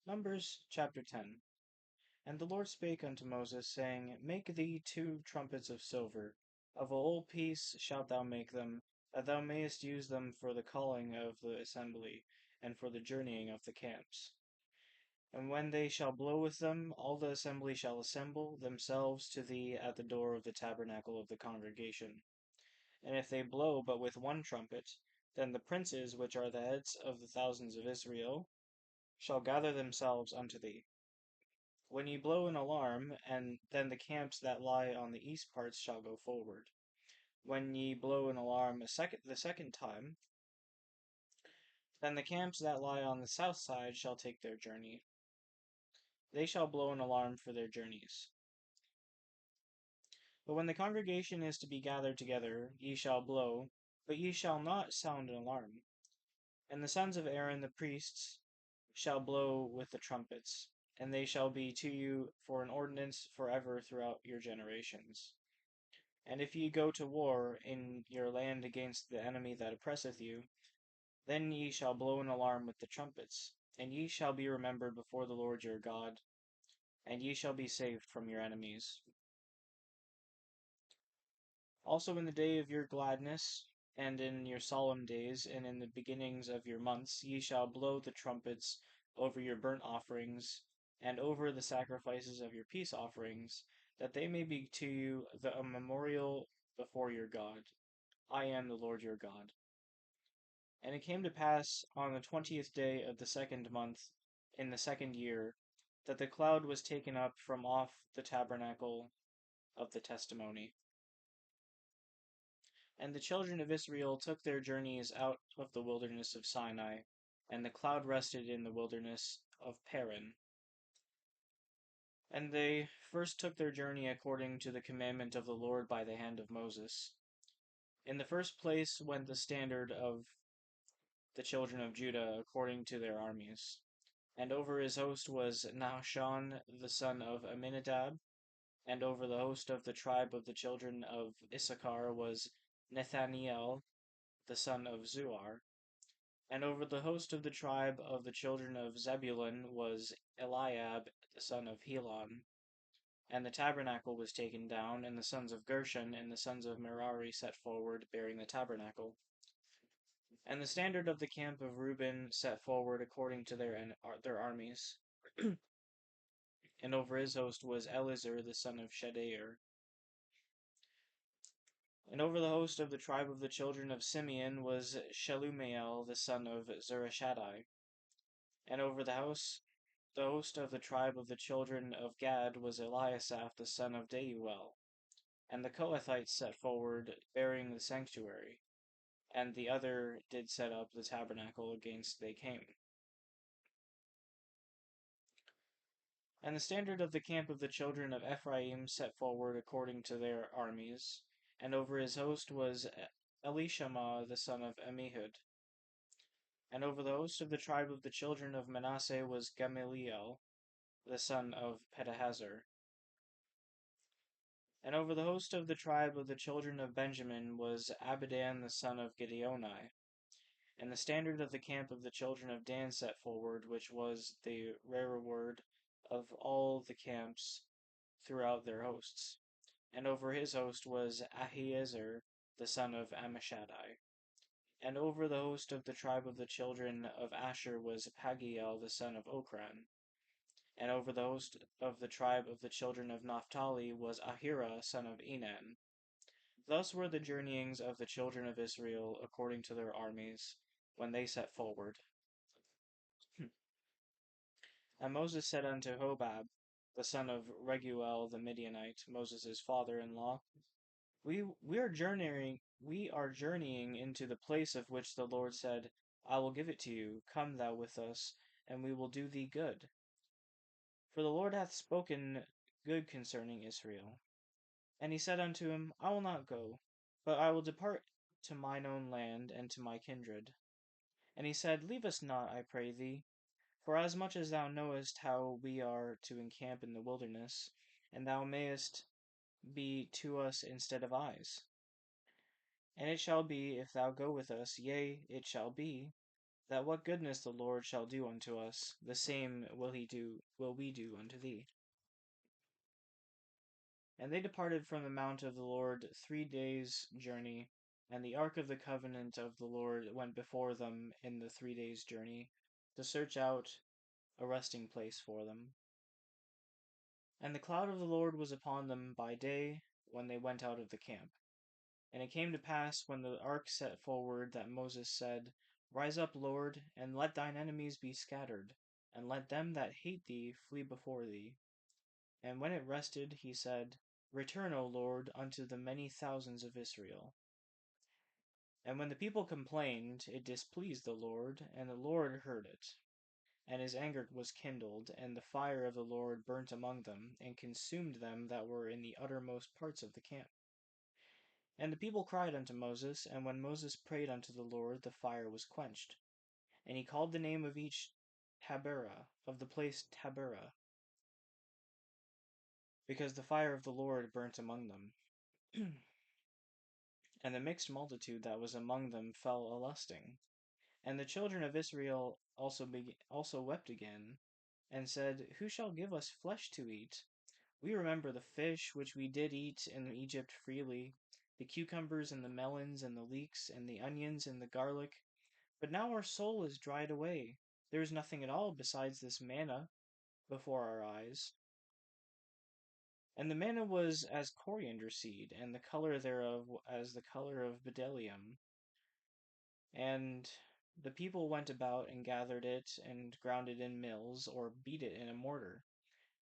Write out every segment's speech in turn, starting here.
Numbers chapter 10. And the Lord spake unto Moses, saying, Make thee 2 trumpets of silver. Of a whole piece shalt thou make them, that thou mayest use them for the calling of the assembly, and for the journeying of the camps. And when they shall blow with them, all the assembly shall assemble themselves to thee at the door of the tabernacle of the congregation. And if they blow but with 1 trumpet, then the princes which are the heads of the thousands of Israel shall gather themselves unto thee. When ye blow an alarm, and then the camps that lie on the east parts shall go forward. When ye blow an alarm the second time, then the camps that lie on the south side shall take their journey. They shall blow an alarm for their journeys. But when the congregation is to be gathered together, ye shall blow, but ye shall not sound an alarm. And the sons of Aaron the priests shall blow with the trumpets, and they shall be to you for an ordinance forever throughout your generations. And if ye go to war in your land against the enemy that oppresseth you, then ye shall blow an alarm with the trumpets, and ye shall be remembered before the Lord your God, and ye shall be saved from your enemies. Also in the day of your gladness, and in your solemn days, and in the beginnings of your months, ye shall blow the trumpets over your burnt offerings, and over the sacrifices of your peace offerings, that they may be to you a memorial before your God. I am the Lord your God. And it came to pass on the 20th day of the second month, in the second year, that the cloud was taken up from off the tabernacle of the testimony. And the children of Israel took their journeys out of the wilderness of Sinai, and the cloud rested in the wilderness of Paran. And they first took their journey according to the commandment of the Lord by the hand of Moses. In the first place went the standard of the children of Judah according to their armies. And over his host was Nahshon the son of Amminadab, and over the host of the tribe of the children of Issachar was Nathaniel the son of Zuar, and over the host of the tribe of the children of Zebulun was Eliab the son of Helon. And the tabernacle was taken down, and the sons of Gershon and the sons of Merari set forward, bearing the tabernacle. And the standard of the camp of Reuben set forward according to their armies. And over his host was Elizur the son of Shedeir. And over the host of the tribe of the children of Simeon was Shelumiel the son of Zurishaddai. And over the host of the tribe of the children of Gad was Eliasaph the son of Deuel. And the Kohathites set forward, bearing the sanctuary, and the other did set up the tabernacle against they came. And the standard of the camp of the children of Ephraim set forward according to their armies, and over his host was Elishama the son of Ammihud. And over the host of the tribe of the children of Manasseh was Gamaliel the son of Pedahazar. And over the host of the tribe of the children of Benjamin was Abidan the son of Gideoni. And the standard of the camp of the children of Dan set forward, which was the rearward of all the camps throughout their hosts. And over his host was Ahiezer the son of Ammishaddai. And over the host of the tribe of the children of Asher was Pagiel the son of Okran. And over the host of the tribe of the children of Naphtali was Ahira son of Enan. Thus were the journeyings of the children of Israel according to their armies, when they set forward. And Moses said unto Hobab, the son of Reguel the Midianite, Moses' father-in-law, we are journeying into the place of which the Lord said, I will give it to you. Come thou with us, and we will do thee good. For the Lord hath spoken good concerning Israel. And he said unto him, I will not go, but I will depart to mine own land and to my kindred. And he said, Leave us not, I pray thee, for as much as thou knowest how we are to encamp in the wilderness, and thou mayest be to us instead of eyes. And it shall be, if thou go with us, yea, it shall be, that what goodness the Lord shall do unto us, the same will we do unto thee. And they departed from the mount of the Lord 3 days' journey, and the ark of the covenant of the Lord went before them in the 3 days' journey, to search out a resting place for them. And the cloud of the Lord was upon them by day when they went out of the camp. And it came to pass when the ark set forward that Moses said, Rise up, Lord, and let thine enemies be scattered, and let them that hate thee flee before thee. And when it rested, he said, Return, O Lord, unto the many thousands of Israel. And when the people complained, it displeased the Lord, and the Lord heard it. And his anger was kindled, and the fire of the Lord burnt among them, and consumed them that were in the uttermost parts of the camp. And the people cried unto Moses, and when Moses prayed unto the Lord, the fire was quenched. And he called the name of each Taberah, of the place Taberah, because the fire of the Lord burnt among them. And the mixed multitude that was among them fell a lusting. And the children of Israel also wept again, and said, Who shall give us flesh to eat? We remember the fish which we did eat in Egypt freely, the cucumbers and the melons and the leeks and the onions and the garlic. But now our soul is dried away. There is nothing at all besides this manna before our eyes. And the manna was as coriander seed, and the color thereof as the color of bdellium. And the people went about and gathered it, and ground it in mills, or beat it in a mortar,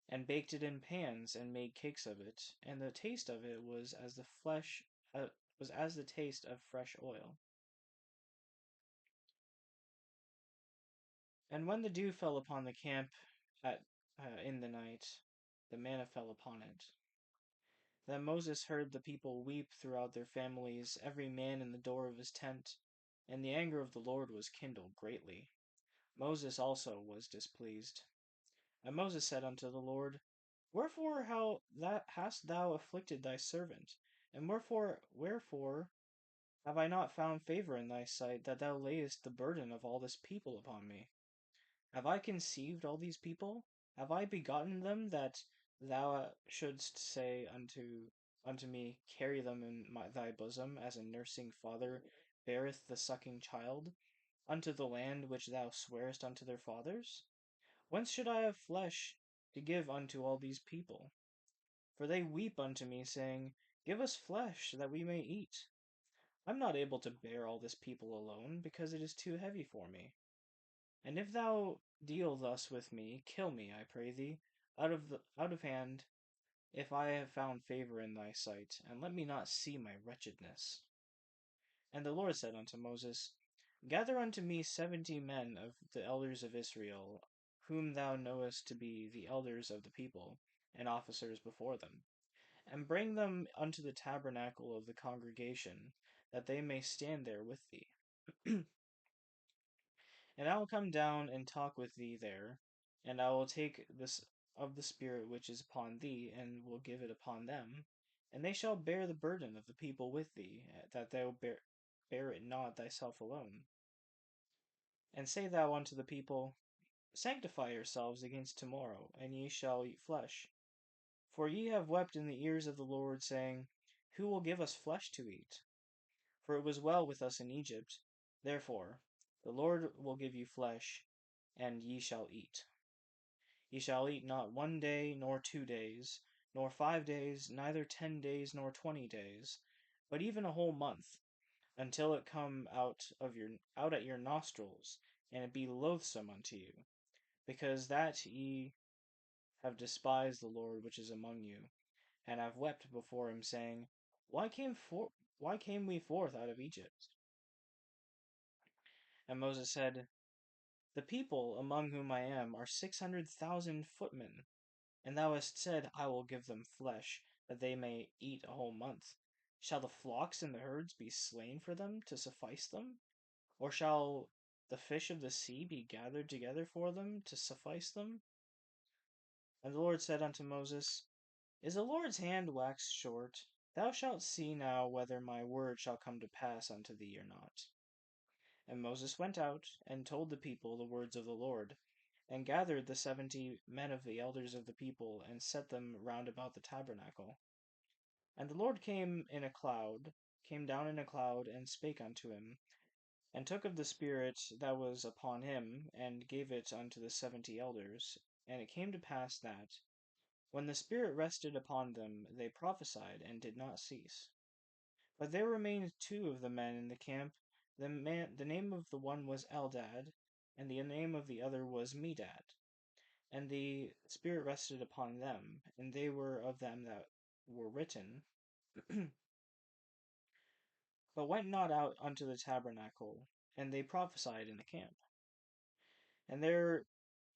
and baked it in pans, and made cakes of it. And the taste of it was as the taste of fresh oil. And when the dew fell upon the camp at in the night, the manna fell upon it. Then Moses heard the people weep throughout their families, every man in the door of his tent, and the anger of the Lord was kindled greatly. Moses also was displeased. And Moses said unto the Lord, Wherefore how that hast thou afflicted thy servant? And wherefore have I not found favor in thy sight, that thou layest the burden of all this people upon me? Have I conceived all these people? Have I begotten them, that thou shouldst say unto me, Carry them in thy bosom, as a nursing father beareth the sucking child, unto the land which thou swarest unto their fathers? Whence should I have flesh to give unto all these people? For they weep unto me, saying, Give us flesh, that we may eat. I am not able to bear all this people alone, because it is too heavy for me. And if thou deal thus with me, kill me, I pray thee, out of hand, if I have found favor in thy sight, and let me not see my wretchedness. And the Lord said unto Moses, Gather unto me 70 men of the elders of Israel, whom thou knowest to be the elders of the people, and officers before them, and bring them unto the tabernacle of the congregation, that they may stand there with thee. And I will come down and talk with thee there, and I will take this of the Spirit which is upon thee, and will give it upon them, and they shall bear the burden of the people with thee, that thou bear it not thyself alone. And say thou unto the people, Sanctify yourselves against tomorrow, and ye shall eat flesh. For ye have wept in the ears of the Lord, saying, Who will give us flesh to eat? For it was well with us in Egypt. Therefore the Lord will give you flesh, and ye shall eat. Ye shall eat not 1 day, nor 2 days, nor 5 days, neither 10 days, nor 20 days, but even a whole month, until it come out at your nostrils, and it be loathsome unto you, because that ye have despised the Lord which is among you, and have wept before him, saying, Why came we forth out of Egypt? And Moses said, The people among whom I am are 600,000 footmen, and thou hast said, I will give them flesh, that they may eat a whole month. Shall the flocks and the herds be slain for them to suffice them? Or shall the fish of the sea be gathered together for them to suffice them? And the Lord said unto Moses, Is the Lord's hand waxed short? Thou shalt see now whether my word shall come to pass unto thee or not. And Moses went out and told the people the words of the Lord, and gathered the 70 men of the elders of the people, and set them round about the tabernacle. And the Lord came down in a cloud, and spake unto him, and took of the Spirit that was upon him, and gave it unto the 70 elders. And it came to pass that, when the Spirit rested upon them, they prophesied, and did not cease. But there remained 2 of the men in the camp. The name of the one was Eldad, and the name of the other was Medad. And the Spirit rested upon them, and they were of them that were written, but went not out unto the tabernacle, and they prophesied in the camp. And there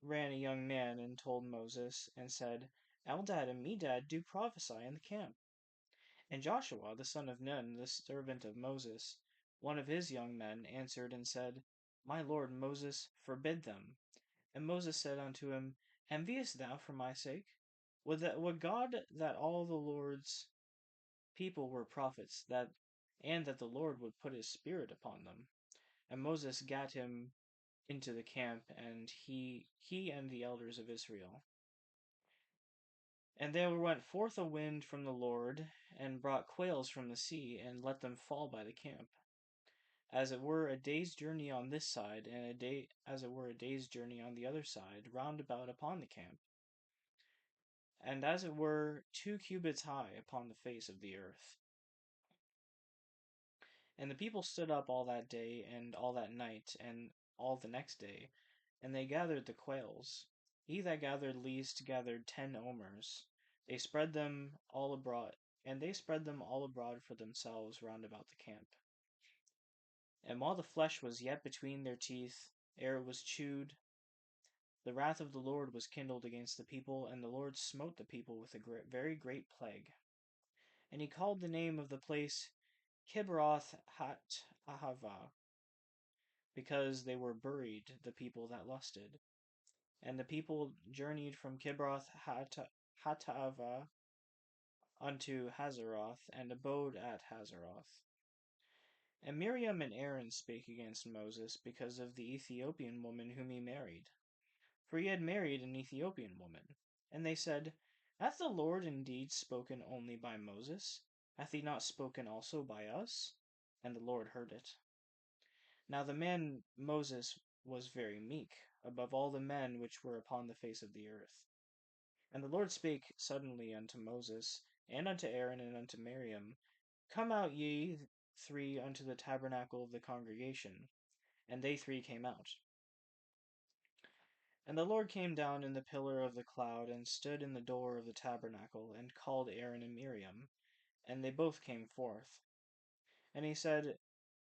ran a young man, and told Moses, and said, Eldad and Medad do prophesy in the camp. And Joshua the son of Nun, the servant of Moses, one of his young men, answered and said, My lord Moses, forbid them. And Moses said unto him, Enviest thou for my sake? Would God that all the Lord's people were prophets, and that the Lord would put his Spirit upon them. And Moses gat him into the camp, and he and the elders of Israel. And there went forth a wind from the Lord, and brought quails from the sea, and let them fall by the camp, as it were a day's journey on this side, and as it were a day's journey on the other side, round about upon the camp, and as it were 2 cubits high upon the face of the earth. And the people stood up all that day, and all that night, and all the next day, and they gathered the quails. He that gathered least gathered 10 omers. They spread them all abroad, and they spread them all abroad for themselves round about the camp. And while the flesh was yet between their teeth, ere it was chewed, the wrath of the Lord was kindled against the people, and the Lord smote the people with a very great plague. And he called the name of the place Kibroth Ahava, because they were buried, the people that lusted. And the people journeyed from Kibroth Hattaavah unto Hazeroth, and abode at Hazeroth. And Miriam and Aaron spake against Moses because of the Ethiopian woman whom he married. For he had married an Ethiopian woman. And they said, Hath the Lord indeed spoken only by Moses? Hath he not spoken also by us? And the Lord heard it. Now the man Moses was very meek, above all the men which were upon the face of the earth. And the Lord spake suddenly unto Moses, and unto Aaron, and unto Miriam, Come out ye 3 unto the tabernacle of the congregation. And they 3 came out. And the Lord came down in the pillar of the cloud, and stood in the door of the tabernacle, and called Aaron and Miriam, and they both came forth. And he said,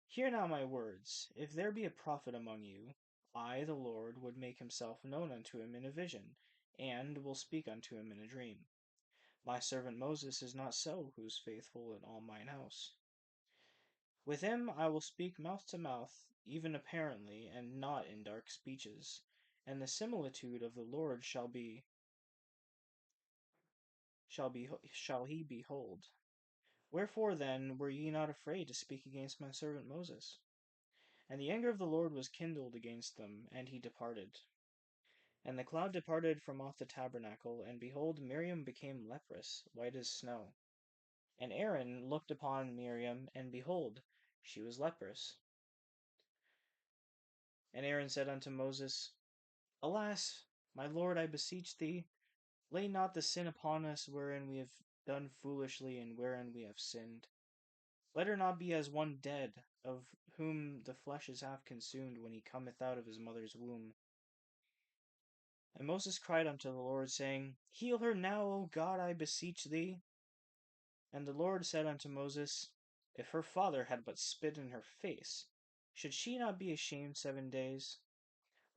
Hear now my words. If there be a prophet among you, I, the Lord, would make himself known unto him in a vision, and will speak unto him in a dream. My servant Moses is not so, who is faithful in all mine house. With him I will speak mouth to mouth, even apparently, and not in dark speeches. And the similitude of the Lord shall he behold. Wherefore then were ye not afraid to speak against my servant Moses? And the anger of the Lord was kindled against them, and he departed. And the cloud departed from off the tabernacle, and behold, Miriam became leprous, white as snow. And Aaron looked upon Miriam, and behold, she was leprous. And Aaron said unto Moses, Alas, my lord, I beseech thee, lay not the sin upon us wherein we have done foolishly, and wherein we have sinned. Let her not be as one dead, of whom the flesh is half consumed when he cometh out of his mother's womb. And Moses cried unto the Lord, saying, Heal her now, O God, I beseech thee. And the Lord said unto Moses, If her father had but spit in her face, should she not be ashamed 7 days?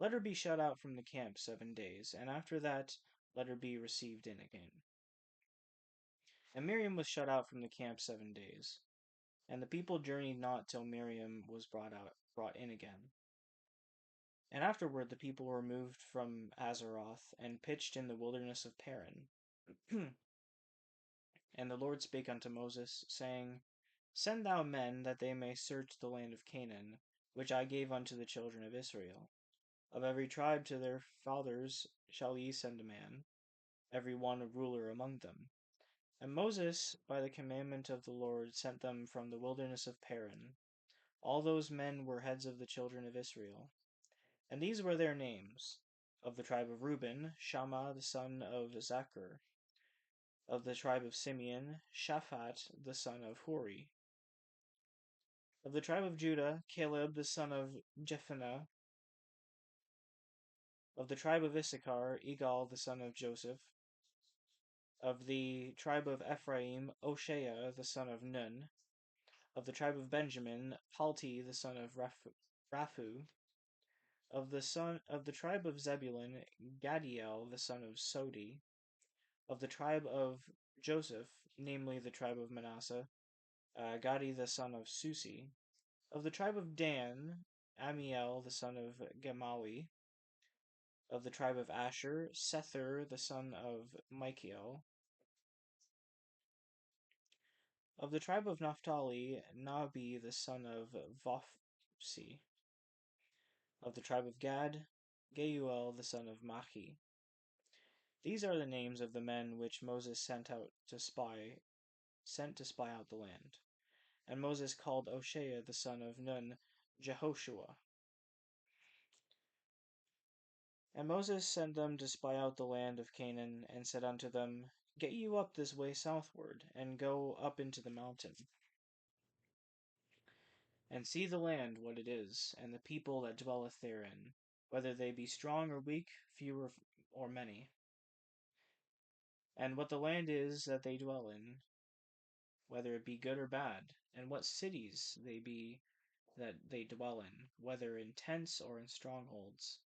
Let her be shut out from the camp 7 days, and after that let her be received in again. And Miriam was shut out from the camp 7 days. And the people journeyed not till Miriam was brought in again. And afterward the people were moved from Azaroth, and pitched in the wilderness of Paran. And the Lord spake unto Moses, saying, Send thou men, that they may search the land of Canaan, which I gave unto the children of Israel. Of every tribe to their fathers shall ye send a man, every one a ruler among them. And Moses, by the commandment of the Lord, sent them from the wilderness of Paran. All those men were heads of the children of Israel. And these were their names: of the tribe of Reuben, Shammah the son of Zachar; of the tribe of Simeon, Shaphat the son of Huri; of the tribe of Judah, Caleb the son of Jephunneh; of the tribe of Issachar, Igal the son of Joseph; of the tribe of Ephraim, Oshea the son of Nun; of the tribe of Benjamin, Palti the son of Raphu; of the tribe of Zebulun, Gadiel the son of Sodi; of the tribe of Joseph, namely the tribe of Manasseh, Gadi the son of Susi; of the tribe of Dan, Amiel the son of Gemali; of the tribe of Asher, Sethur the son of Michael; of the tribe of Naphtali, Nabi the son of Vophsi; of the tribe of Gad, Geuel the son of Machi. These are the names of the men which Moses sent to spy out the land. And Moses called Oshea the son of Nun Jehoshua. And Moses sent them to spy out the land of Canaan, and said unto them, Get you up this way southward, and go up into the mountain, and see the land what it is, and the people that dwelleth therein, whether they be strong or weak, few or many, and what the land is that they dwell in, whether it be good or bad, and what cities they be that they dwell in, whether in tents or in strongholds,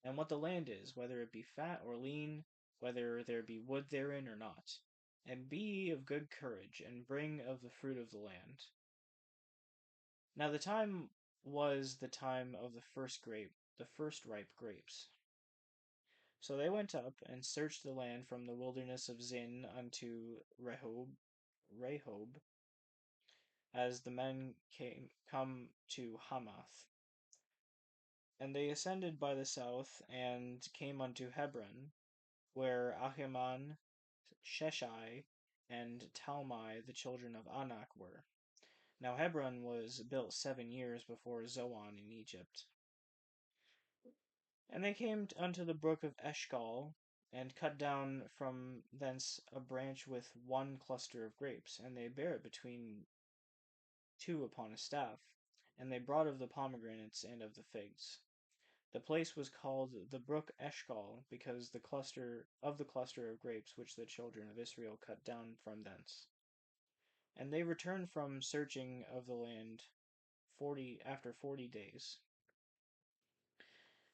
and what the land is, whether it be fat or lean, whether there be wood therein or not. And be of good courage, and bring of the fruit of the land. Now the time was the time of the first ripe grapes. So they went up and searched the land from the wilderness of Zin unto Rehob, as the men come to Hamath. And they ascended by the south, and came unto Hebron, where Ahiman, Sheshai, and Talmai the children of Anak were. Now Hebron was built 7 years before Zoan in Egypt. And they came unto the brook of Eshcol, and cut down from thence a branch with one cluster of grapes, and they bare it between two upon a staff, and they brought of the pomegranates and of the figs. The place was called the brook Eshcol, because the cluster of grapes which the children of Israel cut down from thence. And they returned from searching of the land after 40 days.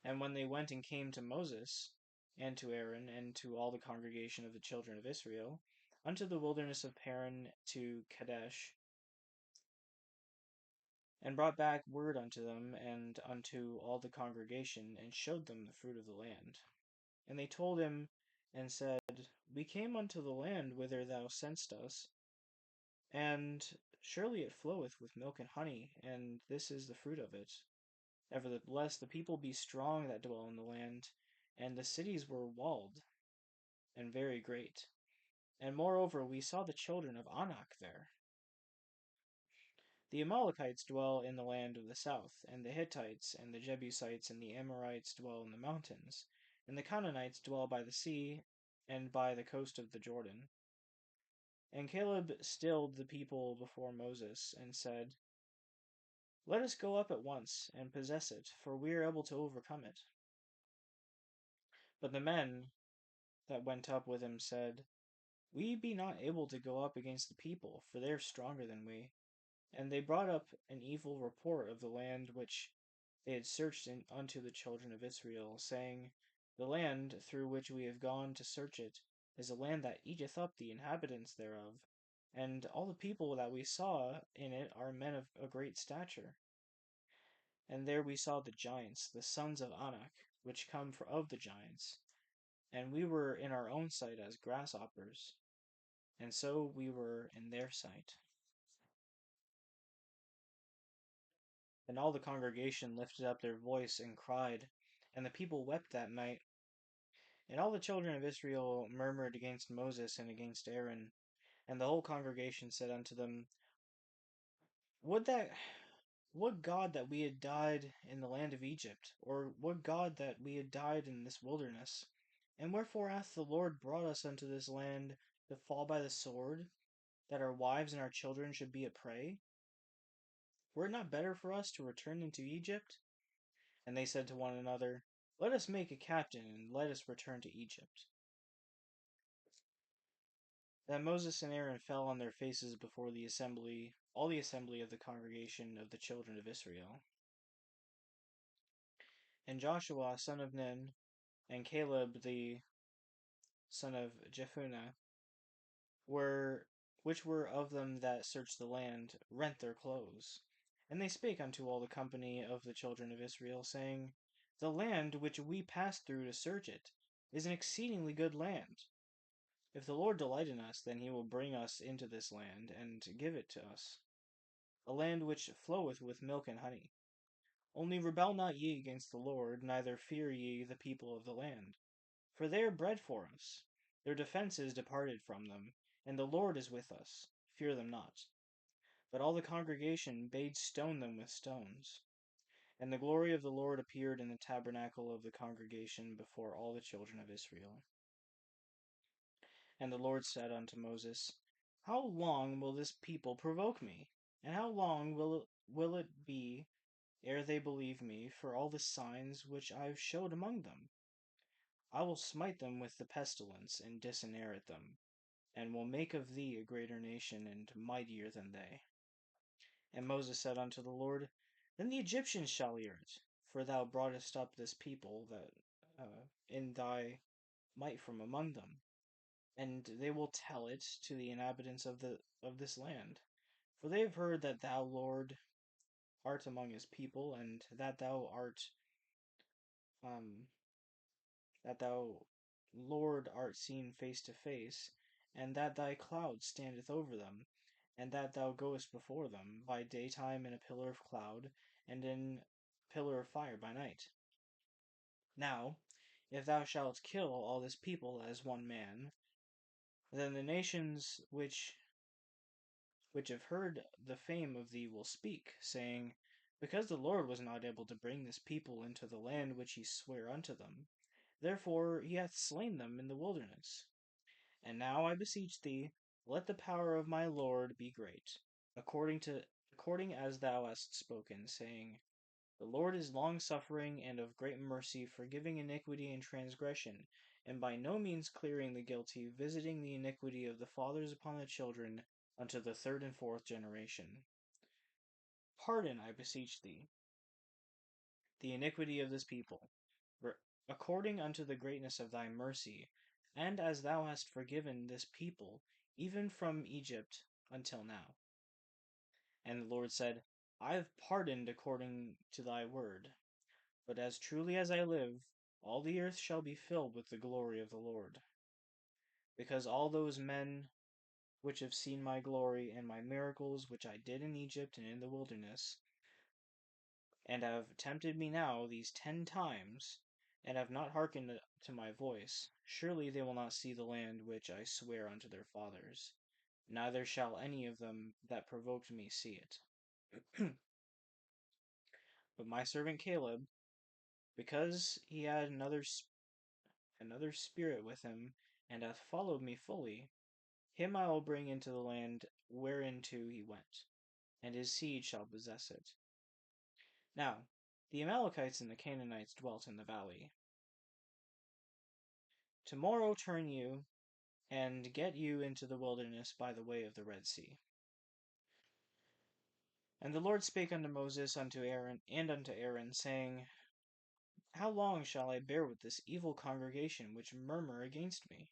And when they went and came to Moses, and to Aaron, and to all the congregation of the children of Israel, unto the wilderness of Paran to Kadesh, and brought back word unto them and unto all the congregation, and showed them the fruit of the land. And they told him and said, We came unto the land whither thou sentst us, and surely it floweth with milk and honey, and this is the fruit of it. Nevertheless, the people be strong that dwell in the land, and the cities were walled and very great. And moreover, we saw the children of Anak there. The Amalekites dwell in the land of the south, and the Hittites, and the Jebusites, and the Amorites dwell in the mountains, and the Canaanites dwell by the sea, and by the coast of the Jordan. And Caleb stilled the people before Moses, and said, Let us go up at once, and possess it, for we are able to overcome it. But the men that went up with him said, We be not able to go up against the people, for they are stronger than we. And they brought up an evil report of the land which they had searched unto the children of Israel, saying, The land through which we have gone to search it is a land that eateth up the inhabitants thereof, and all the people that we saw in it are men of a great stature. And there we saw the giants, the sons of Anak, which come of the giants, and we were in our own sight as grasshoppers, and so we were in their sight. And all the congregation lifted up their voice and cried, and the people wept that night. And all the children of Israel murmured against Moses and against Aaron. And the whole congregation said unto them, Would that Would God that we had died in the land of Egypt, or would God that we had died in this wilderness? And wherefore hath the Lord brought us unto this land to fall by the sword, that our wives and our children should be a prey? Were it not better for us to return into Egypt? And they said to one another, Let us make a captain, and let us return to Egypt. Then Moses and Aaron fell on their faces before the assembly, all the assembly of the congregation of the children of Israel. And Joshua son of Nun, and Caleb the son of Jephunneh, which were of them that searched the land, rent their clothes. And they spake unto all the company of the children of Israel, saying, The land which we passed through to search it is an exceedingly good land. If the Lord delight in us, then he will bring us into this land, and give it to us, a land which floweth with milk and honey. Only rebel not ye against the Lord, neither fear ye the people of the land. For they are bread for us. Their defense is departed from them, and the Lord is with us. Fear them not. But all the congregation bade stone them with stones. And the glory of the Lord appeared in the tabernacle of the congregation before all the children of Israel. And the Lord said unto Moses, How long will this people provoke me? And how long will it be ere they believe me for all the signs which I have showed among them? I will smite them with the pestilence, and disinherit them, and will make of thee a greater nation and mightier than they. And Moses said unto the Lord, Then the Egyptians shall hear it, for thou broughtest up this people that in thy might from among them, and they will tell it to the inhabitants of this land. For they have heard that thou, Lord, art among his people, and um, that thou, Lord, art seen face to face, and that thy cloud standeth over them, and that thou goest before them by daytime in a pillar of cloud, and in pillar of fire by night. Now, if thou shalt kill all this people as one man, then the nations which have heard the fame of thee will speak, saying, Because the Lord was not able to bring this people into the land which he sware unto them, therefore he hath slain them in the wilderness. And now I beseech thee, let the power of my Lord be great, according as thou hast spoken, saying, The Lord is longsuffering and of great mercy, forgiving iniquity and transgression, and by no means clearing the guilty, visiting the iniquity of the fathers upon the children unto the third and fourth generation. Pardon, I beseech thee, the iniquity of this people, according unto the greatness of thy mercy, and as thou hast forgiven this people, even from Egypt until now. And the Lord said, I have pardoned according to thy word. But as truly as I live, all the earth shall be filled with the glory of the Lord. Because all those men which have seen my glory and my miracles which I did in Egypt and in the wilderness, and have tempted me now these 10 times, and have not hearkened to my voice, surely they will not see the land which I swear unto their fathers, neither shall any of them that provoked me see it. But my servant Caleb, because he had another spirit with him, and hath followed me fully, him I will bring into the land whereinto he went, and his seed shall possess it. Now, the Amalekites and the Canaanites dwelt in the valley. Tomorrow turn you, and get you into the wilderness by the way of the Red Sea. And the Lord spake unto Moses unto Aaron, saying, How long shall I bear with this evil congregation which murmur against me?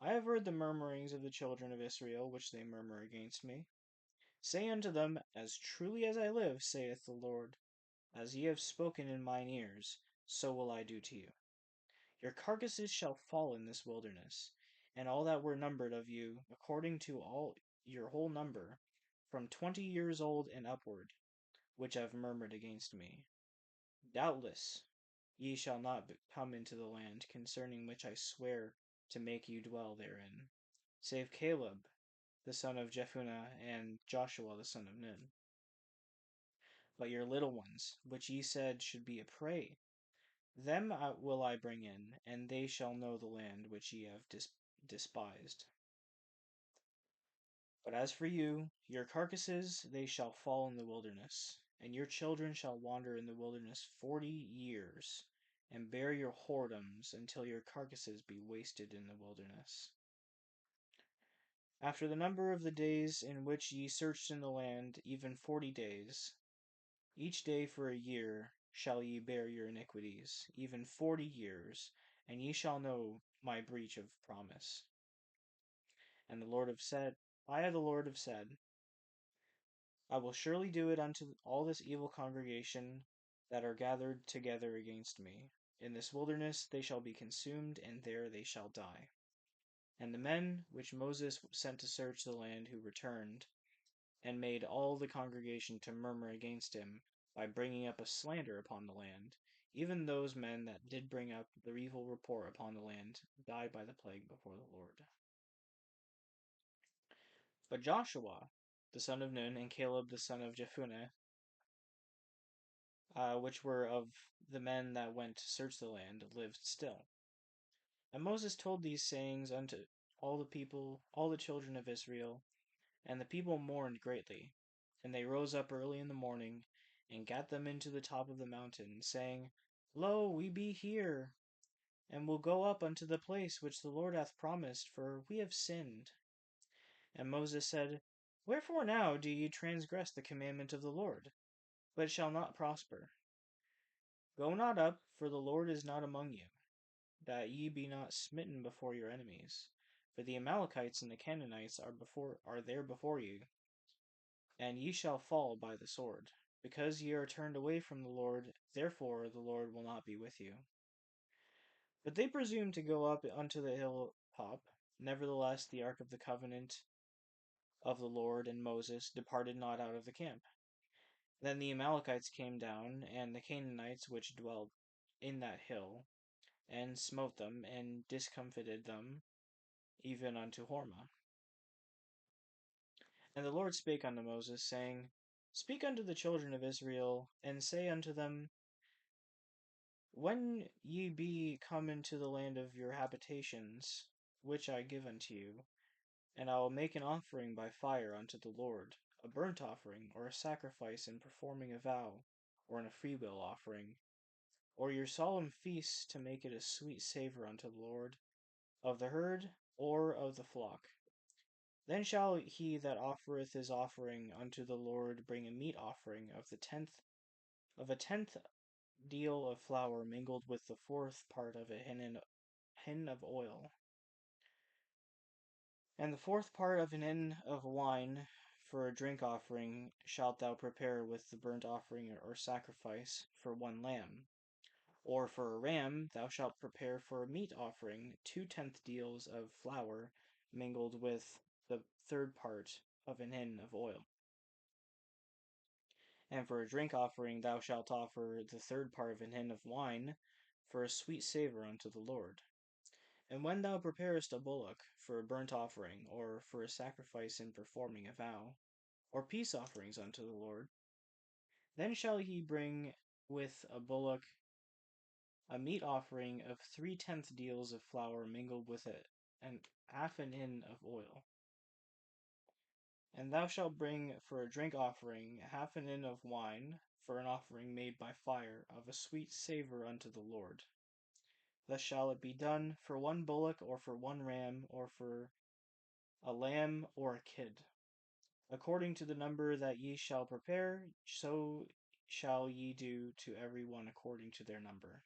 I have heard the murmurings of the children of Israel, which they murmur against me. Say unto them, As truly as I live, saith the Lord, as ye have spoken in mine ears, so will I do to you. Your carcasses shall fall in this wilderness, and all that were numbered of you, according to all your whole number, from 20 years old and upward, which have murmured against me. Doubtless ye shall not come into the land concerning which I swear to make you dwell therein, save Caleb the son of Jephunneh and Joshua the son of Nun. But your little ones, which ye said should be a prey, them will I bring in, and they shall know the land which ye have despised. But as for you, your carcasses they shall fall in the wilderness, and your children shall wander in the wilderness 40 years, and bear your whoredoms until your carcasses be wasted in the wilderness. After the number of the days in which ye searched in the land, even 40 days, each day for a year shall ye bear your iniquities, even 40 years, and ye shall know my breach of promise. And the Lord have said, I, the Lord, have said, I will surely do it unto all this evil congregation that are gathered together against me. In this wilderness they shall be consumed, and there they shall die. And the men which Moses sent to search the land who returned, and made all the congregation to murmur against him, by bringing up a slander upon the land, even those men that did bring up the evil report upon the land, died by the plague before the Lord. But Joshua, the son of Nun, and Caleb, the son of Jephunneh, which were of the men that went to search the land, lived still. And Moses told these sayings unto all the people, all the children of Israel, and the people mourned greatly. And they rose up early in the morning, and gat them into the top of the mountain, saying, Lo, we be here, and will go up unto the place which the Lord hath promised, for we have sinned. And Moses said, Wherefore now do ye transgress the commandment of the Lord? But it shall not prosper. Go not up, for the Lord is not among you, that ye be not smitten before your enemies. For the Amalekites and the Canaanites are there before you, and ye shall fall by the sword. Because ye are turned away from the Lord, therefore the Lord will not be with you. But they presumed to go up unto the hill top. Nevertheless the ark of the covenant of the Lord and Moses departed not out of the camp. Then the Amalekites came down, and the Canaanites which dwelled in that hill, and smote them, and discomfited them, even unto Hormah. And the Lord spake unto Moses, saying, Speak unto the children of Israel, and say unto them, When ye be come into the land of your habitations, which I give unto you, and I will make an offering by fire unto the Lord, a burnt offering, or a sacrifice in performing a vow, or in a freewill offering, or your solemn feasts to make it a sweet savour unto the Lord, of the herd or of the flock. Then shall he that offereth his offering unto the Lord bring a meat offering of a tenth deal of flour mingled with the fourth part of a hin of oil, and the fourth part of an hin of wine. For a drink offering shalt thou prepare with the burnt offering or sacrifice for one lamb. Or for a ram thou shalt prepare for a meat offering 2/10 deals of flour mingled with the third part of an hin of oil. And for a drink offering thou shalt offer the third part of an hin of wine, for a sweet savour unto the Lord. And when thou preparest a bullock for a burnt offering, or for a sacrifice in performing a vow, or peace offerings unto the Lord, then shall he bring with a bullock a meat offering of 3/10 deals of flour mingled with it, and half an hin of oil. And thou shalt bring for a drink offering half an hin of wine, for an offering made by fire, of a sweet savour unto the Lord. Thus shall it be done for one bullock, or for one ram, or for a lamb or a kid. According to the number that ye shall prepare, so shall ye do to every one according to their number.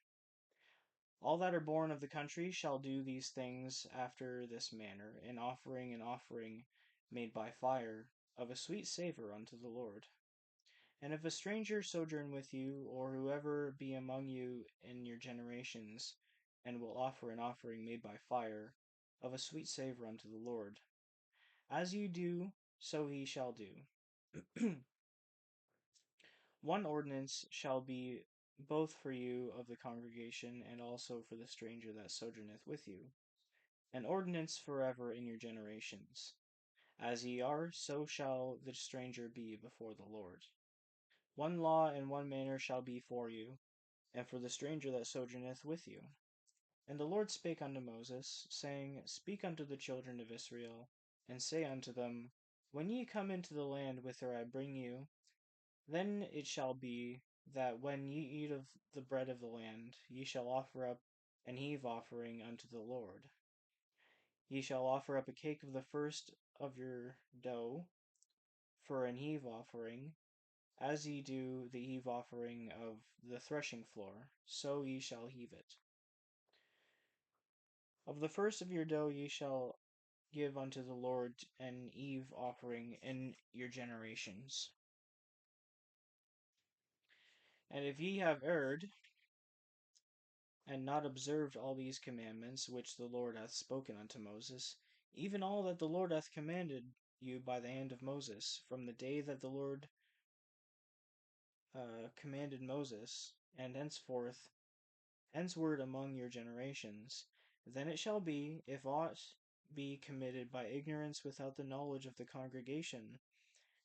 All that are born of the country shall do these things after this manner, in offering an offering made by fire, of a sweet savour unto the Lord. And if a stranger sojourn with you, or whoever be among you in your generations, and will offer an offering made by fire, of a sweet savour unto the Lord, as you do, so he shall do. One ordinance shall be both for you of the congregation, and also for the stranger that sojourneth with you, an ordinance forever in your generations. As ye are, so shall the stranger be before the Lord. One law and one manner shall be for you, and for the stranger that sojourneth with you. And the Lord spake unto Moses, saying, Speak unto the children of Israel, and say unto them, When ye come into the land whither I bring you, then it shall be that when ye eat of the bread of the land, ye shall offer up an heave offering unto the Lord. Ye shall offer up a cake of the first of your dough for an heave offering, as ye do the heave offering of the threshing floor, so ye shall heave it. Of the first of your dough ye shall give unto the Lord an heave offering in your generations. And if ye have erred, and not observed all these commandments which the Lord hath spoken unto Moses, even all that the Lord hath commanded you by the hand of Moses, from the day that the Lord commanded Moses, and henceward among your generations, then it shall be, if aught be committed by ignorance without the knowledge of the congregation,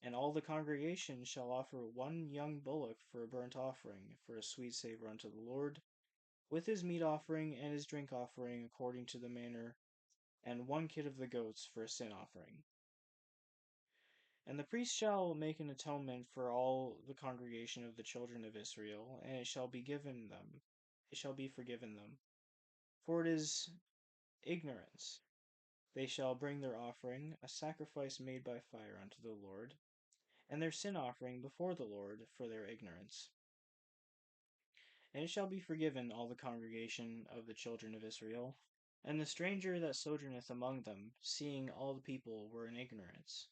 and all the congregation shall offer one young bullock for a burnt offering, for a sweet savour unto the Lord, with his meat offering and his drink offering according to the manner, and one kid of the goats for a sin offering. And the priest shall make an atonement for all the congregation of the children of Israel, and it shall be forgiven them. For it is ignorance. They shall bring their offering, a sacrifice made by fire unto the Lord, and their sin offering before the Lord for their ignorance. And it shall be forgiven all the congregation of the children of Israel, and the stranger that sojourneth among them, seeing all the people were in ignorance.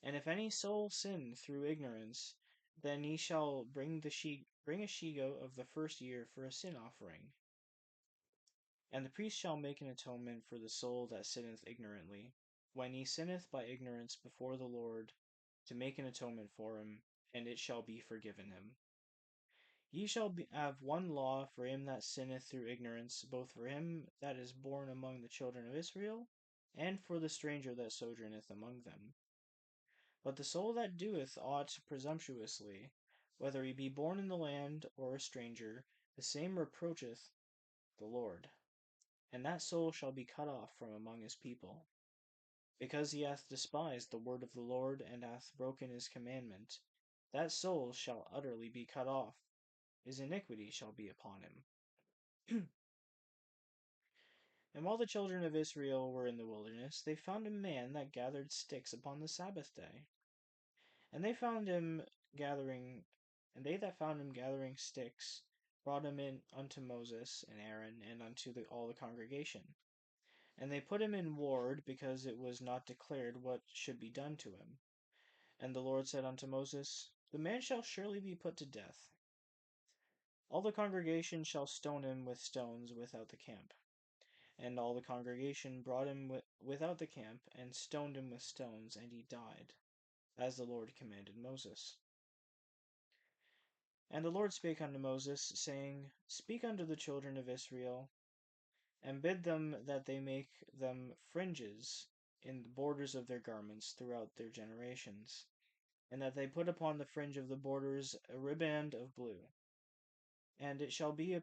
And if any soul sin through ignorance, then ye shall bring a she-goat of the first year for a sin offering. And the priest shall make an atonement for the soul that sinneth ignorantly, when he sinneth by ignorance before the Lord, to make an atonement for him, and it shall be forgiven him. Ye shall have one law for him that sinneth through ignorance, both for him that is born among the children of Israel, and for the stranger that sojourneth among them. But the soul that doeth aught presumptuously, whether he be born in the land or a stranger, the same reproacheth the Lord, and that soul shall be cut off from among his people. Because he hath despised the word of the Lord, and hath broken his commandment, that soul shall utterly be cut off. His iniquity shall be upon him. And while the children of Israel were in the wilderness, they found a man that gathered sticks upon the Sabbath day. And they that found him gathering sticks brought him in unto Moses and Aaron, and unto all the congregation. And they put him in ward, because it was not declared what should be done to him. And the Lord said unto Moses, The man shall surely be put to death. All the congregation shall stone him with stones without the camp. And all the congregation brought him without the camp, and stoned him with stones, and he died, as the Lord commanded Moses. And the Lord spake unto Moses, saying, Speak unto the children of Israel, and bid them that they make them fringes in the borders of their garments throughout their generations, and that they put upon the fringe of the borders a riband of blue. And it shall be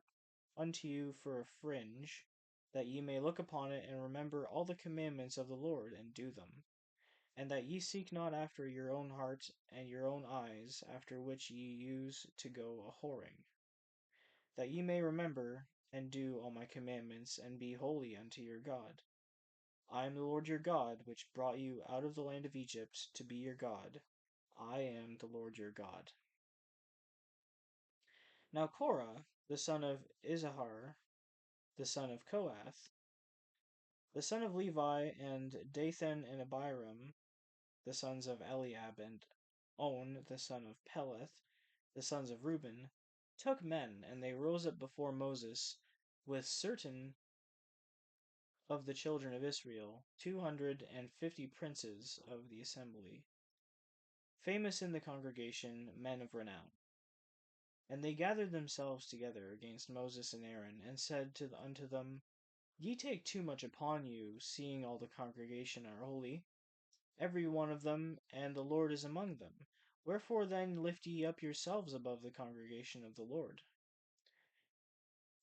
unto you for a fringe, that ye may look upon it, and remember all the commandments of the Lord, and do them. And that ye seek not after your own heart and your own eyes, after which ye use to go a whoring. That ye may remember and do all my commandments, and be holy unto your God. I am the Lord your God, which brought you out of the land of Egypt to be your God. I am the Lord your God. Now Korah, the son of Izahar, the son of Kohath, the son of Levi, and Dathan and Abiram, the sons of Eliab, and On, the son of Peleth, the sons of Reuben, took men, and they rose up before Moses with certain of the children of Israel, 250 princes of the assembly, famous in the congregation, men of renown. And they gathered themselves together against Moses and Aaron, and said unto them, Ye take too much upon you, seeing all the congregation are holy, every one of them, and the Lord is among them. Wherefore then lift ye up yourselves above the congregation of the Lord?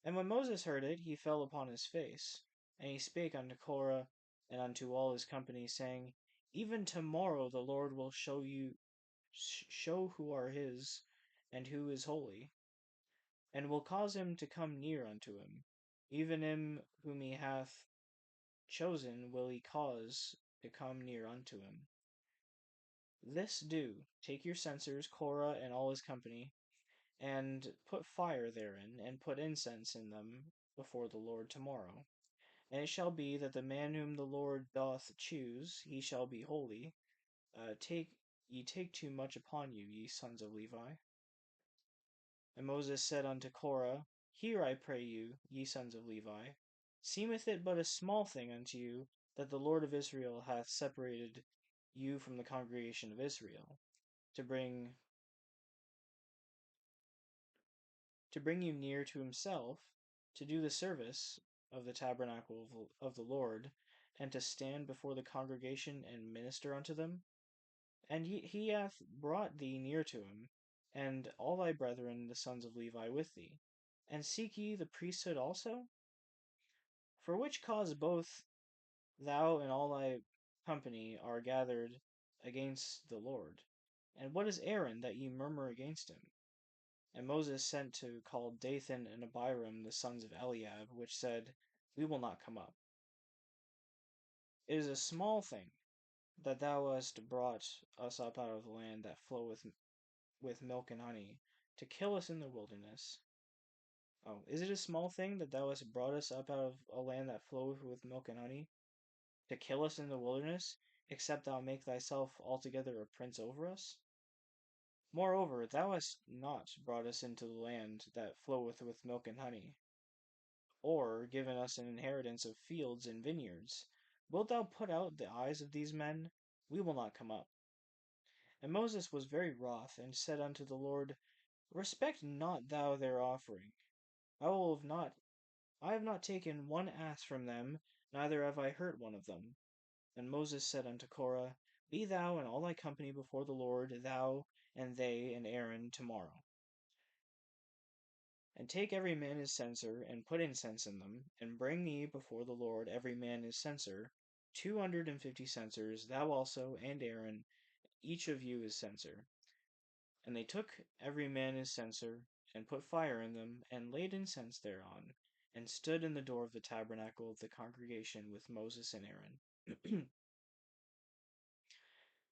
And when Moses heard it, he fell upon his face. And he spake unto Korah and unto all his company, saying, Even tomorrow the Lord will show who are his, and who is holy, and will cause him to come near unto him. Even him whom he hath chosen will he cause to come near unto him. This do, take your censers, Korah and all his company, and put fire therein, and put incense in them before the Lord tomorrow. And it shall be that the man whom the Lord doth choose, he shall be holy. Take too much upon you, ye sons of Levi. And Moses said unto Korah, Hear, I pray you, ye sons of Levi. Seemeth it but a small thing unto you that the Lord of Israel hath separated you from the congregation of Israel, to bring you near to himself, to do the service of the tabernacle of the Lord, and to stand before the congregation and minister unto them? And he hath brought thee near to him, and all thy brethren the sons of Levi with thee. And seek ye the priesthood also? For which cause both thou and all thy company are gathered against the Lord. And what is Aaron that ye murmur against him? And Moses sent to call Dathan and Abiram the sons of Eliab, which said, We will not come up. It is a small thing that thou hast brought us up out of the land that floweth with milk and honey, to kill us in the wilderness. Oh, is it a small thing that thou hast brought us up out of a land that floweth with milk and honey, to kill us in the wilderness, except thou make thyself altogether a prince over us? Moreover, thou hast not brought us into the land that floweth with milk and honey, or given us an inheritance of fields and vineyards. Wilt thou put out the eyes of these men? We will not come up. And Moses was very wroth, and said unto the Lord, Respect not thou their offering. I have not taken one ass from them, neither have I hurt one of them. And Moses said unto Korah, Be thou and all thy company before the Lord, thou and they and Aaron tomorrow. And take every man his censer, and put incense in them, and bring me before the Lord every man his censer, 250 censers, thou also, and Aaron, each of you his censer. And they took every man his censer, and put fire in them, and laid incense thereon, and stood in the door of the tabernacle of the congregation with Moses and Aaron.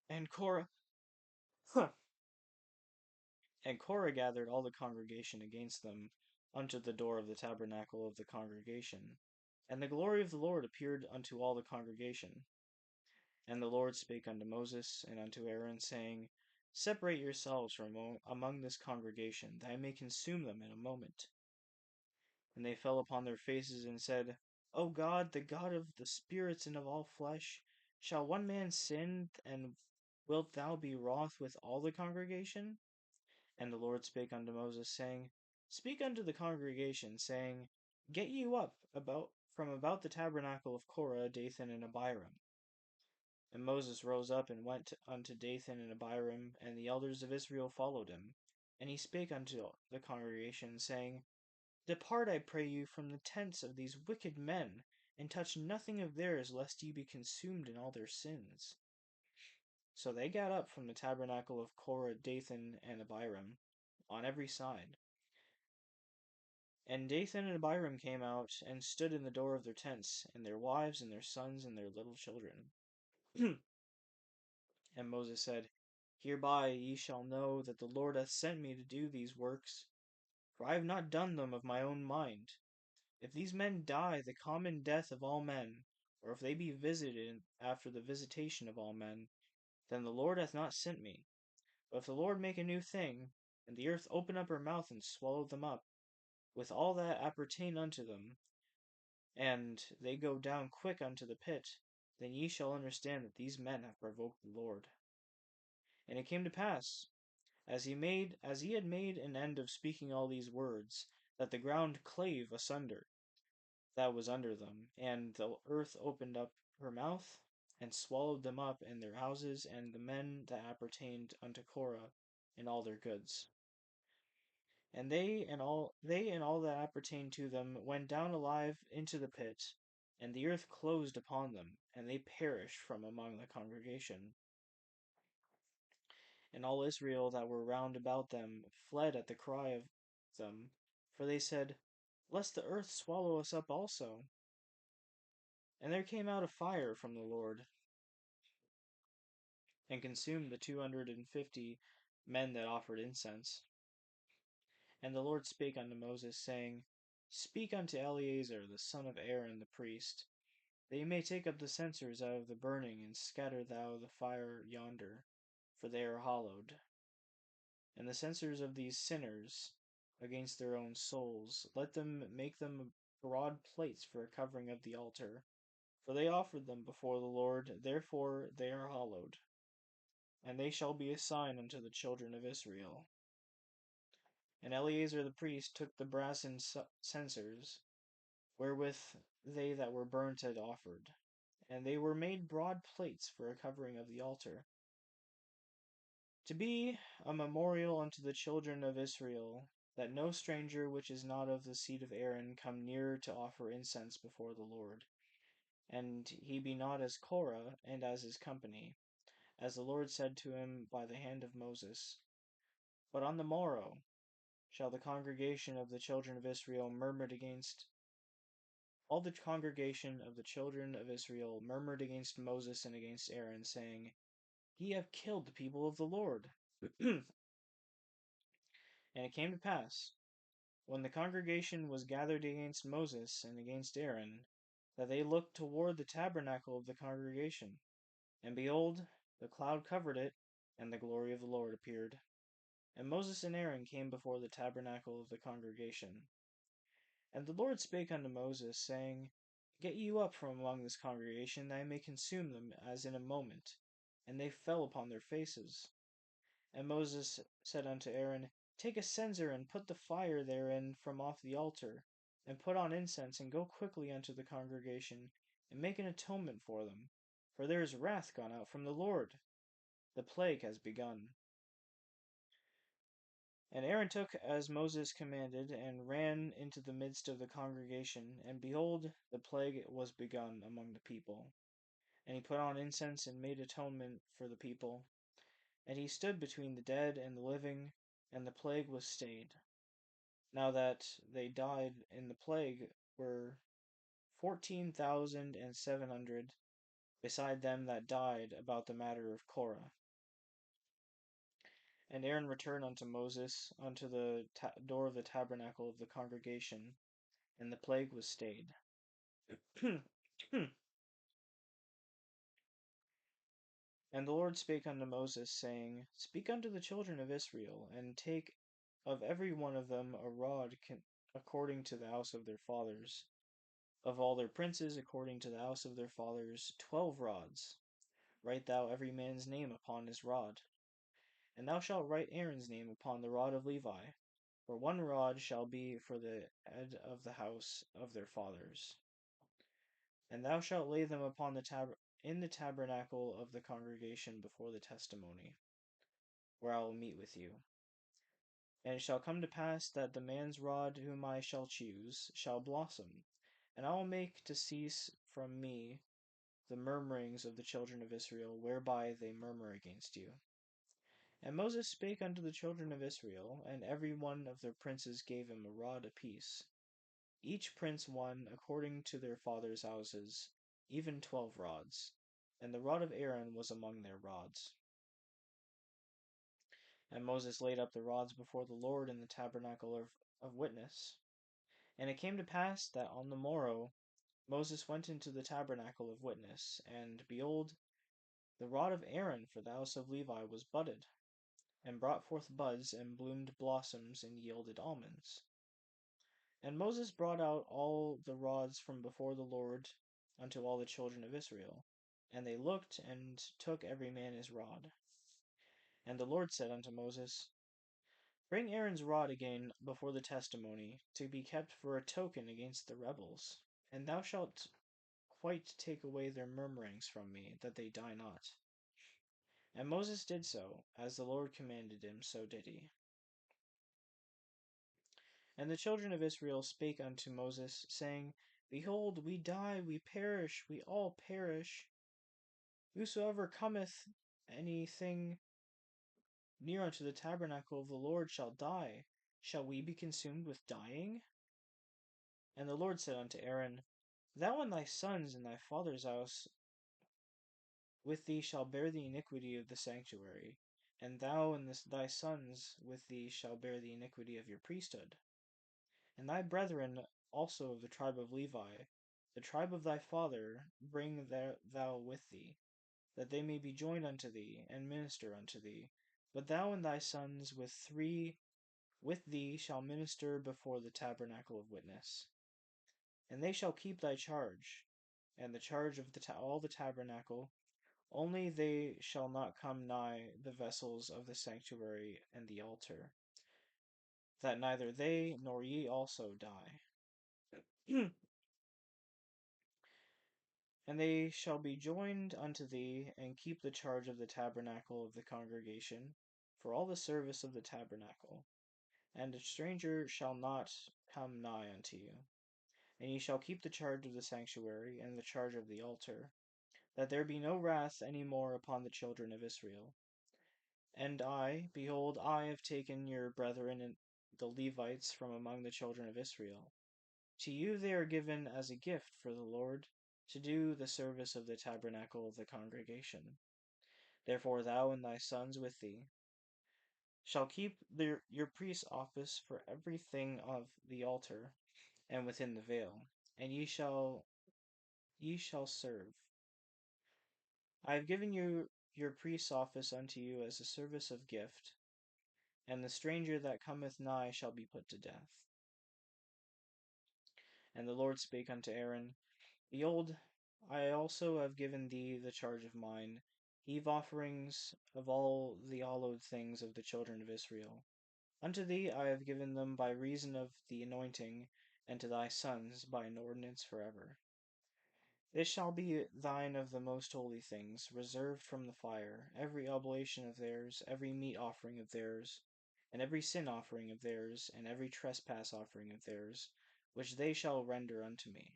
And Korah, and Korah gathered all the congregation against them unto the door of the tabernacle of the congregation. And the glory of the Lord appeared unto all the congregation. And the Lord spake unto Moses and unto Aaron, saying, Separate yourselves from among this congregation, that I may consume them in a moment. And they fell upon their faces and said, O God, the God of the spirits and of all flesh, shall one man sin, and wilt thou be wroth with all the congregation? And the Lord spake unto Moses, saying, Speak unto the congregation, saying, Get you up from about the tabernacle of Korah, Dathan, and Abiram. And Moses rose up and went unto Dathan and Abiram, and the elders of Israel followed him. And he spake unto the congregation, saying, Depart, I pray you, from the tents of these wicked men, and touch nothing of theirs, lest ye be consumed in all their sins. So they got up from the tabernacle of Korah, Dathan, and Abiram, on every side. And Dathan and Abiram came out, and stood in the door of their tents, and their wives, and their sons, and their little children. And Moses said, Hereby ye shall know that the Lord hath sent me to do these works, for I have not done them of my own mind. If these men die the common death of all men, or if they be visited after the visitation of all men, then the Lord hath not sent me. But if the Lord make a new thing, and the earth open up her mouth and swallow them up, with all that appertain unto them, and they go down quick unto the pit, then ye shall understand that these men have provoked the Lord. And it came to pass, As he had made an end of speaking all these words, that the ground clave asunder that was under them, and the earth opened up her mouth, and swallowed them up and their houses, and the men that appertained unto Korah, and all their goods. And they and all that appertained to them went down alive into the pit, and the earth closed upon them, and they perished from among the congregation. And all Israel that were round about them fled at the cry of them, for they said, Lest the earth swallow us up also. And there came out a fire from the Lord, and consumed the 250 men that offered incense. And the Lord spake unto Moses, saying, Speak unto Eleazar the son of Aaron the priest, that he may take up the censers out of the burning, and scatter thou the fire yonder, for they are hallowed. And the censers of these sinners against their own souls, let them make them broad plates for a covering of the altar, for they offered them before the Lord, therefore they are hallowed. And they shall be a sign unto the children of Israel. And Eleazar the priest took the brassen censers, wherewith they that were burnt had offered, and they were made broad plates for a covering of the altar, to be a memorial unto the children of Israel, that no stranger which is not of the seed of Aaron come near to offer incense before the Lord, and he be not as Korah and as his company, as the Lord said to him by the hand of Moses. But on the morrow shall the congregation of the children of Israel murmured against all the congregation of the children of Israel murmured against Moses and against Aaron, saying, Ye have killed the people of the Lord. And it came to pass, when the congregation was gathered against Moses and against Aaron, that they looked toward the tabernacle of the congregation, and behold, the cloud covered it, and the glory of the Lord appeared. And Moses and Aaron came before the tabernacle of the congregation. And the Lord spake unto Moses, saying, Get you up from among this congregation, that I may consume them as in a moment. And they fell upon their faces. And Moses said unto Aaron, Take a censer, and put the fire therein from off the altar, and put on incense, and go quickly unto the congregation, and make an atonement for them. For there is wrath gone out from the Lord. The plague has begun. And Aaron took as Moses commanded, and ran into the midst of the congregation, and behold, the plague was begun among the people. And he put on incense, and made atonement for the people. And he stood between the dead and the living, and the plague was stayed. Now that they died in the plague were 14,700, beside them that died about the matter of Korah. And Aaron returned unto Moses unto the door of the tabernacle of the congregation, and the plague was stayed. And the Lord spake unto Moses, saying, Speak unto the children of Israel, and take of every one of them a rod according to the house of their fathers, of all their princes according to the house of their fathers, 12 rods. Write thou every man's name upon his rod. And thou shalt write Aaron's name upon the rod of Levi, for 1 rod shall be for the head of the house of their fathers. And thou shalt lay them upon in the tabernacle of the congregation before the testimony, where I will meet with you. And it shall come to pass that the man's rod whom I shall choose shall blossom, and I will make to cease from me the murmurings of the children of Israel, whereby they murmur against you. And Moses spake unto the children of Israel, and every one of their princes gave him a rod apiece, each prince one according to their fathers' houses, even 12 rods. And the rod of Aaron was among their rods. And Moses laid up the rods before the Lord in the tabernacle of witness. And it came to pass that on the morrow Moses went into the tabernacle of witness, and behold, the rod of Aaron for the house of Levi was budded, and brought forth buds, and bloomed blossoms, and yielded almonds. And Moses brought out all the rods from before the Lord unto all the children of Israel. And they looked, and took every man his rod. And the Lord said unto Moses, Bring Aaron's rod again before the testimony, to be kept for a token against the rebels, and thou shalt quite take away their murmurings from me, that they die not. And Moses did so, as the Lord commanded him, so did he. And the children of Israel spake unto Moses, saying, Behold, we die, we perish, we all perish. Whosoever cometh anything near unto the tabernacle of the Lord shall die. Shall we be consumed with dying? And the Lord said unto Aaron, Thou and thy sons in thy father's house with thee shall bear the iniquity of the sanctuary, and thou and thy sons with thee shall bear the iniquity of your priesthood. And thy brethren also of the tribe of Levi, the tribe of thy father, bring thou with thee, that they may be joined unto thee, and minister unto thee. But thou and thy sons with thee shall minister before the tabernacle of witness. And they shall keep thy charge, and the charge of all the tabernacle, only they shall not come nigh the vessels of the sanctuary and the altar, that neither they nor ye also die. And they shall be joined unto thee, and keep the charge of the tabernacle of the congregation, for all the service of the tabernacle. And a stranger shall not come nigh unto you. And ye shall keep the charge of the sanctuary, and the charge of the altar, that there be no wrath any more upon the children of Israel. And I, behold, I have taken your brethren and the Levites from among the children of Israel. To you they are given as a gift for the Lord, to do the service of the tabernacle of the congregation. Therefore thou and thy sons with thee shall keep your priest's office for everything of the altar, and within the veil, and ye shall serve. I have given you your priest's office unto you as a service of gift, and the stranger that cometh nigh shall be put to death. And the Lord spake unto Aaron, Behold, I also have given thee the charge of mine, heave offerings of all the hallowed things of the children of Israel. Unto thee I have given them by reason of the anointing, and to thy sons by an ordinance forever. This shall be thine of the most holy things, reserved from the fire, every oblation of theirs, every meat offering of theirs, and every sin offering of theirs, and every trespass offering of theirs, which they shall render unto me,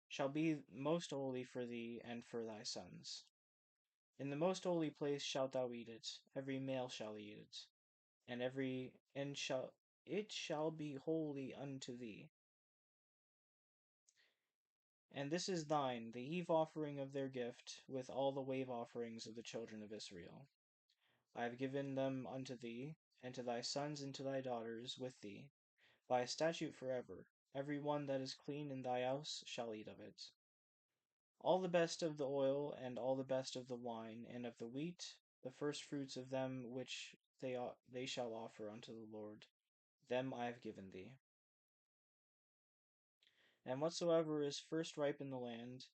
shall be most holy for thee and for thy sons. In the most holy place shalt thou eat it, every male shall eat it, and it shall be holy unto thee. And this is thine, the heave offering of their gift, with all the wave offerings of the children of Israel. I have given them unto thee, and to thy sons and to thy daughters with thee, by a statute forever. Every one that is clean in thy house shall eat of it. All the best of the oil, and all the best of the wine, and of the wheat, the first fruits of them which they shall offer unto the Lord, them I have given thee. And whatsoever is first ripe in the land,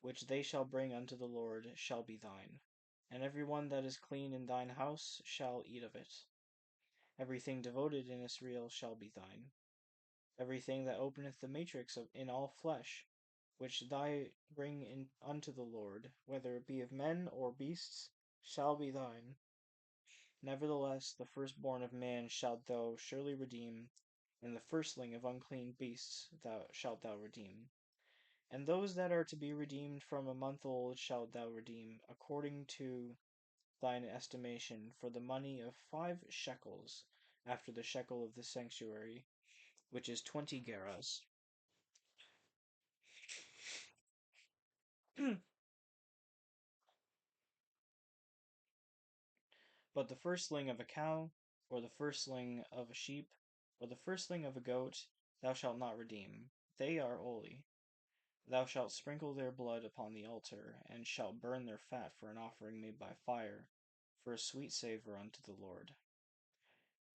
which they shall bring unto the Lord, shall be thine. And every one that is clean in thine house shall eat of it. Everything devoted in Israel shall be thine. Everything that openeth the matrix in all flesh, which thy bring in unto the Lord, whether it be of men or beasts, shall be thine. Nevertheless, the firstborn of man shalt thou surely redeem, and the firstling of unclean beasts shalt thou redeem. And those that are to be redeemed from a month old shalt thou redeem, according to thine estimation, for the money of 5 shekels, after the shekel of the sanctuary, which is 20 gerahs. But the firstling of a cow, or the firstling of a sheep, or the firstling of a goat, thou shalt not redeem. They are holy. Thou shalt sprinkle their blood upon the altar, and shalt burn their fat for an offering made by fire, for a sweet savour unto the Lord.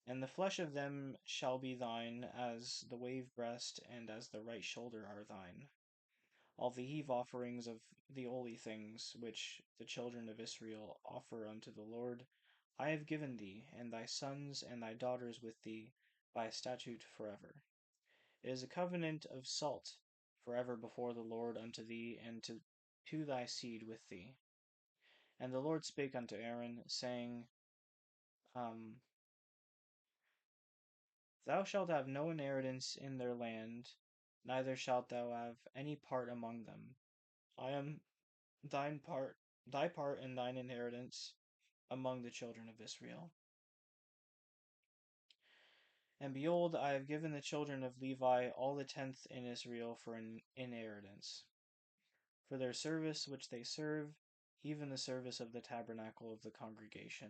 And the flesh of them shall be thine, as the wave breast and as the right shoulder are thine. All the heave offerings of the holy things which the children of Israel offer unto the Lord, I have given thee, and thy sons and thy daughters with thee, by a statute forever. It is a covenant of salt forever before the Lord unto thee, and to thy seed with thee. And the Lord spake unto Aaron, saying, um, Thou shalt have no inheritance in their land, neither shalt thou have any part among them. I am thy part and thine inheritance among the children of Israel. And behold, I have given the children of Levi all the tenth in Israel for an inheritance, for their service which they serve, even the service of the tabernacle of the congregation.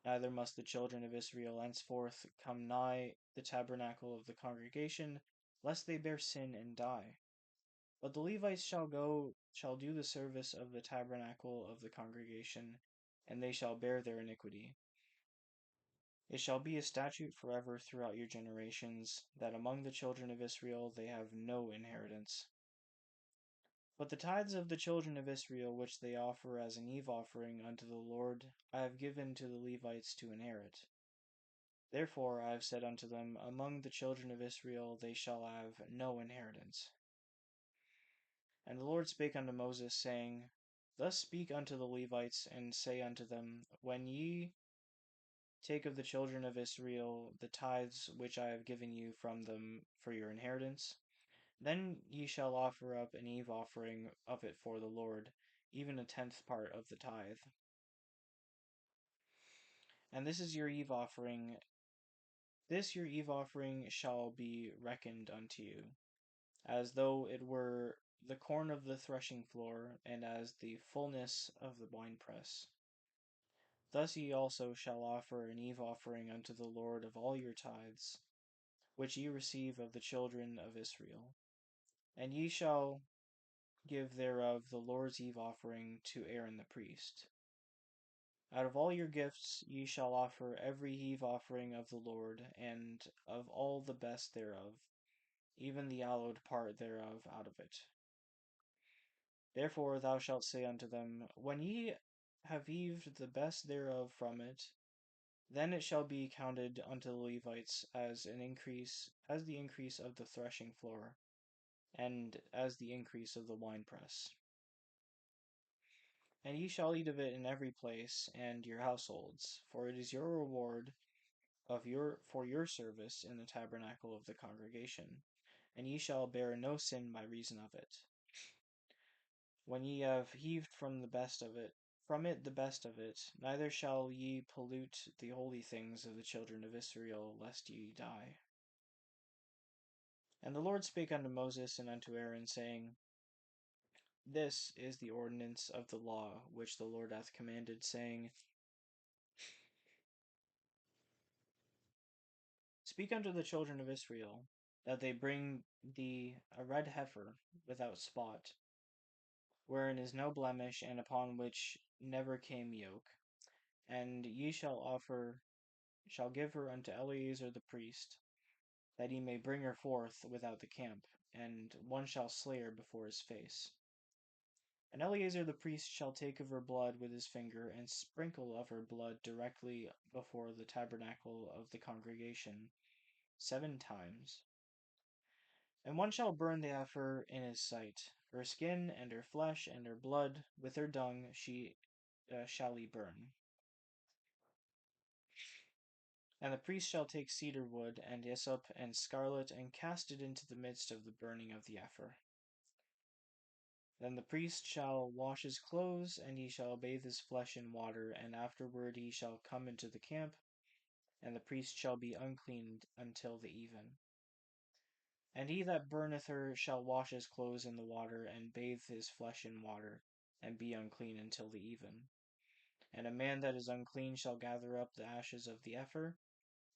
Neither must the children of Israel henceforth come nigh the tabernacle of the congregation, lest they bear sin and die. But the Levites shall do the service of the tabernacle of the congregation, and they shall bear their iniquity. It shall be a statute forever throughout your generations, that among the children of Israel they have no inheritance. But the tithes of the children of Israel which they offer as an eve offering unto the Lord, I have given to the Levites to inherit. Therefore I have said unto them, among the children of Israel they shall have no inheritance. And the Lord spake unto Moses, saying, Thus speak unto the Levites, and say unto them, When ye take of the children of Israel the tithes which I have given you from them for your inheritance, then ye shall offer up an eve offering of it for the Lord, even a tenth part of the tithe. And this is your eve offering. This your eve offering shall be reckoned unto you, as though it were the corn of the threshing floor, and as the fullness of the winepress. Thus ye also shall offer an eve offering unto the Lord of all your tithes, which ye receive of the children of Israel. And ye shall give thereof the Lord's eve offering to Aaron the priest. Out of all your gifts ye shall offer every heave offering of the Lord, and of all the best thereof, even the hallowed part thereof out of it. Therefore thou shalt say unto them, When ye have heaved the best thereof from it, then it shall be counted unto the Levites as the increase of the threshing floor, and as the increase of the winepress. And ye shall eat of it in every place, and your households, for it is your reward for your service in the tabernacle of the congregation, and ye shall bear no sin by reason of it. When ye have heaved from it the best of it, neither shall ye pollute the holy things of the children of Israel, lest ye die. And the Lord spake unto Moses and unto Aaron, saying, This is the ordinance of the law which the Lord hath commanded, saying, Speak unto the children of Israel, that they bring thee a red heifer without spot, wherein is no blemish, and upon which never came yoke. And ye shall give her unto Eleazar the priest, that he may bring her forth without the camp, and one shall slay her before his face. And Eleazar the priest shall take of her blood with his finger, and sprinkle of her blood directly before the tabernacle of the congregation 7 times. And one shall burn the heifer in his sight. Her skin and her flesh and her blood with her dung shall he burn. And the priest shall take cedar wood and hyssop and scarlet, and cast it into the midst of the burning of the heifer. Then the priest shall wash his clothes, and he shall bathe his flesh in water, and afterward he shall come into the camp, and the priest shall be unclean until the even. And he that burneth her shall wash his clothes in the water, and bathe his flesh in water, and be unclean until the even. And a man that is unclean shall gather up the ashes of the heifer,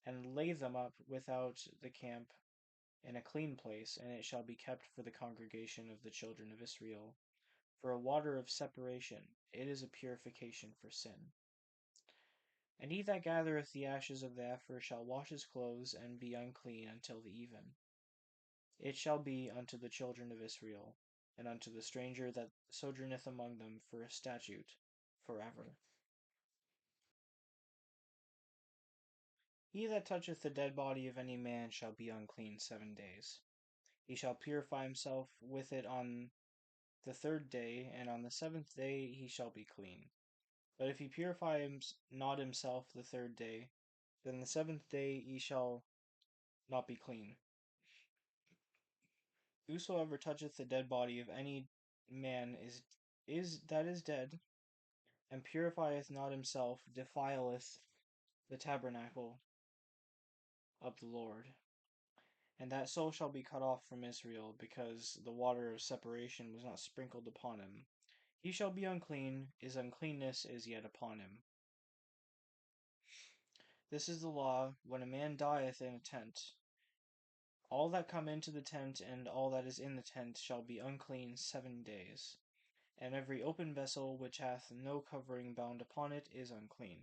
and lay them up without the camp in a clean place, and it shall be kept for the congregation of the children of Israel. For a water of separation, it is a purification for sin. And he that gathereth the ashes of the heifer shall wash his clothes, and be unclean until the even. It shall be unto the children of Israel, and unto the stranger that sojourneth among them for a statute forever. He that toucheth the dead body of any man shall be unclean 7 days. He shall purify himself with it on the 3rd day, and on the 7th day he shall be clean. But if he purify not himself the 3rd day, then the 7th day he shall not be clean. Whosoever toucheth the dead body of any man that is dead, and purifieth not himself, defileth the tabernacle of the Lord. And that soul shall be cut off from Israel, because the water of separation was not sprinkled upon him. He shall be unclean, his uncleanness is yet upon him. This is the law, when a man dieth in a tent. All that come into the tent and all that is in the tent shall be unclean 7 days. And every open vessel which hath no covering bound upon it is unclean.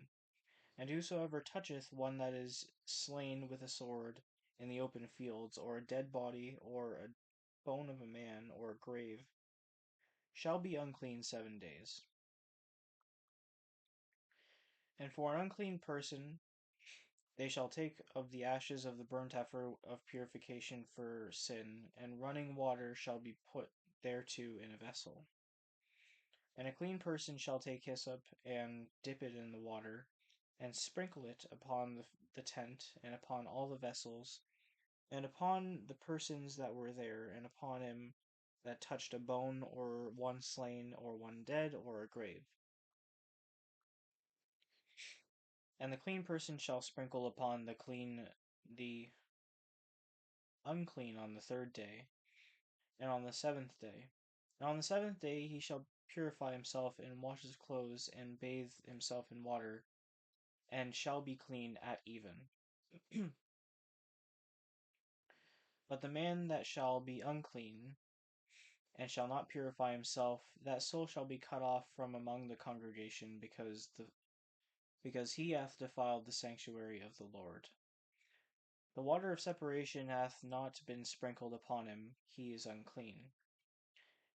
And whosoever toucheth one that is slain with a sword in the open fields, or a dead body, or a bone of a man, or a grave, shall be unclean 7 days. And for an unclean person they shall take of the ashes of the burnt heifer of purification for sin, and running water shall be put thereto in a vessel. And a clean person shall take hyssop, and dip it in the water, and sprinkle it upon the tent, and upon all the vessels, and upon the persons that were there, and upon him that touched a bone, or one slain, or one dead, or a grave. And the clean person shall sprinkle upon the unclean on the 3rd day, and on the 7th day. And on the 7th day he shall purify himself, and wash his clothes, and bathe himself in water, and shall be clean at even. But the man that shall be unclean, and shall not purify himself, that soul shall be cut off from among the congregation, because he hath defiled the sanctuary of the Lord. The water of separation hath not been sprinkled upon him, he is unclean.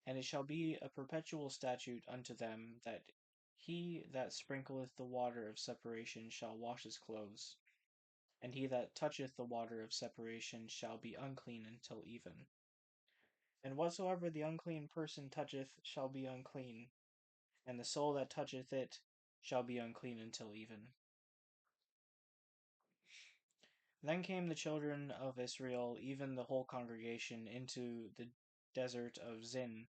And it shall be a perpetual statute unto them, that he that sprinkleth the water of separation shall wash his clothes, and he that toucheth the water of separation shall be unclean until even. And whatsoever the unclean person toucheth shall be unclean, and the soul that toucheth it shall be unclean until even. Then came the children of Israel, even the whole congregation, into the desert of Zin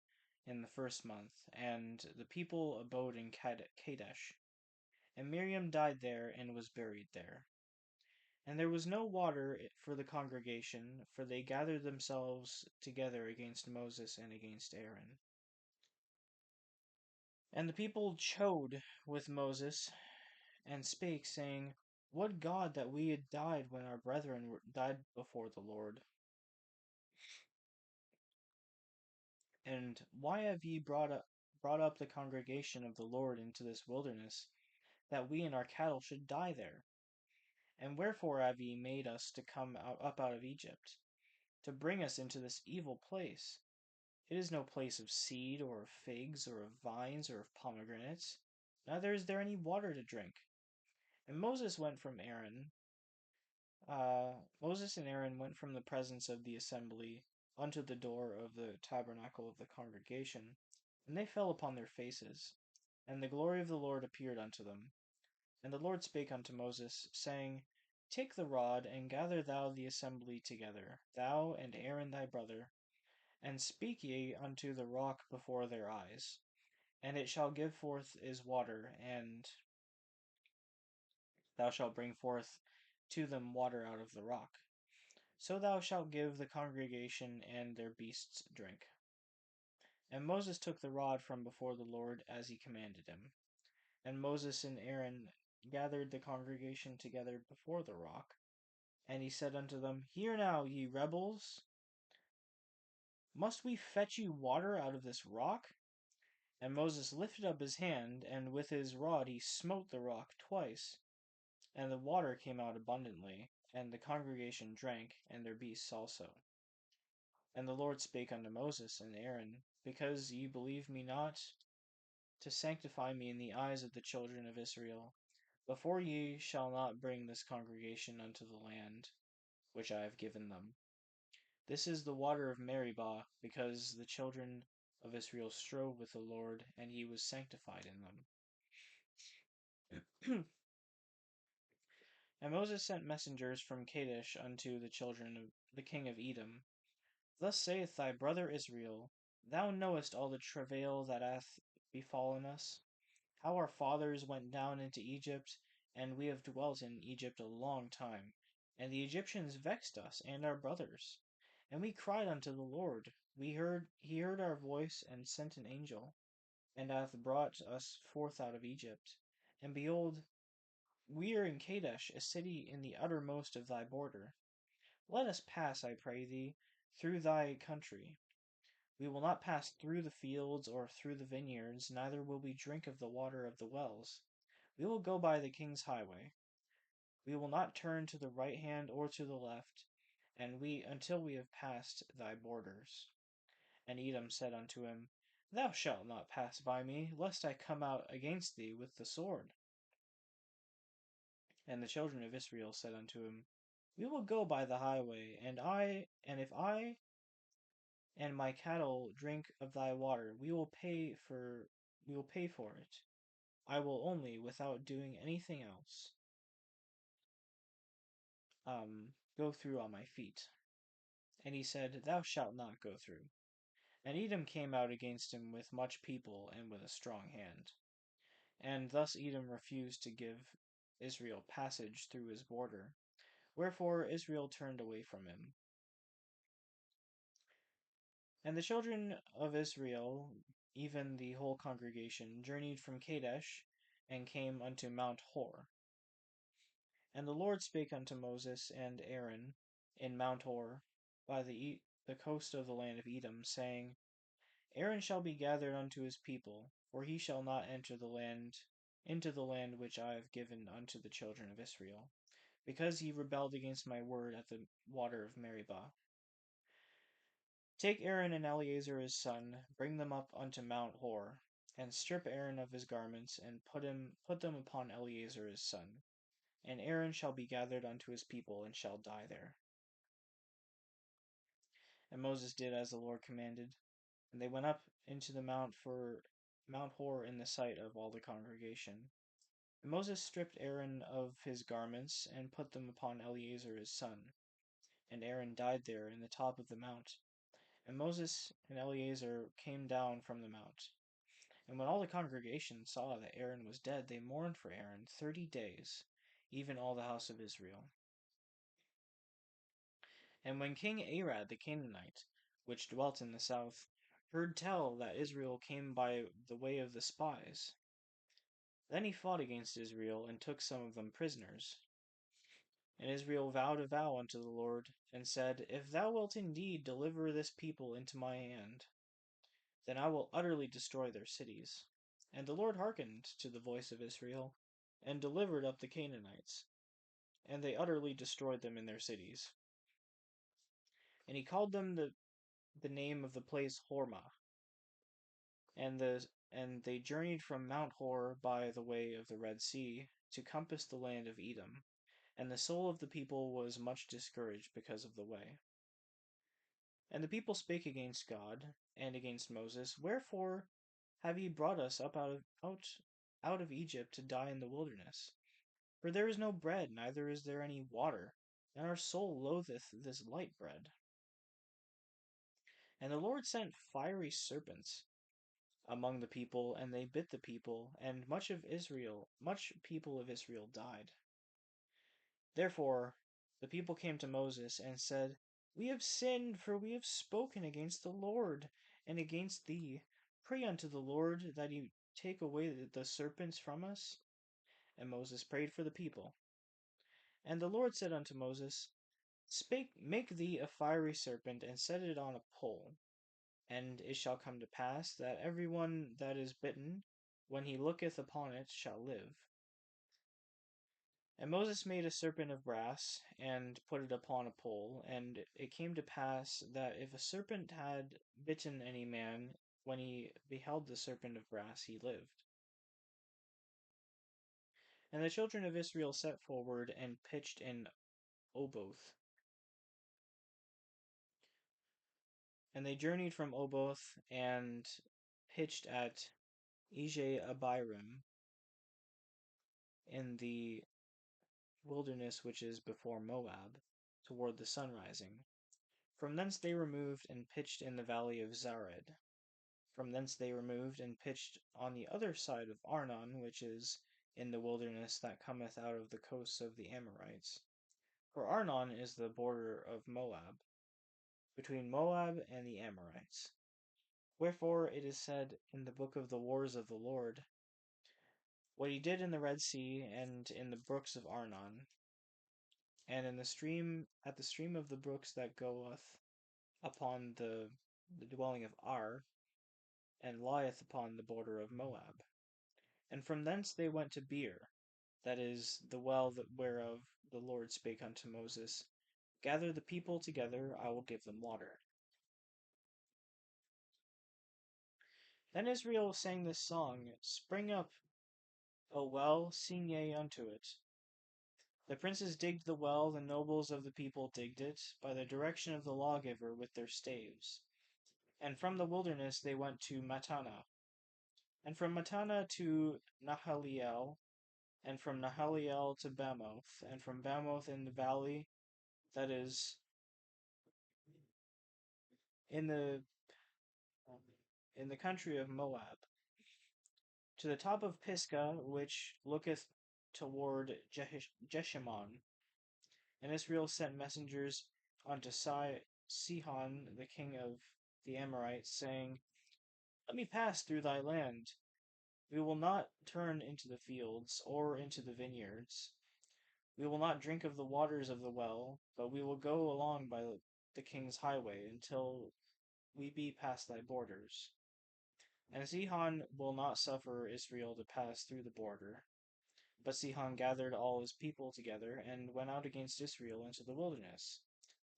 in the 1st month, and the people abode in Kadesh. And Miriam died there, and was buried there. And there was no water for the congregation, for they gathered themselves together against Moses and against Aaron. And the people chode with Moses, and spake, saying, Would God that we had died when our brethren died before the Lord. And why have ye brought up the congregation of the Lord into this wilderness, that we and our cattle should die there? And wherefore have ye made us to come up out of Egypt, to bring us into this evil place? It is no place of seed, or of figs, or of vines, or of pomegranates, neither is there any water to drink. And Moses and Aaron went from the presence of the assembly unto the door of the tabernacle of the congregation, and they fell upon their faces. And the glory of the Lord appeared unto them. And the Lord spake unto Moses, saying, Take the rod, and gather thou the assembly together, thou and Aaron thy brother, and speak ye unto the rock before their eyes, and it shall give forth his water, and thou shalt bring forth to them water out of the rock. So thou shalt give the congregation and their beasts drink. And Moses took the rod from before the Lord, as he commanded him. And Moses and Aaron gathered the congregation together before the rock. And he said unto them, Hear now, ye rebels, must we fetch you water out of this rock? And Moses lifted up his hand, and with his rod he smote the rock twice, and the water came out abundantly, and the congregation drank, and their beasts also. And the Lord spake unto Moses and Aaron, Because ye believe me not, to sanctify me in the eyes of the children of Israel, Before ye shall not bring this congregation unto the land which I have given them. This is the water of Meribah, because the children of Israel strove with the Lord, and he was sanctified in them. And Moses sent messengers from Kadesh unto the children of the king of Edom. Thus saith thy brother Israel, Thou knowest all the travail that hath befallen us, how our fathers went down into Egypt, and we have dwelt in Egypt a long time. And the Egyptians vexed us and our brothers. And we cried unto the Lord. He heard our voice, and sent an angel, and hath brought us forth out of Egypt. And behold, we are in Kadesh, a city in the uttermost of thy border. Let us pass, I pray thee, through thy country. We will not pass through the fields or through the vineyards, neither will we drink of the water of the wells. We will go by the king's highway. We will not turn to the right hand or to the left, until we have passed thy borders. And Edom said unto him, Thou shalt not pass by me, lest I come out against thee with the sword. And the children of Israel said unto him, We will go by the highway, and if I and my cattle drink of thy water, we will pay for it. I will only, without doing anything else, go through on my feet. And he said, Thou shalt not go through. And Edom came out against him with much people and with a strong hand. And thus Edom refused to give Israel passage through his border. Wherefore Israel turned away from him. And the children of Israel, even the whole congregation, journeyed from Kadesh, and came unto Mount Hor. And the Lord spake unto Moses and Aaron in Mount Hor, by the coast of the land of Edom, saying, Aaron shall be gathered unto his people, for he shall not enter into the land which I have given unto the children of Israel, because he rebelled against my word at the water of Meribah. Take Aaron and Eleazar his son, bring them up unto Mount Hor, and strip Aaron of his garments, and put them upon Eleazar his son. And Aaron shall be gathered unto his people, and shall die there. And Moses did as the Lord commanded, and they went up into the Mount Hor in the sight of all the congregation. And Moses stripped Aaron of his garments, and put them upon Eleazar his son. And Aaron died there in the top of the mount. And Moses and Eleazar came down from the mount. And when all the congregation saw that Aaron was dead, they mourned for Aaron 30 days, even all the house of Israel. And when King Arad the Canaanite, which dwelt in the south, heard tell that Israel came by the way of the spies, then he fought against Israel, and took some of them prisoners. And Israel vowed a vow unto the Lord, and said, If thou wilt indeed deliver this people into my hand, then I will utterly destroy their cities. And the Lord hearkened to the voice of Israel, and delivered up the Canaanites, and they utterly destroyed them in their cities. And he called them the name of the place Hormah. And they journeyed from Mount Hor by the way of the Red Sea, to compass the land of Edom. And the soul of the people was much discouraged because of the way. And the people spake against God, and against Moses, Wherefore have ye brought us up out of Egypt to die in the wilderness? For there is no bread, neither is there any water, and our soul loatheth this light bread. And the Lord sent fiery serpents among the people, and they bit the people, and much people of Israel died. Therefore the people came to Moses, and said, We have sinned, for we have spoken against the Lord, and against thee. Pray unto the Lord that he take away the serpents from us. And Moses prayed for the people. And the Lord said unto Moses, Make thee a fiery serpent, and set it on a pole. And it shall come to pass that every one that is bitten, when he looketh upon it, shall live. And Moses made a serpent of brass, and put it upon a pole. And it came to pass that if a serpent had bitten any man, when he beheld the serpent of brass, he lived. And the children of Israel set forward and pitched in Oboth. And they journeyed from Oboth and pitched at Abiram in the wilderness which is before Moab, toward the sun rising. From thence they removed and pitched in the valley of Zared. From thence they removed and pitched on the other side of Arnon, which is in the wilderness that cometh out of the coasts of the Amorites. For Arnon is the border of Moab, between Moab and the Amorites. Wherefore it is said in the book of the wars of the Lord, what he did in the Red Sea and in the brooks of Arnon, and in the stream at the stream of the brooks that goeth upon the dwelling of Ar, and lieth upon the border of Moab. And from thence they went to Beer, that is the well whereof the Lord spake unto Moses, gather the people together, I will give them water. Then Israel sang this song, Spring up, O well, sing ye unto it. The princes digged the well, the nobles of the people digged it, by the direction of the lawgiver with their staves. And from the wilderness they went to Mattanah, and from Mattanah to Nahaliel, and from Nahaliel to Bamoth, and from Bamoth in the valley, that is in the country of Moab, to the top of Pisgah, which looketh toward Jeshimon. And Israel sent messengers unto Sihon, the king of the Amorites, saying, Let me pass through thy land. We will not turn into the fields, or into the vineyards. We will not drink of the waters of the well, but we will go along by the king's highway until we be past thy borders. And Sihon will not suffer Israel to pass through the border. But Sihon gathered all his people together, and went out against Israel into the wilderness.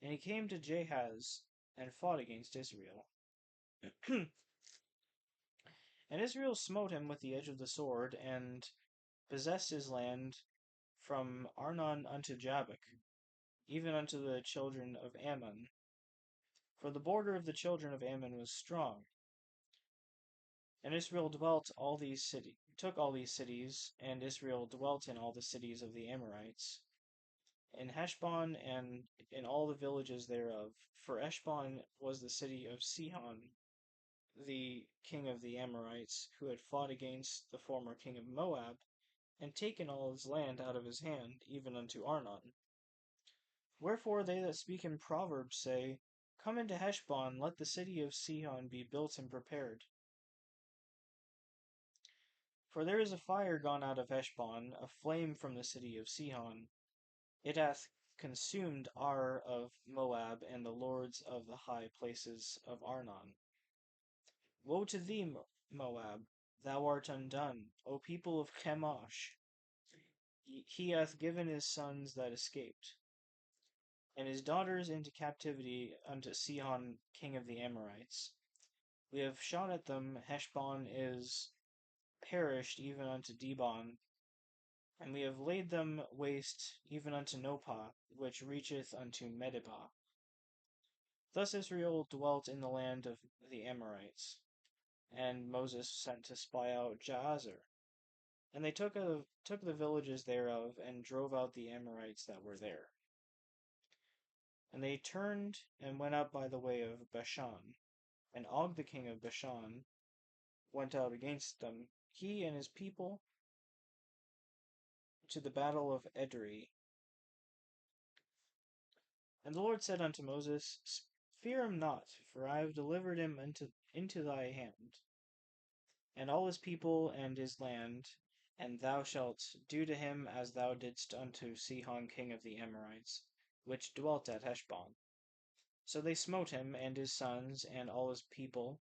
And he came to Jahaz, and fought against Israel. And Israel smote him with the edge of the sword, and possessed his land from Arnon unto Jabbok, even unto the children of Ammon. For the border of the children of Ammon was strong. And Israel took all these cities, and Israel dwelt in all the cities of the Amorites, in Heshbon and in all the villages thereof. For Heshbon was the city of Sihon, the king of the Amorites, who had fought against the former king of Moab, and taken all his land out of his hand, even unto Arnon. Wherefore they that speak in Proverbs say, Come into Heshbon, let the city of Sihon be built and prepared. For there is a fire gone out of Heshbon, a flame from the city of Sihon. It hath consumed Ar of Moab, and the lords of the high places of Arnon. Woe to thee, Moab! Thou art undone, O people of Chemosh! He hath given his sons that escaped, and his daughters into captivity unto Sihon king of the Amorites. We have shot at them, Heshbon is perished even unto Dibon, and we have laid them waste even unto Nopah, which reacheth unto Medeba. Thus Israel dwelt in the land of the Amorites, and Moses sent to spy out Jahazer. And they took the villages thereof, and drove out the Amorites that were there. And they turned and went up by the way of Bashan. And Og the king of Bashan went out against them, he and his people, to the battle of Edrei. And the Lord said unto Moses, Fear him not, for I have delivered him into thy hand, and all his people and his land, and thou shalt do to him as thou didst unto Sihon king of the Amorites, which dwelt at Heshbon. So they smote him, and his sons, and all his people,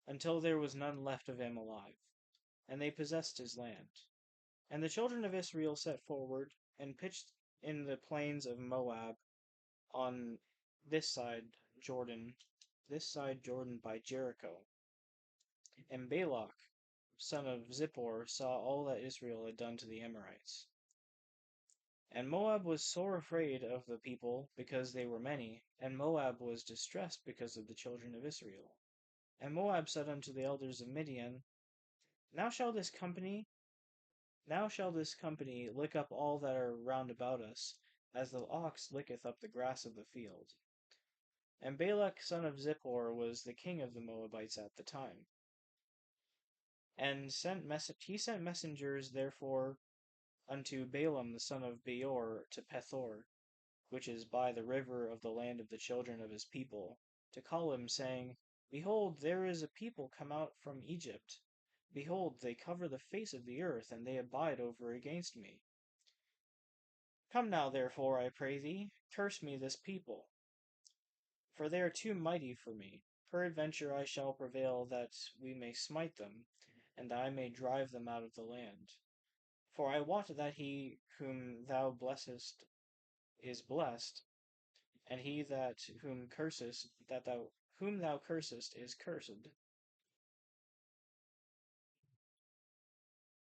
until there was none left of him alive, and they possessed his land. And the children of Israel set forward, and pitched in the plains of Moab, on this side Jordan, by Jericho. And Balak, son of Zippor, saw all that Israel had done to the Amorites. And Moab was sore afraid of the people because they were many, and Moab was distressed because of the children of Israel. And Moab said unto the elders of Midian, Now shall this company lick up all that are round about us, as the ox licketh up the grass of the field. And Balak son of Zippor was the king of the Moabites at the time. And he sent messengers therefore unto Balaam the son of Beor to Pethor, which is by the river of the land of the children of his people, to call him, saying, Behold, there is a people come out from Egypt. Behold, they cover the face of the earth, and they abide over against me. Come now, therefore, I pray thee, curse me this people, for they are too mighty for me. Peradventure I shall prevail that we may smite them, and that I may drive them out of the land. For I wot that he whom thou blessest is blessed, and he whom thou cursest is cursed.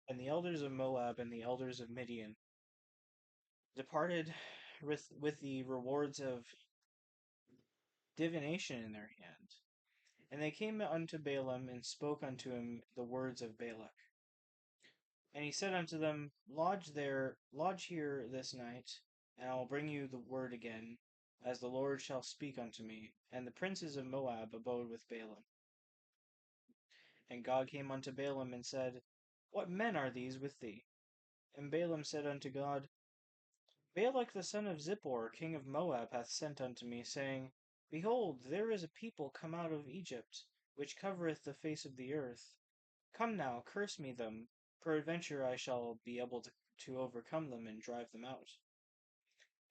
And the elders of Moab and the elders of Midian departed with the rewards of divination in their hand. And they came unto Balaam and spoke unto him the words of Balak. And he said unto them, Lodge here this night, and I will bring you the word again, as the Lord shall speak unto me. And the princes of Moab abode with Balaam. And God came unto Balaam and said, What men are these with thee? And Balaam said unto God, Balak the son of Zippor, king of Moab, hath sent unto me, saying, Behold, there is a people come out of Egypt, which covereth the face of the earth. Come now, curse me them, peradventure I shall be able to overcome them and drive them out.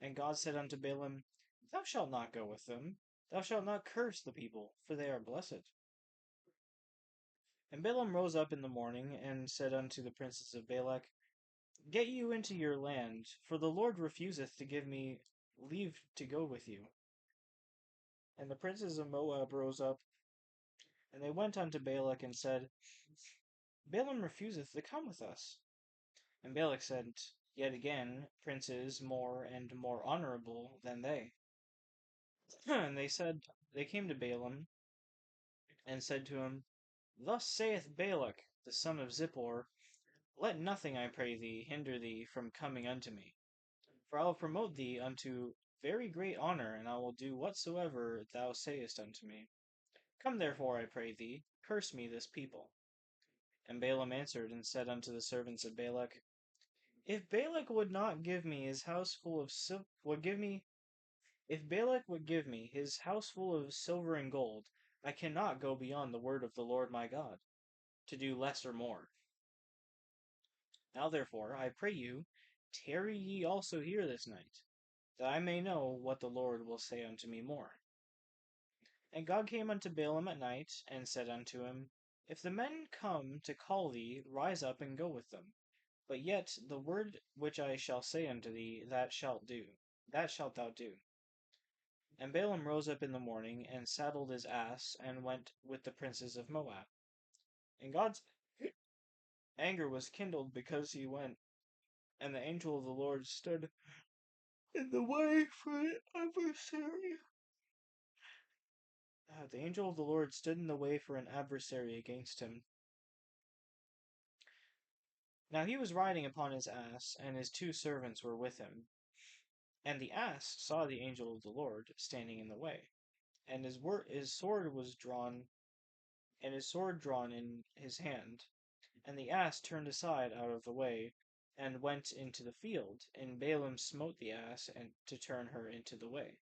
And God said unto Balaam, Thou shalt not go with them, thou shalt not curse the people, for they are blessed. And Balaam rose up in the morning, and said unto the princes of Balak, Get you into your land, for the Lord refuseth to give me leave to go with you. And the princes of Moab rose up, and they went unto Balak, and said, Balaam refuseth to come with us. And Balak sent yet again princes more and more honorable than they. And they came to Balaam, and said to him, Thus saith Balak, the son of Zippor, Let nothing, I pray thee, hinder thee from coming unto me. For I will promote thee unto very great honor, and I will do whatsoever thou sayest unto me. Come therefore, I pray thee, curse me this people. And Balaam answered and said unto the servants of Balak, If Balak would not give me his house full of if Balak would give me his house full of silver and gold, I cannot go beyond the word of the Lord my God, to do less or more. Now therefore, I pray you, tarry ye also here this night, that I may know what the Lord will say unto me more. And God came unto Balaam at night, and said unto him, If the men come to call thee, rise up and go with them. But yet the word which I shall say unto thee, that shalt thou do. And Balaam rose up in the morning, and saddled his ass, and went with the princes of Moab. And God's anger was kindled because he went, and the angel of the Lord stood in the way for an adversary. The angel of the Lord stood in the way for an adversary against him. Now he was riding upon his ass, and his two servants were with him. And the ass saw the angel of the Lord standing in the way, and his sword drawn in his hand. And the ass turned aside out of the way, and went into the field, and Balaam smote the ass, and to turn her into the way.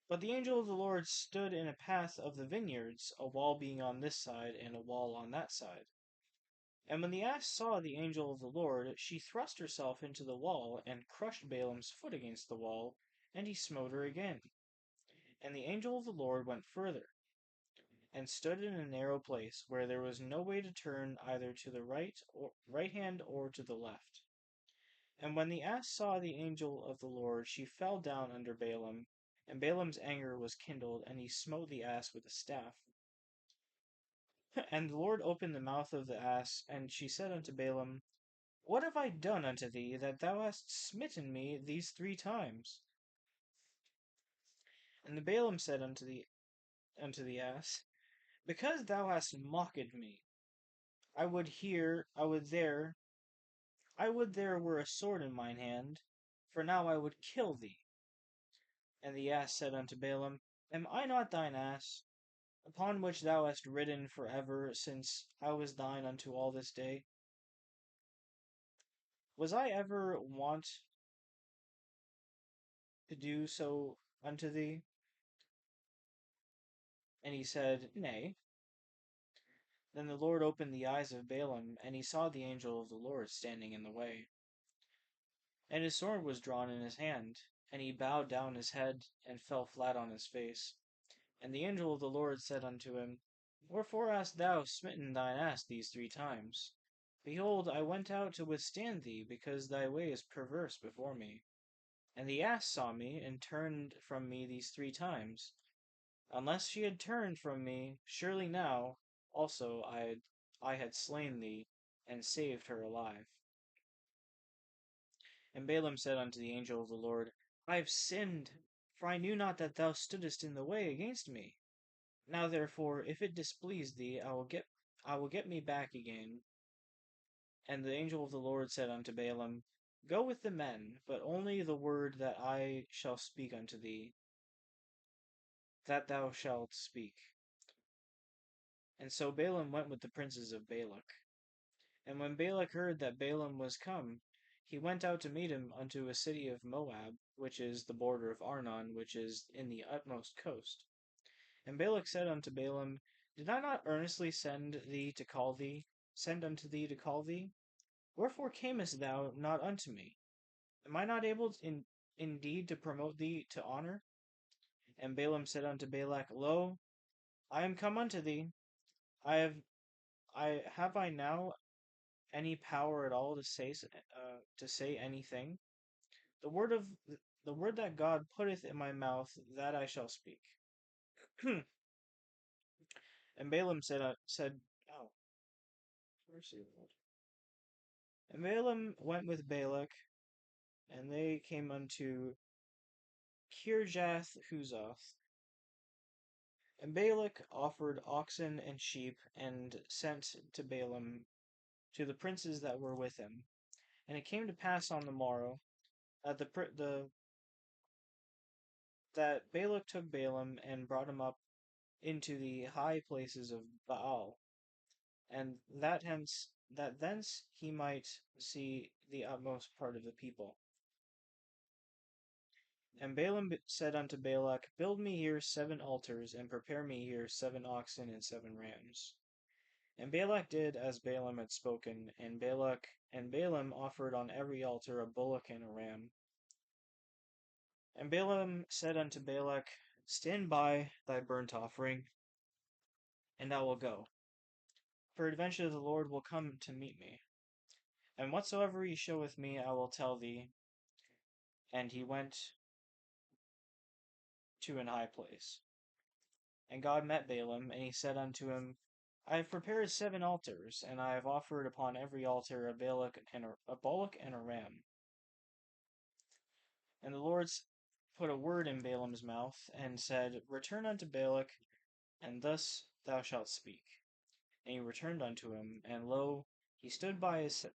But the angel of the Lord stood in a path of the vineyards, a wall being on this side, and a wall on that side. And when the ass saw the angel of the Lord, she thrust herself into the wall, and crushed Balaam's foot against the wall, and he smote her again. And the angel of the Lord went further, and stood in a narrow place, where there was no way to turn either to the right hand or to the left. And when the ass saw the angel of the Lord, she fell down under Balaam, and Balaam's anger was kindled, and he smote the ass with a staff. And the Lord opened the mouth of the ass, and she said unto Balaam, What have I done unto thee, that thou hast smitten me these 3 times? And the Balaam said unto the ass, Because thou hast mocked me, I would there were a sword in mine hand, for now I would kill thee. And the ass said unto Balaam, Am I not thine ass, upon which thou hast ridden for ever since I was thine unto all this day? Was I ever wont to do so unto thee? And he said, Nay. Then the Lord opened the eyes of Balaam, and he saw the angel of the Lord standing in the way. And his sword was drawn in his hand, and he bowed down his head, and fell flat on his face. And the angel of the Lord said unto him, Wherefore hast thou smitten thine ass these 3 times? Behold, I went out to withstand thee, because thy way is perverse before me. And the ass saw me, and turned from me these 3 times. Unless she had turned from me, surely now also I had slain thee, and saved her alive. And Balaam said unto the angel of the Lord, I have sinned, for I knew not that thou stoodest in the way against me. Now therefore, if it displease thee, I will get me back again. And the angel of the Lord said unto Balaam, Go with the men, but only the word that I shall speak unto thee, that thou shalt speak. And so Balaam went with the princes of Balak. And when Balak heard that Balaam was come, he went out to meet him unto a city of Moab, which is the border of Arnon, which is in the utmost coast. And Balak said unto Balaam, Did I not earnestly send unto thee to call thee? Wherefore camest thou not unto me? Am I not able indeed to promote thee to honor? And Balaam said unto Balak, Lo, I am come unto thee. I have I now any power at all to say anything? The word of the word that God putteth in my mouth, that I shall speak. And Balaam said, Oh, mercy, Lord. And Balaam went with Balak, and they came unto Kirjath Huzoth. And Balak offered oxen and sheep, and sent to Balaam to the princes that were with him. And it came to pass on the morrow that that Balak took Balaam and brought him up into the high places of Baal, and that thence he might see the utmost part of the people. And Balaam said unto Balak, Build me here 7 altars, and prepare me here 7 oxen and 7 rams. And Balak did as Balaam had spoken, and Balaam offered on every altar a bullock and a ram. And Balaam said unto Balak, Stand by thy burnt offering, and I will go. Peradventure the Lord will come to meet me. And whatsoever he showeth me, I will tell thee. And he went to an high place. And God met Balaam, and he said unto him, I have prepared 7 altars, and I have offered upon every altar a bullock and a ram. And the Lord put a word in Balaam's mouth, and said, Return unto Balak, and thus thou shalt speak. And he returned unto him, and lo, he stood by his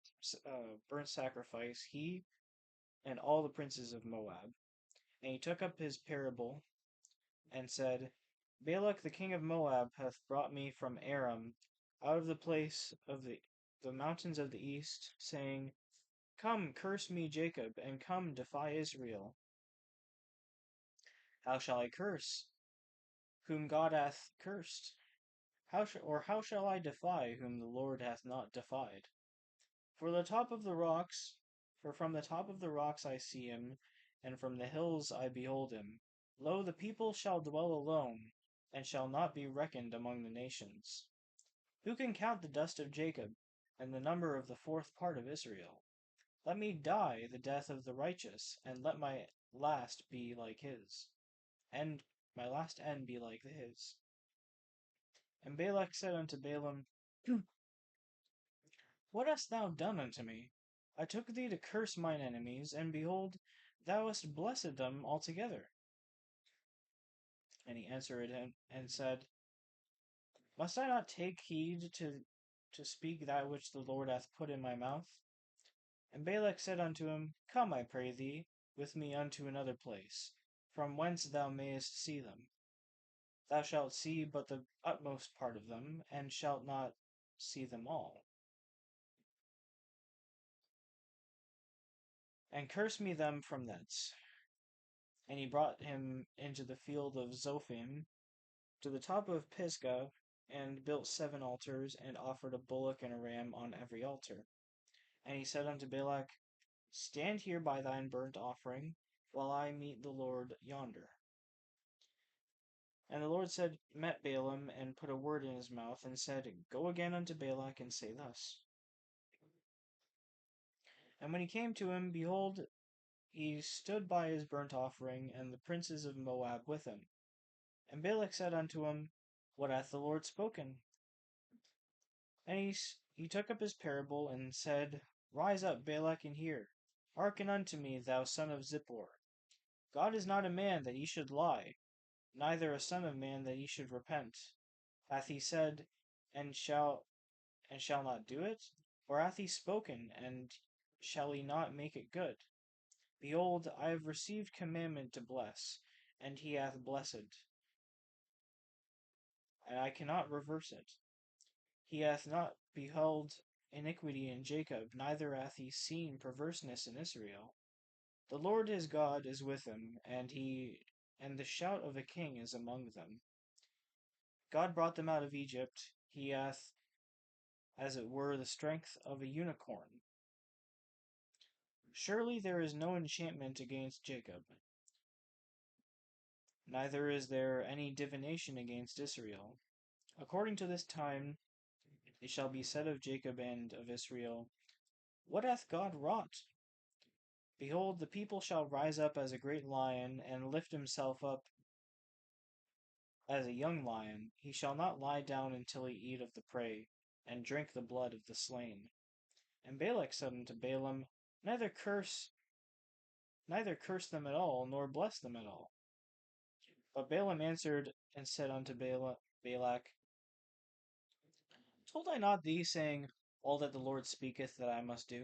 burnt sacrifice, he and all the princes of Moab. And he took up his parable, and said, Balak the king of Moab hath brought me from Aram, out of the place of the mountains of the east, saying, Come, curse me Jacob, and come, defy Israel. How shall I curse, whom God hath cursed? How shall I defy, whom the Lord hath not defied? For the top of the rocks, for from the top of the rocks I see him, and from the hills I behold him. Lo, the people shall dwell alone, and shall not be reckoned among the nations. Who can count the dust of Jacob, and the number of the 4th part of Israel? Let me die the death of the righteous, and let my last be like his, and my last end be like his. And Balak said unto Balaam, What hast thou done unto me? I took thee to curse mine enemies, and behold, thou hast blessed them altogether. And he answered him and said, Must I not take heed to speak that which the Lord hath put in my mouth? And Balak said unto him, Come, I pray thee, with me unto another place, from whence thou mayest see them. Thou shalt see but the utmost part of them, and shalt not see them all. And curse me them from thence. And he brought him into the field of Zophim, to the top of Pisgah, and built 7 altars, and offered a bullock and a ram on every altar. And he said unto Balak, Stand here by thine burnt offering, while I meet the Lord yonder. And the Lord met Balaam, and put a word in his mouth, and said, Go again unto Balak, and say thus. And when he came to him, behold, he stood by his burnt offering, and the princes of Moab with him. And Balak said unto him, What hath the Lord spoken? And he took up his parable, and said, Rise up, Balak, and hear. Hearken unto me, thou son of Zippor. God is not a man that he should lie, neither a son of man that he should repent. Hath he said, and shall not do it? Or hath he spoken, and shall he not make it good? Behold, I have received commandment to bless, and he hath blessed, and I cannot reverse it. He hath not beheld iniquity in Jacob, neither hath he seen perverseness in Israel. The Lord his God is with him, and the shout of a king is among them. God brought them out of Egypt. He hath, as it were, the strength of a unicorn. Surely there is no enchantment against Jacob, neither is there any divination against Israel. According to this time it shall be said of Jacob and of Israel, What hath God wrought? Behold, the people shall rise up as a great lion, and lift himself up as a young lion. He shall not lie down until he eat of the prey, and drink the blood of the slain. And Balak said unto Balaam, Neither curse them at all, nor bless them at all. But Balaam answered and said unto Balak, Told I not thee, saying, All that the Lord speaketh that I must do?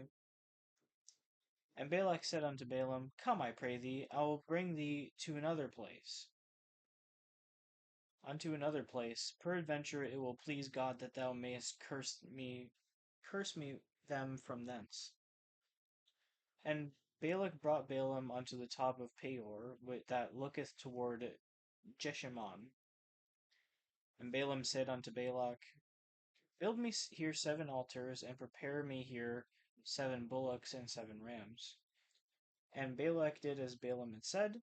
And Balak said unto Balaam, Come, I pray thee, I will bring thee to another place. Unto another place, peradventure it will please God that thou mayest curse me them from thence. And Balak brought Balaam unto the top of Peor, that looketh toward Jeshimon. And Balaam said unto Balak, Build me here 7 altars, and prepare me here 7 bullocks and 7 rams. And Balak did as Balaam had said,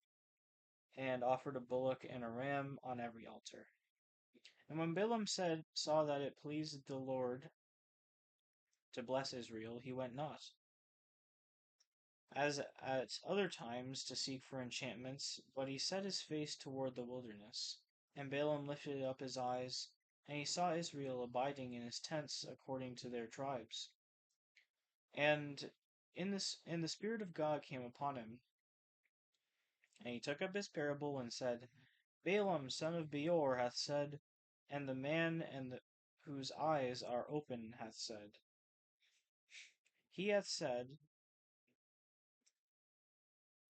and offered a bullock and a ram on every altar. And when Balaam saw that it pleased the Lord to bless Israel, he went not, as at other times, to seek for enchantments, but he set his face toward the wilderness. And Balaam lifted up his eyes, and he saw Israel abiding in his tents according to their tribes. And the Spirit of God came upon him, and he took up his parable and said, Balaam son of Beor hath said, and the man whose eyes are open hath said. He hath said,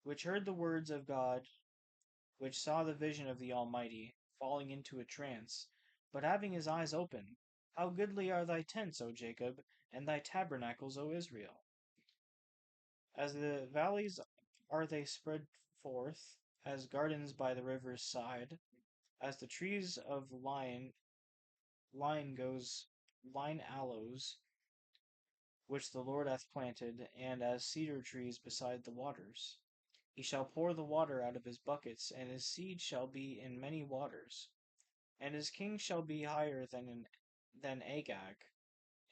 which heard the words of God, which saw the vision of the Almighty, falling into a trance, but having his eyes open. How goodly are thy tents, O Jacob, and thy tabernacles, O Israel! As the valleys are they spread forth, as gardens by the river's side, as the trees of line aloes, which the Lord hath planted, and as cedar trees beside the waters. He shall pour the water out of his buckets, and his seed shall be in many waters. And his king shall be higher than Agag,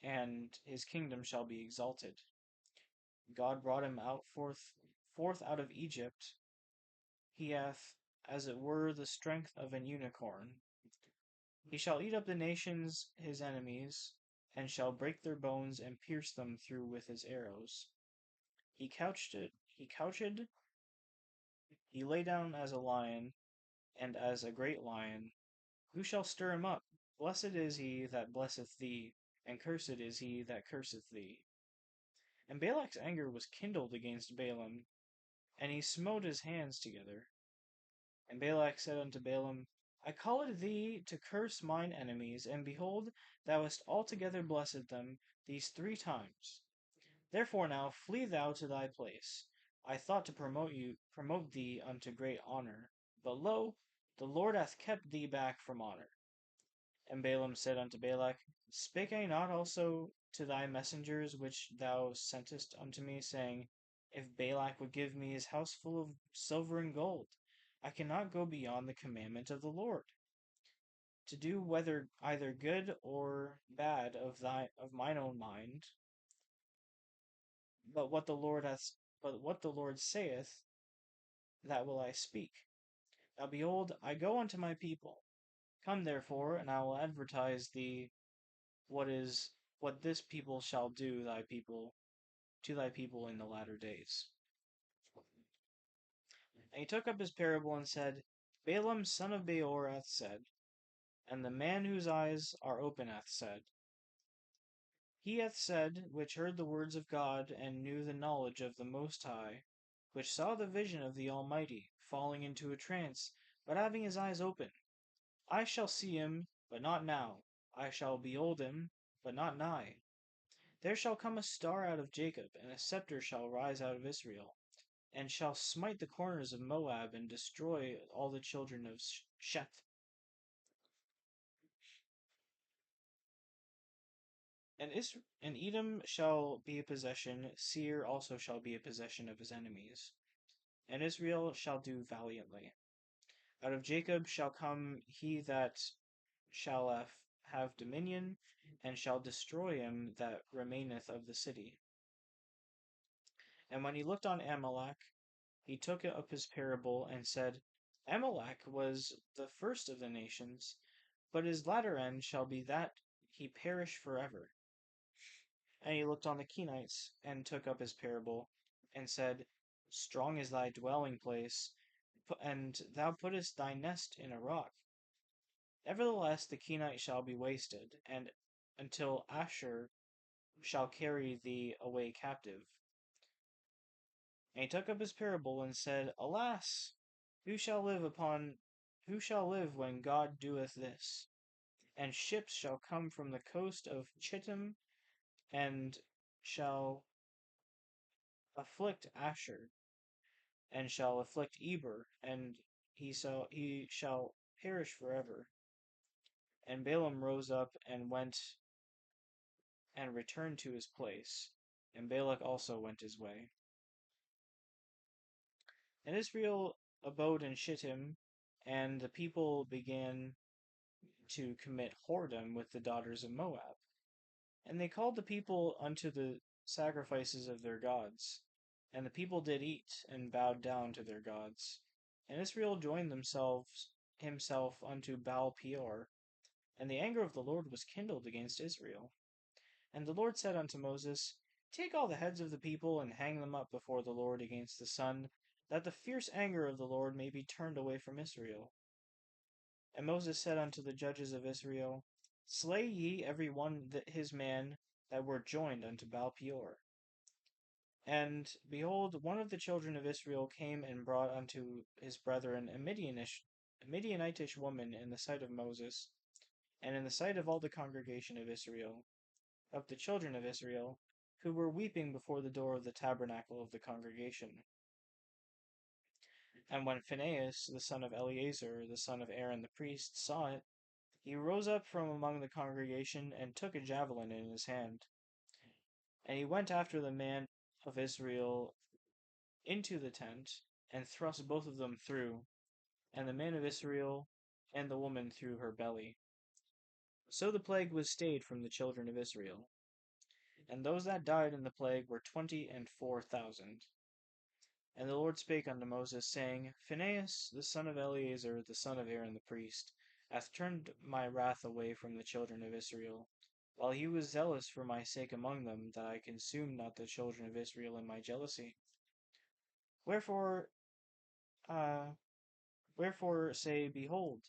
and his kingdom shall be exalted. God brought him forth out of Egypt. He hath, as it were, the strength of an unicorn. He shall eat up the nations his enemies, and shall break their bones and pierce them through with his arrows. he couched, he lay down as a lion, and as a great lion. Who shall stir him up? Blessed is he that blesseth thee, and cursed is he that curseth thee. And Balak's anger was kindled against Balaam, and he smote his hands together. And Balak said unto Balaam, I called thee to curse mine enemies, and behold, thou hast altogether blessed them these 3 times. Therefore now flee thou to thy place. I thought to promote thee unto great honor. But lo, the Lord hath kept thee back from honor. And Balaam said unto Balak, Spake I not also to thy messengers which thou sentest unto me, saying, If Balak would give me his house full of silver and gold, I cannot go beyond the commandment of the Lord, to do whether either good or bad of mine own mind. But what the Lord saith, that will I speak. Now behold, I go unto my people. Come therefore, and I will advertise thee what this people shall do to thy people in the latter days. And he took up his parable and said, Balaam son of Beor hath said, and the man whose eyes are open hath said, he hath said, which heard the words of God, and knew the knowledge of the Most High, which saw the vision of the Almighty, falling into a trance, but having his eyes open. I shall see him, but not now. I shall behold him, but not nigh. There shall come a star out of Jacob, and a scepter shall rise out of Israel, and shall smite the corners of Moab, and destroy all the children of Sheth. And Edom shall be a possession, Seir also shall be a possession of his enemies. And Israel shall do valiantly. Out of Jacob shall come he that shall have dominion, and shall destroy him that remaineth of the city. And when he looked on Amalek, he took up his parable, and said, Amalek was the first of the nations, but his latter end shall be that he perish forever. And he looked on the Kenites, and took up his parable, and said, Strong is thy dwelling place, and thou puttest thy nest in a rock. Nevertheless the Kenites shall be wasted, and until Ashur shall carry thee away captive. And he took up his parable, and said, Alas! Who shall live when God doeth this? And ships shall come from the coast of Chittim, and shall afflict Ashur, and shall afflict Eber, and he shall perish forever. And Balaam rose up and went and returned to his place, and Balak also went his way. And Israel abode in Shittim, and the people began to commit whoredom with the daughters of Moab. And they called the people unto the sacrifices of their gods. And the people did eat, and bowed down to their gods. And Israel joined himself unto Baal Peor. And the anger of the Lord was kindled against Israel. And the Lord said unto Moses, Take all the heads of the people, and hang them up before the Lord against the sun, that the fierce anger of the Lord may be turned away from Israel. And Moses said unto the judges of Israel, Slay ye every one his man that were joined unto Baal Peor. And behold, one of the children of Israel came and brought unto his brethren a Midianitish woman in the sight of Moses, and in the sight of all the congregation of Israel, of the children of Israel, who were weeping before the door of the tabernacle of the congregation. And when Phinehas, the son of Eleazar, the son of Aaron the priest, saw it, he rose up from among the congregation, and took a javelin in his hand. And he went after the man of Israel into the tent, and thrust both of them through, and the man of Israel and the woman through her belly. So the plague was stayed from the children of Israel. And those that died in the plague were 24,000. And the Lord spake unto Moses, saying, Phinehas, the son of Eleazar, the son of Aaron the priest, hath turned my wrath away from the children of Israel, while he was zealous for my sake among them, that I consumed not the children of Israel in my jealousy. Wherefore, uh, wherefore say, Behold,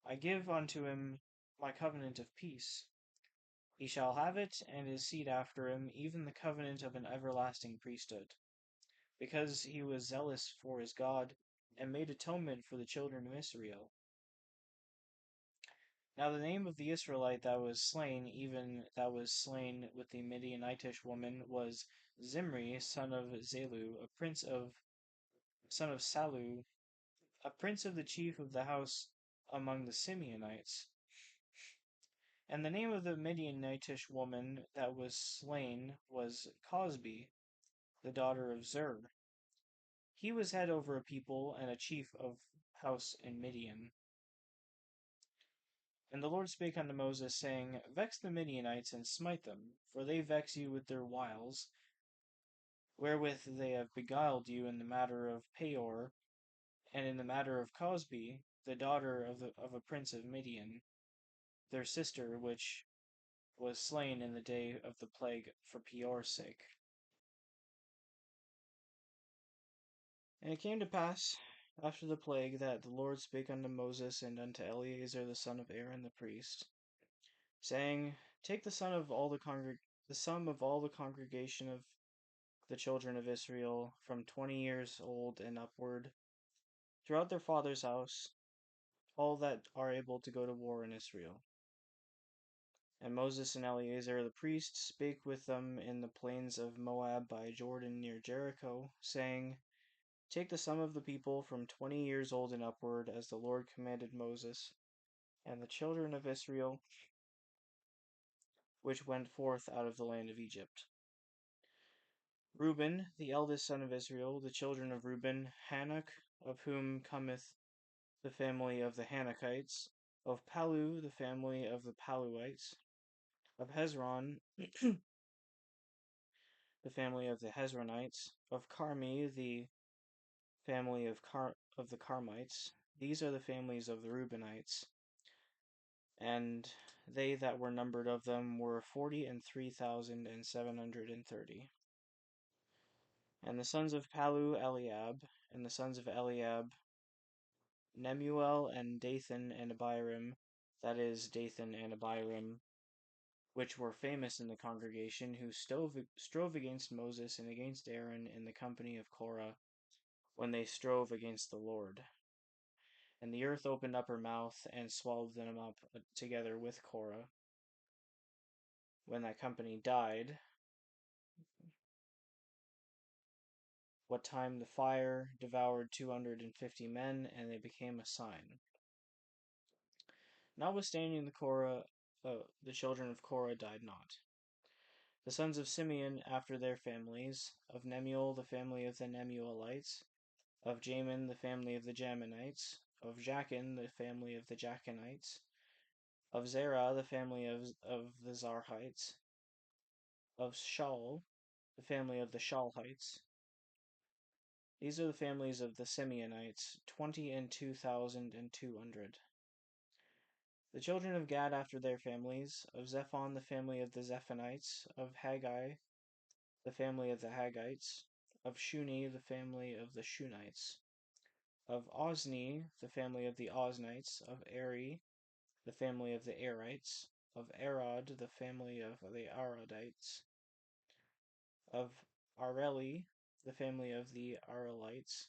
I give unto him my covenant of peace. He shall have it, and his seed after him, even the covenant of an everlasting priesthood, because he was zealous for his God, and made atonement for the children of Israel. Now the name of the Israelite that was slain, even that was slain with the Midianitish woman, was Zimri, son of Zelu, son of Salu, a prince of the chief of the house among the Simeonites. And the name of the Midianitish woman that was slain was Cosbi, the daughter of Zer. He was head over a people and a chief of house in Midian. And the Lord spake unto Moses, saying, Vex the Midianites, and smite them, for they vex you with their wiles, wherewith they have beguiled you in the matter of Peor, and in the matter of Cosbi, the daughter of a prince of Midian, their sister, which was slain in the day of the plague for Peor's sake. And it came to pass after the plague that the Lord spake unto Moses and unto Eleazar the son of Aaron the priest, saying, Take the sum of all the congregation of the children of Israel from 20 years old and upward, throughout their father's house, all that are able to go to war in Israel. And Moses and Eleazar the priest spake with them in the plains of Moab by Jordan near Jericho, saying, Take the sum of the people from 20 years old and upward, as the Lord commanded Moses, and the children of Israel, which went forth out of the land of Egypt. Reuben, the eldest son of Israel, the children of Reuben, Hanok, of whom cometh the family of the Hanokites, of Palu, the family of the Paluites, of Hezron, the family of the Hezronites, of Carmi, the family of the Carmites. These are the families of the Reubenites, and they that were numbered of them were 43,730. And the sons of Palu, Eliab, and the sons of Eliab, Nemuel, and Dathan, and Abiram, that is, Dathan and Abiram, which were famous in the congregation, who strove against Moses and against Aaron in the company of Korah, when they strove against the Lord. And the earth opened up her mouth, and swallowed them up together with Korah. When that company died, what time the fire devoured 250 men, and they became a sign. Notwithstanding the children of Korah died not. The sons of Simeon after their families, of Nemuel the family of the Nemuelites, of Jamin the family of the Jaminites, of Jachin the family of the Jachinites, of Zerah the family of the Zarhites, of Shaul the family of the Shalhites. These are the families of the Simeonites, 22,200. The children of Gad after their families, of Zephon the family of the Zephonites, of Haggai the family of the Haggites, of Shuni the family of the Shunites, of Ozni the family of the Oznites, of Eri the family of the Erites, of Arod the family of the Arodites, of Areli the family of the Arelites.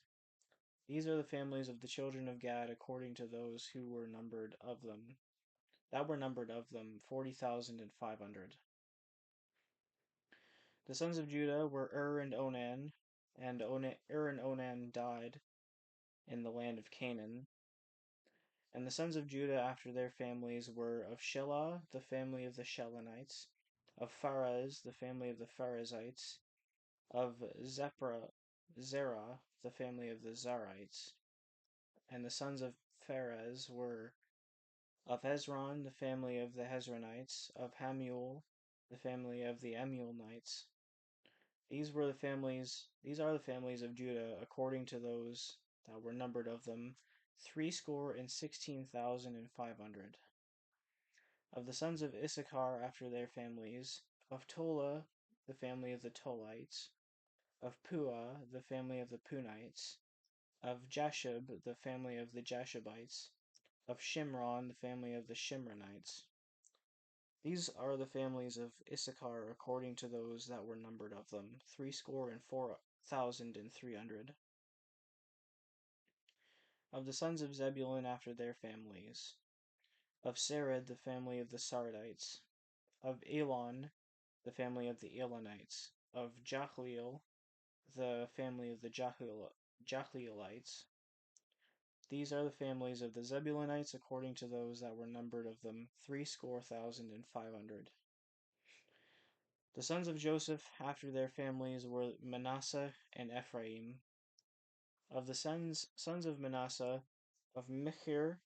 These are the families of the children of Gad according to those who were numbered of them. 40,500. The sons of Judah were and Onan, and and Onan died in the land of Canaan. And the sons of Judah after their families were of Shelah, the family of the Shelonites, of Pharez, the family of the Pharezites, of Zerah, the family of the Zarites. And the sons of Pharez were of Hezron, the family of the Hezronites, of Hamuel, the family of the Amuelnites. These are the families of Judah according to those that were numbered of them, 16,500. Of the sons of Issachar after their families, of Tola, the family of the Tolites, of Puah, the family of the Punites, of Jashub, the family of the Jashubites, of Shimron, the family of the Shimronites. These are the families of Issachar according to those that were numbered of them, 64,300. Of the sons of Zebulun after their families, of Sered, the family of the Sardites, of Elon, the family of the Elonites, of Jachleel, the family of the Jachleelites. These are the families of the Zebulunites according to those that were numbered of them, 65,500. The sons of Joseph after their families were Manasseh and Ephraim. Of the sons of Manasseh, of Mechir,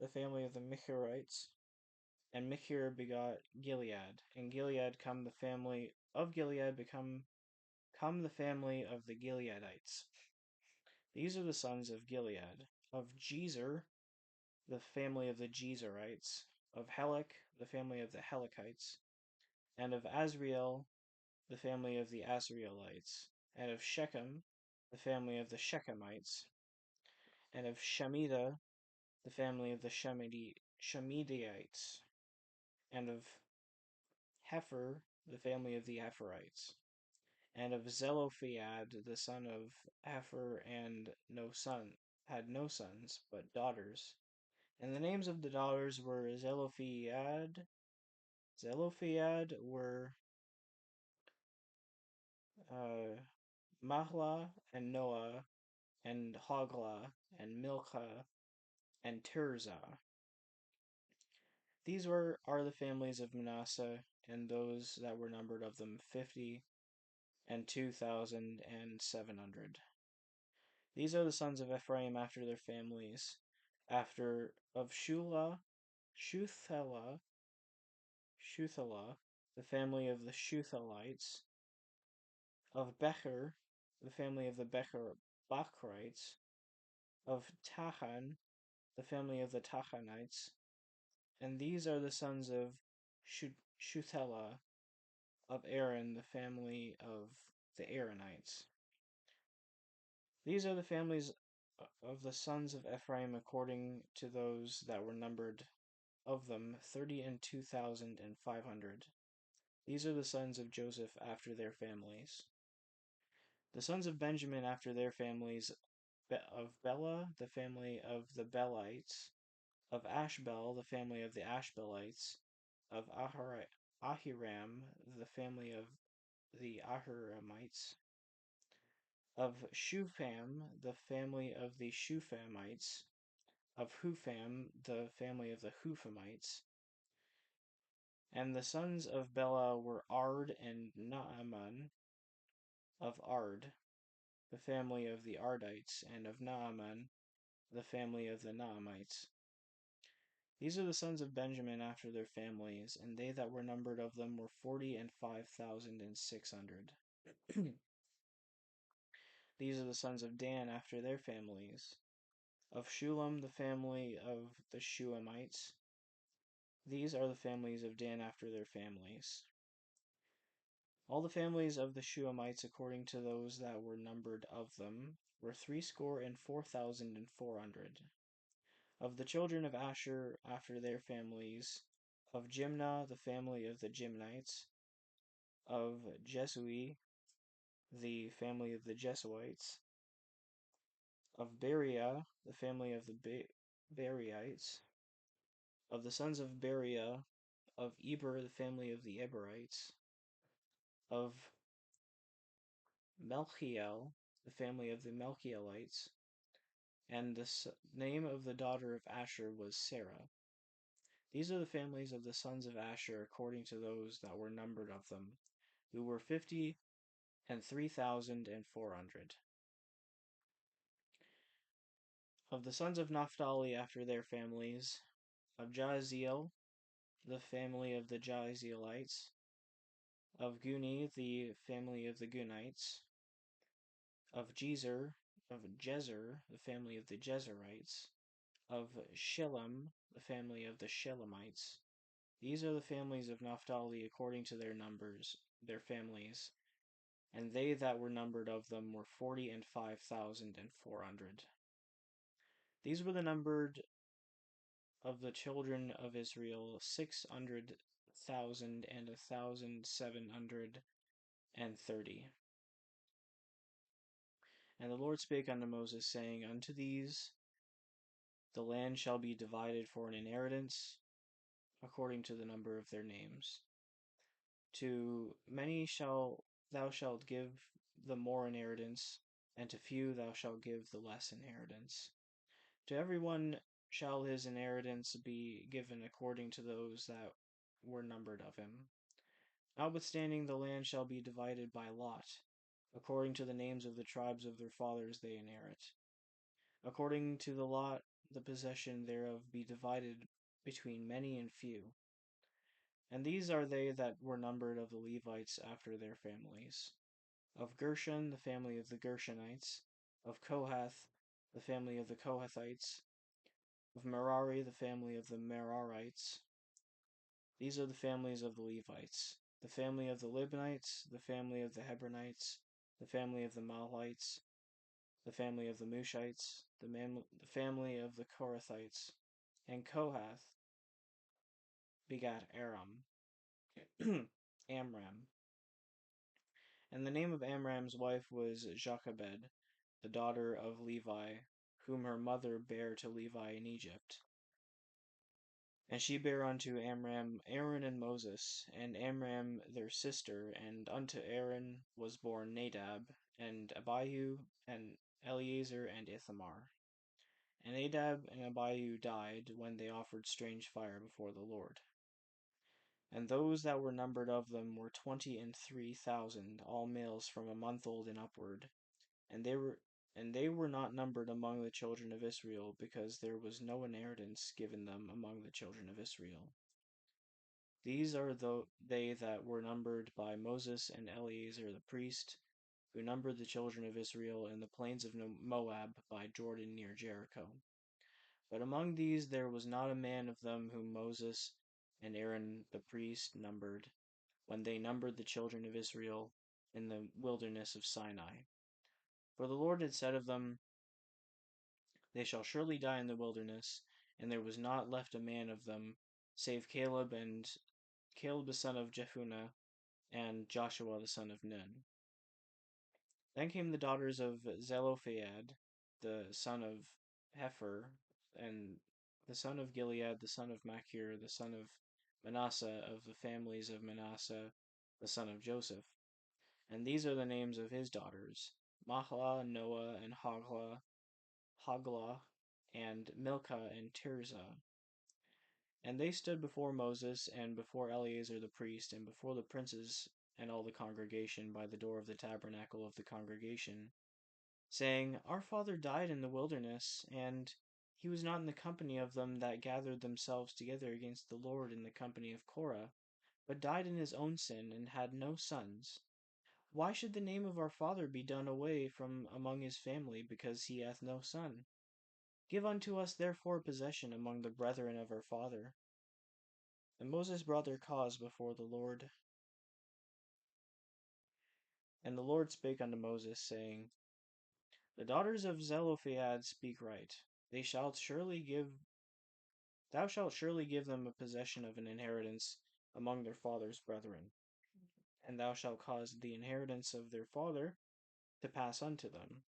the family of the Mechirites, and Mechir begot Gilead, and Gilead come the family of Gilead come the family of the Gileadites. These are the sons of Gilead, of Jezer, the family of the Jezerites, of Helek, the family of the Helekites, and of Azriel, the family of the Azrielites, and of Shechem, the family of the Shechemites, and of Shemida, the family of the Shemidites, and of Hefer, the family of the Hepherites, and of Zelophehad, the son of Hefer, and had no sons, but daughters. And the names of the daughters were Zelophehad were Mahlah and Noah and Hoglah and Milcah and Tirzah. These are the families of Manasseh, and those that were numbered of them 52,700. These are the sons of Ephraim after their families, after of Shuthelah, the family of the Shuthelites, of Becher, the family of the Bachrites, of Tahan, the family of the Tahanites, and these are the sons of Shuthelah, of Aaron, the family of the Aaronites. These are the families of the sons of Ephraim according to those that were numbered of them, 32,500. These are the sons of Joseph after their families. The sons of Benjamin after their families, of Bela, the family of the Belites, of Ashbel, the family of the Ashbelites, of Ahiram, the family of the Ahiramites, of Shufam, the family of the Shufamites, of Hufam, the family of the Hufamites. And the sons of Bela were Ard and Naaman, of Ard, the family of the Ardites, and of Naaman, the family of the Naamites. These are the sons of Benjamin after their families, and they that were numbered of them were 45,600. These are the sons of Dan after their families, of Shulam, the family of the Shuamites. These are the families of Dan after their families. All the families of the Shuamites, according to those that were numbered of them, were 64,400. Of the children of Asher after their families, of Jimnah, the family of the Jimnites, of Jesui, the family of the Jesuites, of Beriah, the family of the Beriites, of the sons of Beriah, of Eber, the family of the Eberites, of Melchiel, the family of the Melchielites, and the name of the daughter of Asher was Sarah. These are the families of the sons of Asher according to those that were numbered of them, who were 53,400. Of the sons of Naphtali after their families, of Jaziel, the family of the Jazielites, of Guni, the family of the Gunites, of Jezer, the family of the Jezerites, of Shilem, the family of the Shilemites, These are the families of Naphtali according to their numbers, their families. And they that were numbered of them were 40,005,400. These were the numbered of the children of Israel, 600,000,1,730. And the Lord spake unto Moses, saying, Unto these the land shall be divided for an inheritance, according to the number of their names. To many thou shalt give the more inheritance, and to few thou shalt give the less inheritance. To every one shall his inheritance be given according to those that were numbered of him. Notwithstanding, the land shall be divided by lot, according to the names of the tribes of their fathers they inherit. According to the lot, the possession thereof be divided between many and few. And these are they that were numbered of the Levites after their families. Of Gershon, the family of the Gershonites. Of Kohath, the family of the Kohathites. Of Merari, the family of the Merarites. These are the families of the Levites. The family of the Libnites, the family of the Hebronites, the family of the Mahlites, the family of the Mushites, the family of the Korathites. And Kohath begat Aram, Amram. And the name of Amram's wife was Jochebed, the daughter of Levi, whom her mother bare to Levi in Egypt. And she bare unto Amram Aaron and Moses, and Amram their sister, and unto Aaron was born Nadab, and Abihu, and Eleazar, and Ithamar. And Nadab and Abihu died when they offered strange fire before the Lord. And those that were numbered of them were 23,000, all males from a month old and upward. And they were not numbered among the children of Israel, because there was no inheritance given them among the children of Israel. These are they that were numbered by Moses and Eleazar the priest, who numbered the children of Israel in the plains of Moab by Jordan near Jericho. But among these there was not a man of them whom Moses and Aaron the priest numbered, when they numbered the children of Israel in the wilderness of Sinai. For the Lord had said of them, They shall surely die in the wilderness, and there was not left a man of them, save Caleb the son of Jephunneh, and Joshua the son of Nun. Then came the daughters of Zelophehad, the son of Hepher, and the son of Gilead, the son of Machir, the son of Manasseh, of the families of Manasseh, the son of Joseph. And these are the names of his daughters, Mahlah, Noah, and Hoglah, and Milcah, and Tirzah. And they stood before Moses, and before Eleazar the priest, and before the princes and all the congregation by the door of the tabernacle of the congregation, saying, Our father died in the wilderness, and he was not in the company of them that gathered themselves together against the Lord in the company of Korah, but died in his own sin, and had no sons. Why should the name of our father be done away from among his family, because he hath no son? Give unto us therefore possession among the brethren of our father. And Moses brought their cause before the Lord. And the Lord spake unto Moses, saying, The daughters of Zelophehad speak right. Thou shalt surely give them a possession of an inheritance among their father's brethren, and thou shalt cause the inheritance of their father to pass unto them.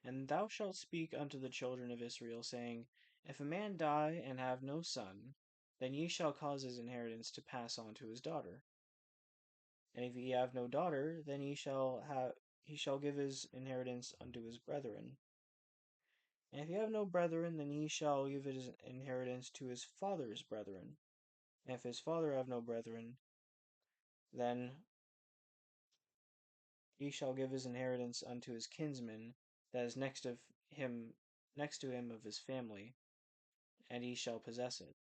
And thou shalt speak unto the children of Israel, saying, If a man die and have no son, then ye shall cause his inheritance to pass on to his daughter. And if he have no daughter, then he shall give his inheritance unto his brethren. And if he have no brethren, then he shall give his inheritance to his father's brethren. And if his father have no brethren, then he shall give his inheritance unto his kinsman that is next to him of his family, and he shall possess it.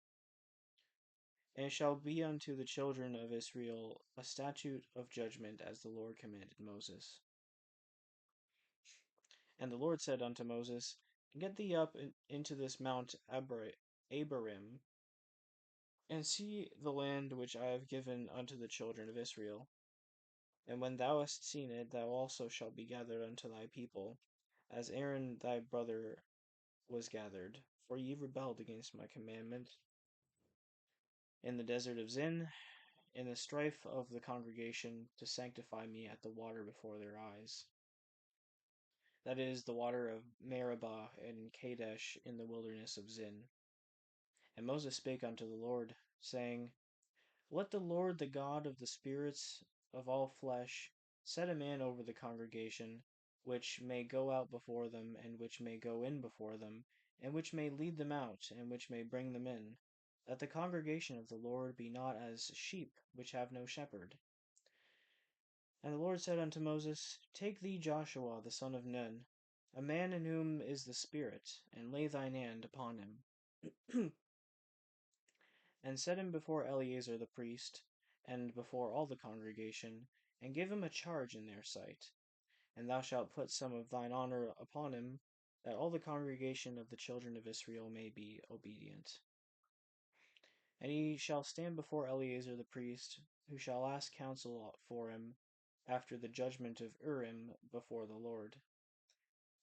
And it shall be unto the children of Israel a statute of judgment, as the Lord commanded Moses. And the Lord said unto Moses, Get thee up into this mount Abarim, And see the land which I have given unto the children of Israel. And when thou hast seen it, thou also shalt be gathered unto thy people, as Aaron thy brother was gathered, for ye rebelled against my commandment in the desert of Zin, in the strife of the congregation, to sanctify me at the water before their eyes. That is, the water of Meribah and Kadesh in the wilderness of Zin. And Moses spake unto the Lord, saying, Let the Lord, the God of the spirits of all flesh, set a man over the congregation, which may go out before them, and which may go in before them, and which may lead them out, and which may bring them in, that the congregation of the Lord be not as sheep which have no shepherd. And the Lord said unto Moses, Take thee Joshua the son of Nun, a man in whom is the Spirit, and lay thine hand upon him, and set him before Eleazar the priest, and before all the congregation, and give him a charge in their sight. And thou shalt put some of thine honor upon him, that all the congregation of the children of Israel may be obedient. And he shall stand before Eleazar the priest, who shall ask counsel for him, after the judgment of Urim before the Lord.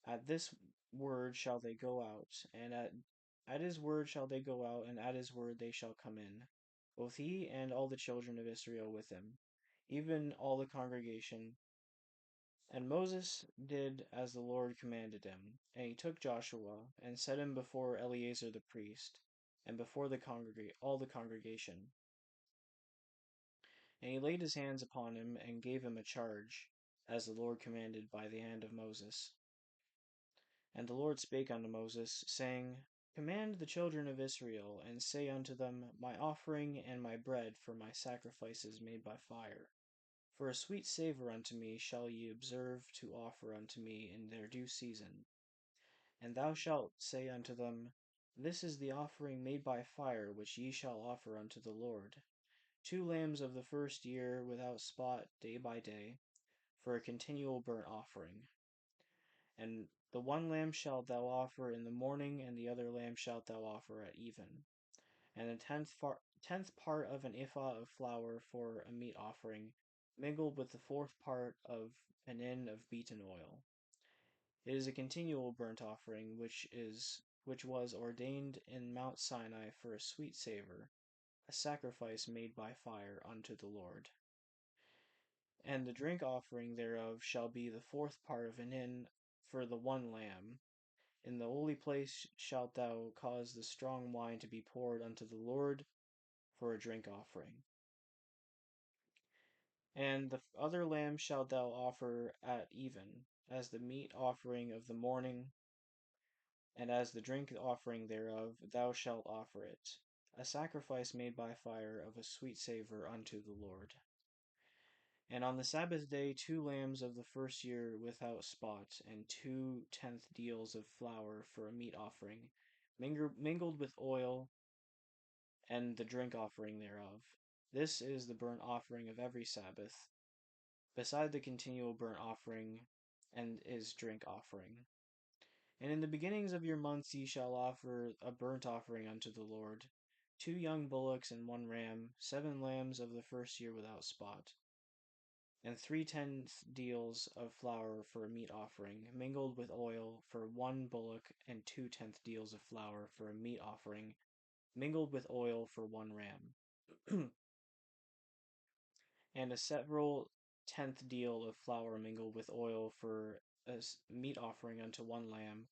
At this word shall they go out, and at his word shall they go out, and at his word they shall come in, both he and all the children of Israel with him, even all the congregation. And Moses did as the Lord commanded him, and he took Joshua, and set him before Eleazar the priest, and before all the congregation. And he laid his hands upon him, and gave him a charge, as the Lord commanded by the hand of Moses. And the Lord spake unto Moses, saying, Command the children of Israel, and say unto them, My offering and my bread for my sacrifices made by fire. For a sweet savour unto me shall ye observe to offer unto me in their due season. And thou shalt say unto them, This is the offering made by fire which ye shall offer unto the Lord. 2 lambs of the first year without spot day by day, for a continual burnt offering. And the one lamb shalt thou offer in the morning, and the other lamb shalt thou offer at even. And a tenth part of an ephah of flour for a meat offering, mingled with the fourth part of an hin of beaten oil. It is a continual burnt offering, which was ordained in Mount Sinai for a sweet savour, a sacrifice made by fire unto the Lord. And the drink offering thereof shall be the fourth part of an hin for the one lamb. In the holy place shalt thou cause the strong wine to be poured unto the Lord for a drink offering. And the other lamb shalt thou offer at even, as the meat offering of the morning, and as the drink offering thereof thou shalt offer it, a sacrifice made by fire of a sweet savour unto the Lord. And on the Sabbath day 2 lambs of the first year without spot, and 2/10 deals of flour for a meat offering, mingled with oil, and the drink offering thereof. This is the burnt offering of every Sabbath, beside the continual burnt offering and his drink offering. And in the beginnings of your months ye shall offer a burnt offering unto the Lord, 2 young bullocks and 1 ram, 7 lambs of the first year without spot, and 3/10 deals of flour for a meat offering, mingled with oil, for 1 bullock, and 2/10 deals of flour for a meat offering, mingled with oil, for 1 ram. And a several 10th deal of flour mingled with oil for a meat offering unto 1 lamb,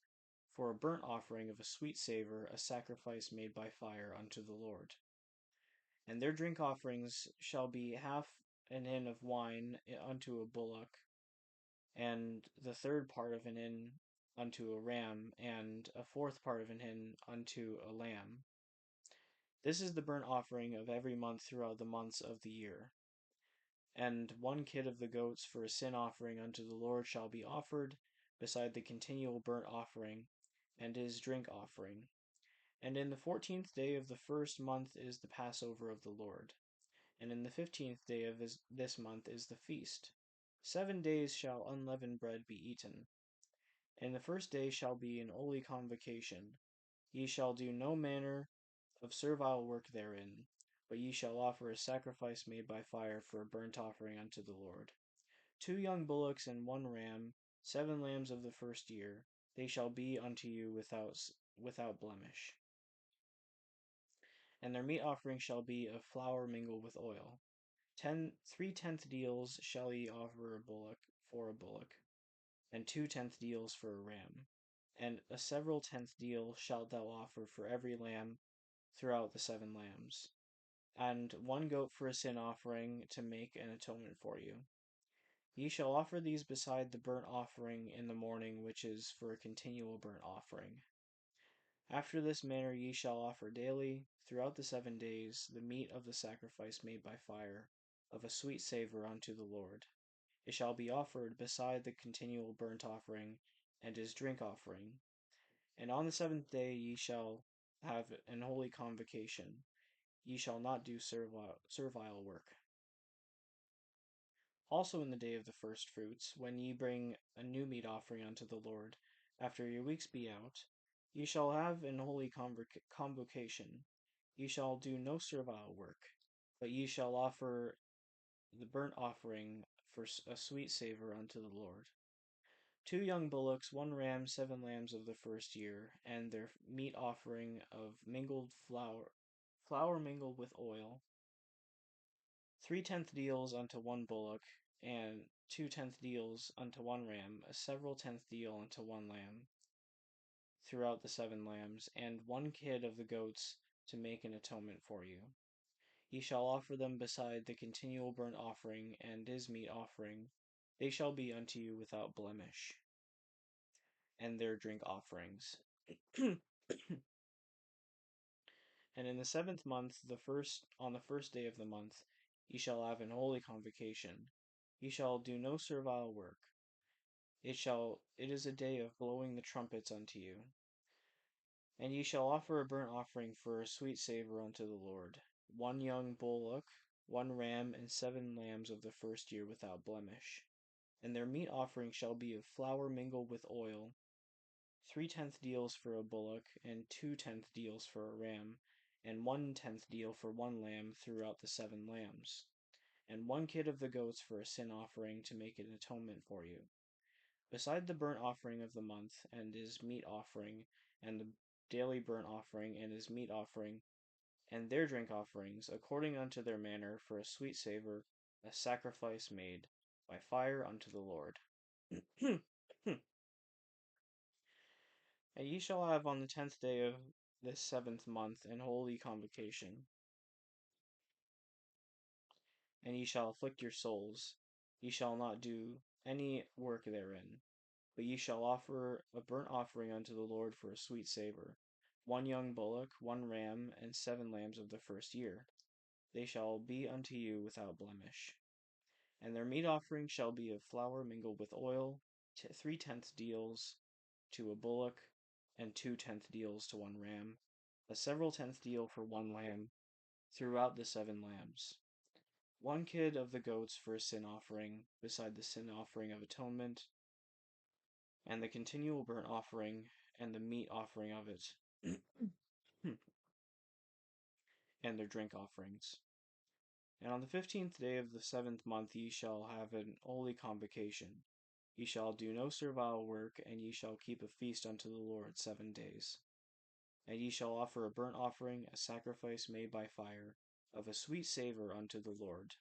for a burnt offering of a sweet savour, a sacrifice made by fire unto the Lord. And their drink offerings shall be half an hin of wine unto a bullock, and the third part of an hin unto a ram, and a fourth part of an hin unto a lamb. This is the burnt offering of every month throughout the months of the year. And 1 kid of the goats for a sin offering unto the Lord shall be offered, beside the continual burnt offering, and his drink offering. And in the 14th day of the first month is the Passover of the Lord. And in the 15th day of this month is the feast. 7 days shall unleavened bread be eaten. And the first day shall be an holy convocation. Ye shall do no manner of servile work therein, but ye shall offer a sacrifice made by fire for a burnt offering unto the Lord. 2 young bullocks and 1 ram, 7 lambs of the first year, they shall be unto you without blemish. And their meat offering shall be of flour mingled with oil. 3/10 deals shall ye offer a bullock, and 2/10 deals for a ram. And a several tenth deal shalt thou offer for every lamb throughout the 7 lambs, and 1 goat for a sin offering to make an atonement for you. Ye shall offer these beside the burnt offering in the morning, which is for a continual burnt offering. After this manner ye shall offer daily, throughout the 7 days, the meat of the sacrifice made by fire, of a sweet savour unto the Lord. It shall be offered beside the continual burnt offering and his drink offering. And on the 7th day ye shall have an holy convocation. Ye shall not do servile work. Also in the day of the first fruits, when ye bring a new meat offering unto the Lord, after your weeks be out, ye shall have an holy convocation. Ye shall do no servile work, but ye shall offer the burnt offering for a sweet savour unto the Lord. 2 young bullocks, 1 ram, 7 lambs of the first year, and their meat offering of mingled flour mingled with oil. 3/10 deals unto 1 bullock, and 2/10 deals unto 1 ram, a several tenth deal unto 1 lamb, throughout the 7 lambs, and 1 kid of the goats to make an atonement for you. Ye shall offer them beside the continual burnt offering and his meat offering. They shall be unto you without blemish. And their drink offerings. And in the 7th month, on the first day of the month, ye shall have an holy convocation. Ye shall do no servile work. It is a day of blowing the trumpets unto you. And ye shall offer a burnt offering for a sweet savour unto the Lord. 1 young bullock, 1 ram, and 7 lambs of the first year without blemish. And their meat offering shall be of flour mingled with oil, 3/10 deals for a bullock, and 2/10 deals for a ram, and 1/10 deal for 1 lamb throughout the 7 lambs, and 1 kid of the goats for a sin offering to make an atonement for you. Beside the burnt offering of the month, and his meat offering, and the daily burnt offering, and his meat offering, and their drink offerings, according unto their manner, for a sweet savour, a sacrifice made by fire unto the Lord. And ye shall have on the 10th day of this 7th month an holy convocation, and ye shall afflict your souls. Ye shall not do any work therein, but ye shall offer a burnt offering unto the Lord for a sweet savour, 1 young bullock, 1 ram, and 7 lambs of the first year. They shall be unto you without blemish. And their meat offering shall be of flour mingled with oil, 3/10 deals to a bullock, and 2/10 deals to 1 ram, a several tenth deal for 1 lamb, throughout the 7 lambs. 1 kid of the goats for a sin offering, beside the sin offering of atonement, and the continual burnt offering, and the meat offering of it, and their drink offerings. And on the 15th day of the 7th month ye shall have an holy convocation. Ye shall do no servile work, and ye shall keep a feast unto the Lord 7 days. And ye shall offer a burnt offering, a sacrifice made by fire, of a sweet savour unto the Lord.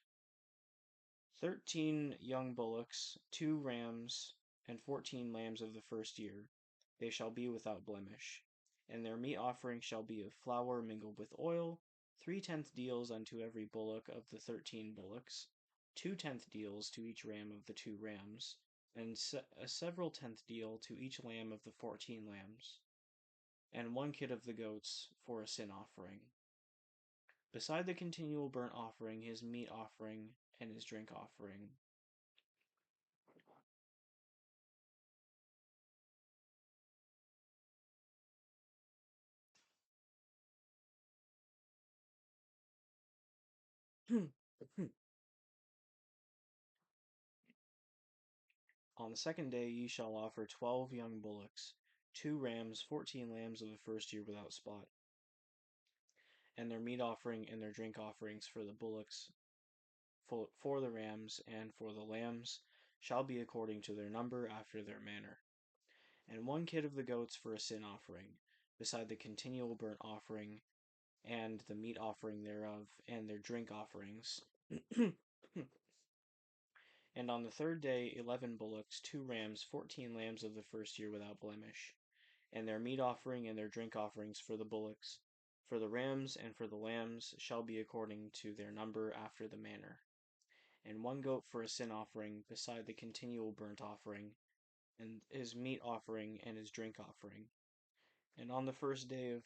13 young bullocks, 2 rams, and 14 lambs of the first year, they shall be without blemish. And their meat offering shall be of flour mingled with oil, 3/10 deals unto every bullock of the 13 bullocks, 2/10 deals to each ram of the 2 rams, and a several tenth deal to each lamb of the 14 lambs, and 1 kid of the goats for a sin offering. Beside the continual burnt offering, his meat offering, and his drink offering. On the 2nd day ye shall offer 12 young bullocks, 2 rams, 14 lambs of the first year without spot. and their meat offering and their drink offerings for the bullocks, for the rams, and for the lambs shall be according to their number after their manner. And 1 kid of the goats for a sin offering, beside the continual burnt offering, and the meat offering thereof, and their drink offerings. And on the third day 11 bullocks, 2 rams, 14 lambs of the first year without blemish, and their meat offering and their drink offerings for the bullocks, for the rams and for the lambs shall be according to their number after the manner. And 1 goat for a sin offering, beside the continual burnt offering, and his meat offering and his drink offering. And on the fourth day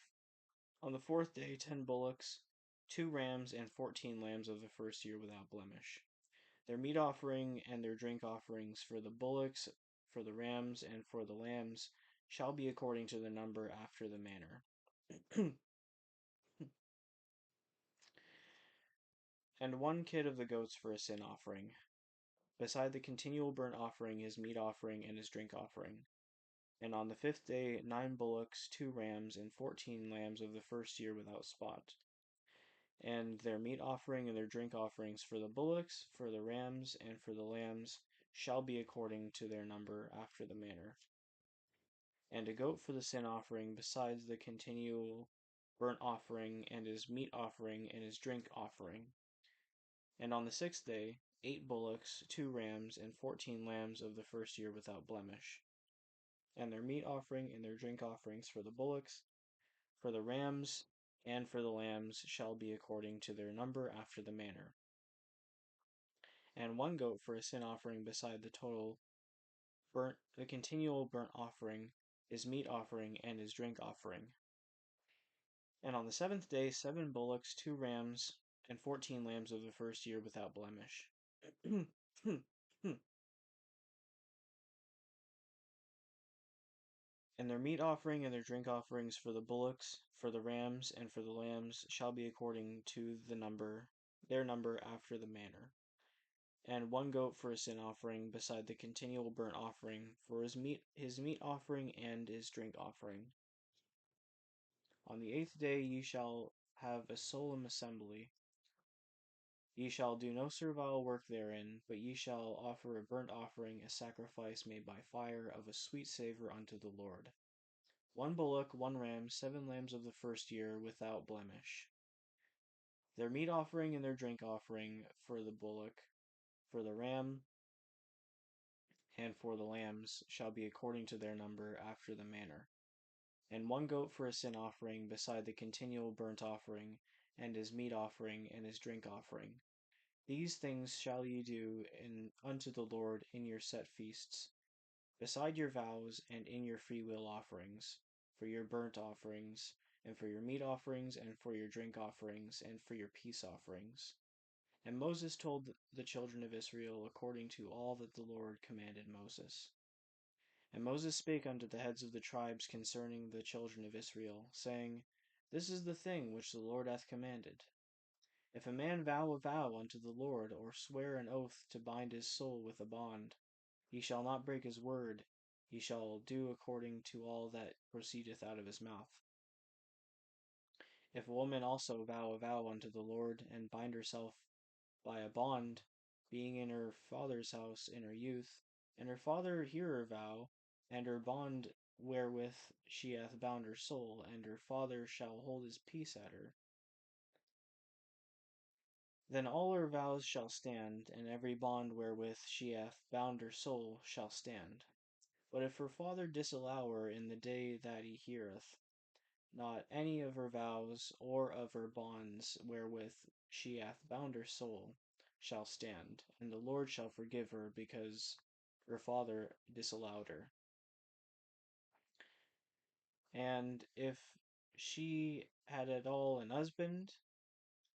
10 bullocks, 2 rams, and 14 lambs of the first year without blemish. Their meat offering and their drink offerings for the bullocks, for the rams, and for the lambs shall be according to the number after the manner. And 1 kid of the goats for a sin offering, beside the continual burnt offering, his meat offering, and his drink offering. And on the fifth day 9 bullocks, 2 rams, and 14 lambs of the first year without spot. And their meat offering and their drink offerings for the bullocks, for the rams, and for the lambs shall be according to their number after the manner. And 1 goat for the sin offering, besides the continual burnt offering, and his meat offering, and his drink offering. And on the sixth day 8 bullocks, 2 rams, and 14 lambs of the first year without blemish. And their meat offering and their drink offerings for the bullocks, for the rams, and for the lambs shall be according to their number after the manner. And 1 goat for a sin offering, beside the continual burnt offering, his meat offering, and his drink offering. And on the seventh day 7 bullocks, 2 rams, and 14 lambs of the first year without blemish. And their meat offering and their drink offerings for the bullocks, for the rams, and for the lambs shall be according to their number after the manner. And 1 goat for a sin offering, beside the continual burnt offering, for his meat offering and his drink offering. On the 8th day ye shall have a solemn assembly. Ye shall do no servile work therein, but ye shall offer a burnt offering, a sacrifice made by fire, of a sweet savour unto the Lord. 1 bullock, 1 ram, 7 lambs of the first year, without blemish. Their meat offering and their drink offering for the bullock, for the ram, and for the lambs shall be according to their number after the manner. And 1 goat for a sin offering, beside the continual burnt offering, and his meat offering, and his drink offering. These things shall ye do unto the Lord in your set feasts, beside your vows, and in your freewill offerings, for your burnt offerings, and for your meat offerings, and for your drink offerings, and for your peace offerings. And Moses told the children of Israel according to all that the Lord commanded Moses. And Moses spake unto the heads of the tribes concerning the children of Israel, saying, This is the thing which the Lord hath commanded. If a man vow a vow unto the Lord, or swear an oath to bind his soul with a bond, he shall not break his word, he shall do according to all that proceedeth out of his mouth. If a woman also vow a vow unto the Lord, and bind herself by a bond, being in her father's house in her youth, and her father hear her vow, and her bond wherewith she hath bound her soul, and her father shall hold his peace at her, then all her vows shall stand, and every bond wherewith she hath bound her soul shall stand. But if her father disallow her in the day that he heareth, not any of her vows or of her bonds wherewith she hath bound her soul shall stand, and the Lord shall forgive her because her father disallowed her. And if she had at all an husband,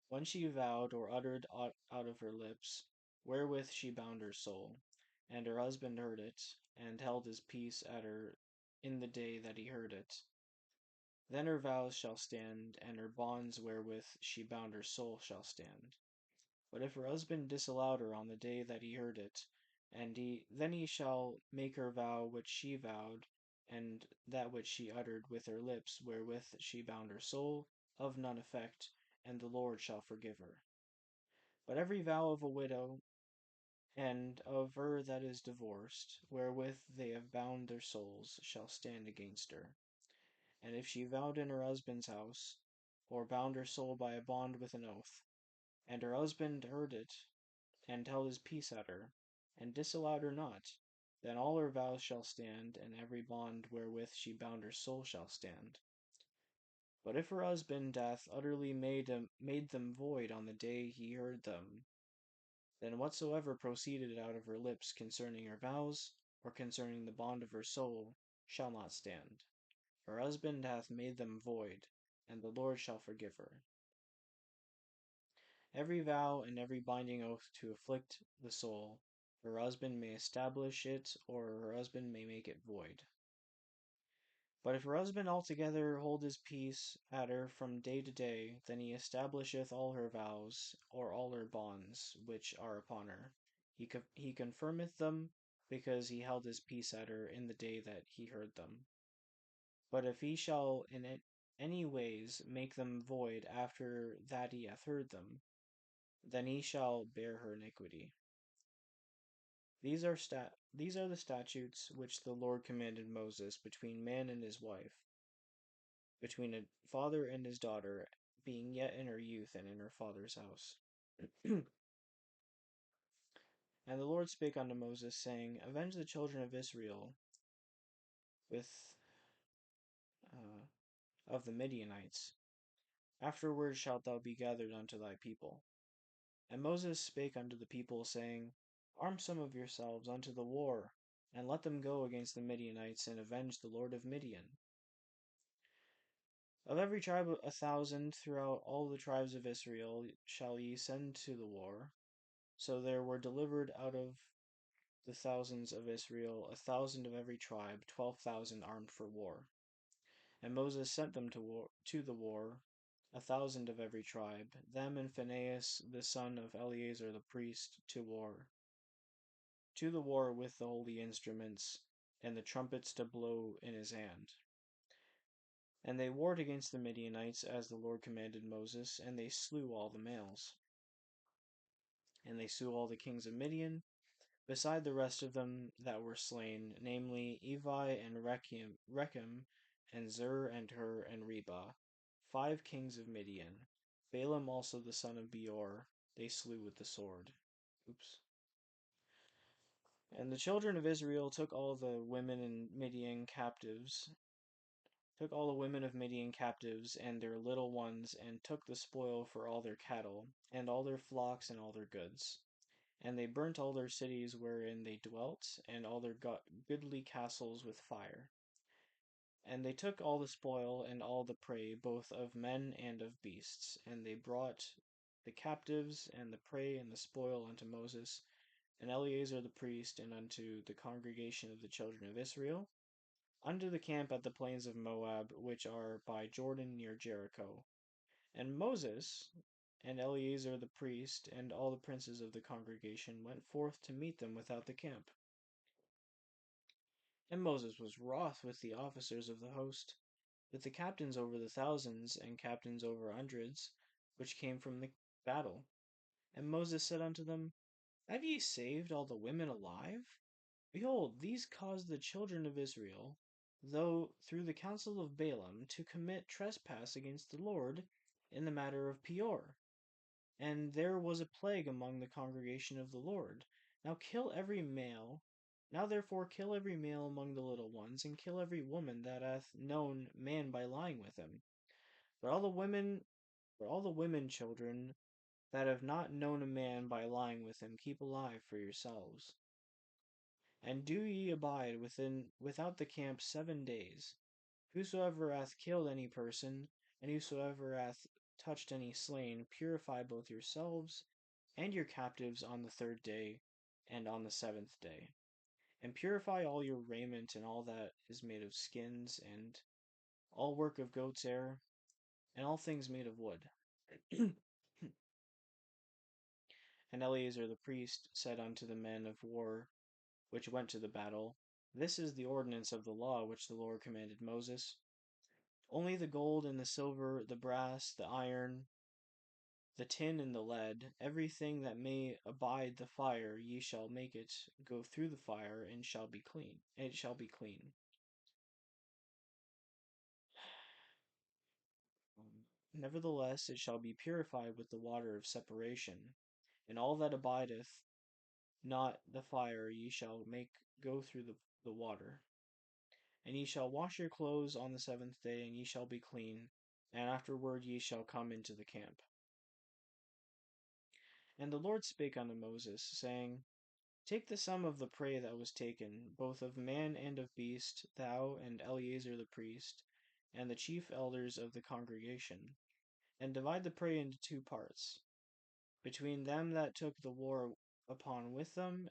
when she vowed or uttered out of her lips, wherewith she bound her soul, and her husband heard it, and held his peace at her in the day that he heard it, then her vows shall stand, and her bonds wherewith she bound her soul shall stand. But if her husband disallowed her on the day that he heard it, then he shall make her vow which she vowed, and that which she uttered with her lips, wherewith she bound her soul, of none effect, and the Lord shall forgive her. But every vow of a widow and of her that is divorced, wherewith they have bound their souls, shall stand against her. And if she vowed in her husband's house, or bound her soul by a bond with an oath, and her husband heard it, and held his peace at her, and disallowed her not, then all her vows shall stand, and every bond wherewith she bound her soul shall stand. But if her husband hath utterly made them void on the day he heard them, then whatsoever proceeded out of her lips concerning her vows, or concerning the bond of her soul, shall not stand. Her husband hath made them void, and the Lord shall forgive her. Every vow and every binding oath to afflict the soul, her husband may establish it, or her husband may make it void. But if her husband altogether hold his peace at her from day to day, then he establisheth all her vows, or all her bonds, which are upon her. He confirmeth them, because he held his peace at her in the day that he heard them. But if he shall in any ways make them void after that he hath heard them, then he shall bear her iniquity. These are the statutes which the Lord commanded Moses between man and his wife, between a father and his daughter, being yet in her youth and in her father's house. And the Lord spake unto Moses, saying, Avenge the children of Israel with of the Midianites. Afterward shalt thou be gathered unto thy people. And Moses spake unto the people, saying, Arm some of yourselves unto the war, and let them go against the Midianites, and avenge the Lord of Midian. Of every tribe 1,000 throughout all the tribes of Israel shall ye send to the war. So there were delivered out of the thousands of Israel 1,000 of every tribe, 12,000 armed for war. And Moses sent them to the war, 1,000 of every tribe, them and Phinehas the son of Eleazar the priest, to the war with the holy instruments, and the trumpets to blow in his hand. And they warred against the Midianites, as the Lord commanded Moses, and they slew all the males. And they slew all the kings of Midian, beside the rest of them that were slain, namely Evi and Rechem, and Zur and Hur and Reba, 5 kings of Midian. Balaam also the son of Beor, they slew with the sword. Oops. And the children of Israel took all the women in Midian captives, took all the women of Midian captives and their little ones, and took the spoil for all their cattle, and all their flocks, and all their goods. And they burnt all their cities wherein they dwelt, and all their goodly castles with fire. And they took all the spoil and all the prey, both of men and of beasts. And they brought the captives and the prey and the spoil unto Moses, and Eleazar the priest, and unto the congregation of the children of Israel, unto the camp at the plains of Moab, which are by Jordan near Jericho. And Moses and Eleazar the priest and all the princes of the congregation went forth to meet them without the camp. And Moses was wroth with the officers of the host, with the captains over the thousands, and captains over hundreds, which came from the battle. And Moses said unto them, Have ye saved all the women alive? Behold, these caused the children of Israel, though through the counsel of Balaam, to commit trespass against the Lord in the matter of Peor. And there was a plague among the congregation of the Lord. Now kill every male. Now therefore kill every male among the little ones, and kill every woman that hath known man by lying with him. But all the women children that have not known a man by lying with him, keep alive for yourselves. And do ye abide without the camp 7 days. Whosoever hath killed any person, and whosoever hath touched any slain, purify both yourselves and your captives on the 3rd day, and on the 7th day. And purify all your raiment, and all that is made of skins, and all work of goat's hair, and all things made of wood. And Eleazar the priest said unto the men of war which went to the battle, This is the ordinance of the law which the Lord commanded Moses. Only the gold and the silver, the brass, the iron, the tin and the lead, everything that may abide the fire, ye shall make it go through the fire, and shall be clean. It shall be clean. Nevertheless, it shall be purified with the water of separation, and all that abideth not the fire ye shall make go through the water. And ye shall wash your clothes on the seventh day, and ye shall be clean, and afterward ye shall come into the camp. And the Lord spake unto Moses, saying, Take the sum of the prey that was taken, both of man and of beast, thou and Eleazar the priest, and the chief elders of the congregation, and divide the prey into two parts, between them that took the war upon with them,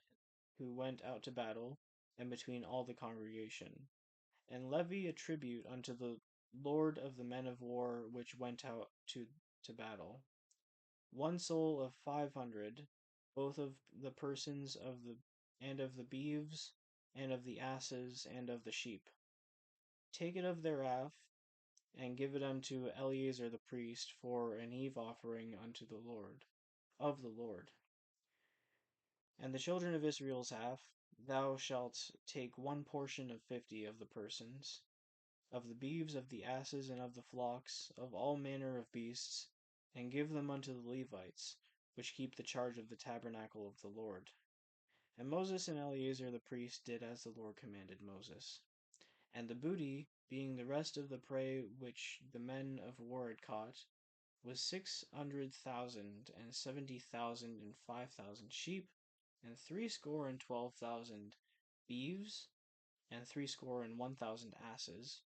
who went out to battle, and between all the congregation. And levy a tribute unto the Lord of the men of war which went out to battle. One soul of 500, both of the persons of the and of the beeves, and of the asses, and of the sheep. Take it of thereof, and give it unto Eleazar the priest for an heave offering unto the Lord, of the Lord. And the children of Israel's half, thou shalt take one portion of 50 of the persons, of the beeves, of the asses, and of the flocks, of all manner of beasts, and give them unto the Levites, which keep the charge of the tabernacle of the Lord. And Moses and Eleazar the priest did as the Lord commanded Moses. And the booty, being the rest of the prey which the men of war had caught, was 600,000, and 70,000, and 5,000 sheep, and threescore and 12,000 beeves, and threescore and 1,000 asses,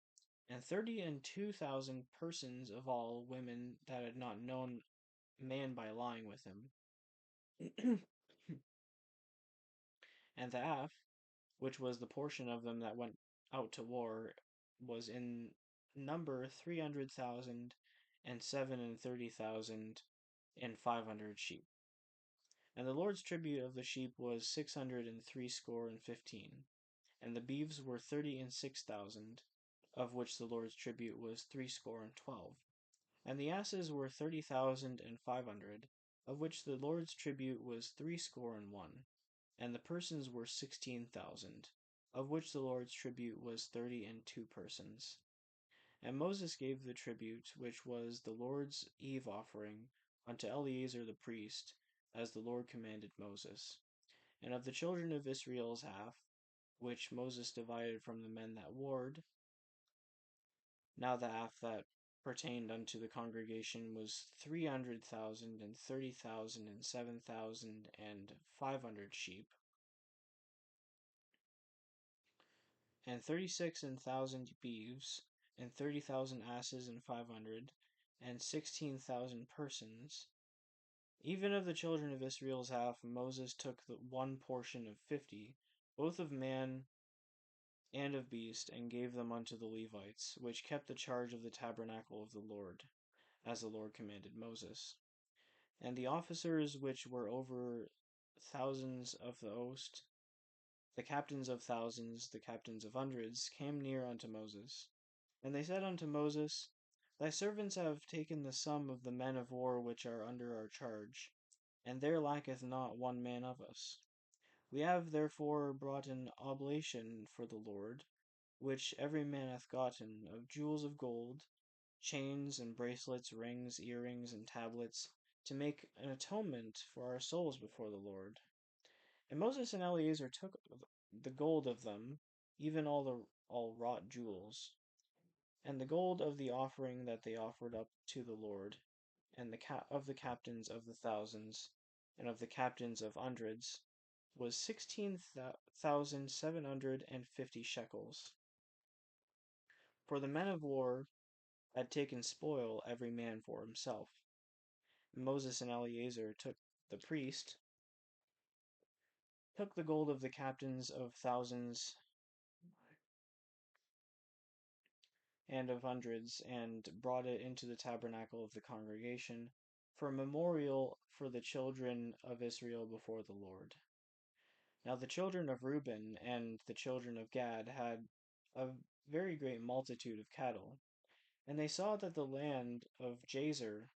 and 32,000 persons of all women that had not known man by lying with him. And the half, which was the portion of them that went out to war, was in number 300,000, and 37,000 and 500 sheep. And the Lord's tribute of the sheep was 600 and threescore and 15, and the beeves were 36,000, of which the Lord's tribute was threescore and 12. And the asses were 30,500, of which the Lord's tribute was threescore and 1. And the persons were 16,000, of which the Lord's tribute was 32 persons. And Moses gave the tribute, which was the Lord's eve offering, unto Eleazar the priest, as the Lord commanded Moses. And of the children of Israel's half, which Moses divided from the men that warred, now the half that pertained unto the congregation was 300,000, and 30,000, and 7,000, and 500 sheep, and 36,000 beeves, and 30,000 asses, and 500, and 16,000 persons. Even of the children of Israel's half, Moses took the one portion of 50, both of man and of beast, and gave them unto the Levites, which kept the charge of the tabernacle of the Lord, as the Lord commanded Moses. And the officers which were over thousands of the host, the captains of thousands, the captains of hundreds, came near unto Moses. And they said unto Moses, Thy servants have taken the sum of the men of war which are under our charge, and there lacketh not one man of us. We have therefore brought an oblation for the Lord, which every man hath gotten, of jewels of gold, chains and bracelets, rings, earrings, and tablets, to make an atonement for our souls before the Lord. And Moses and Eleazar took the gold of them, even all wrought jewels, and the gold of the offering that they offered up to the Lord, and of the captains of the thousands, and of the captains of hundreds, was 16,750 shekels. For the men of war had taken spoil every man for himself. Moses and Eleazar the priest took the gold of the captains of thousands and of hundreds, and brought it into the tabernacle of the congregation, for a memorial for the children of Israel before the Lord. Now the children of Reuben and the children of Gad had a very great multitude of cattle, and they saw that the land of Jazer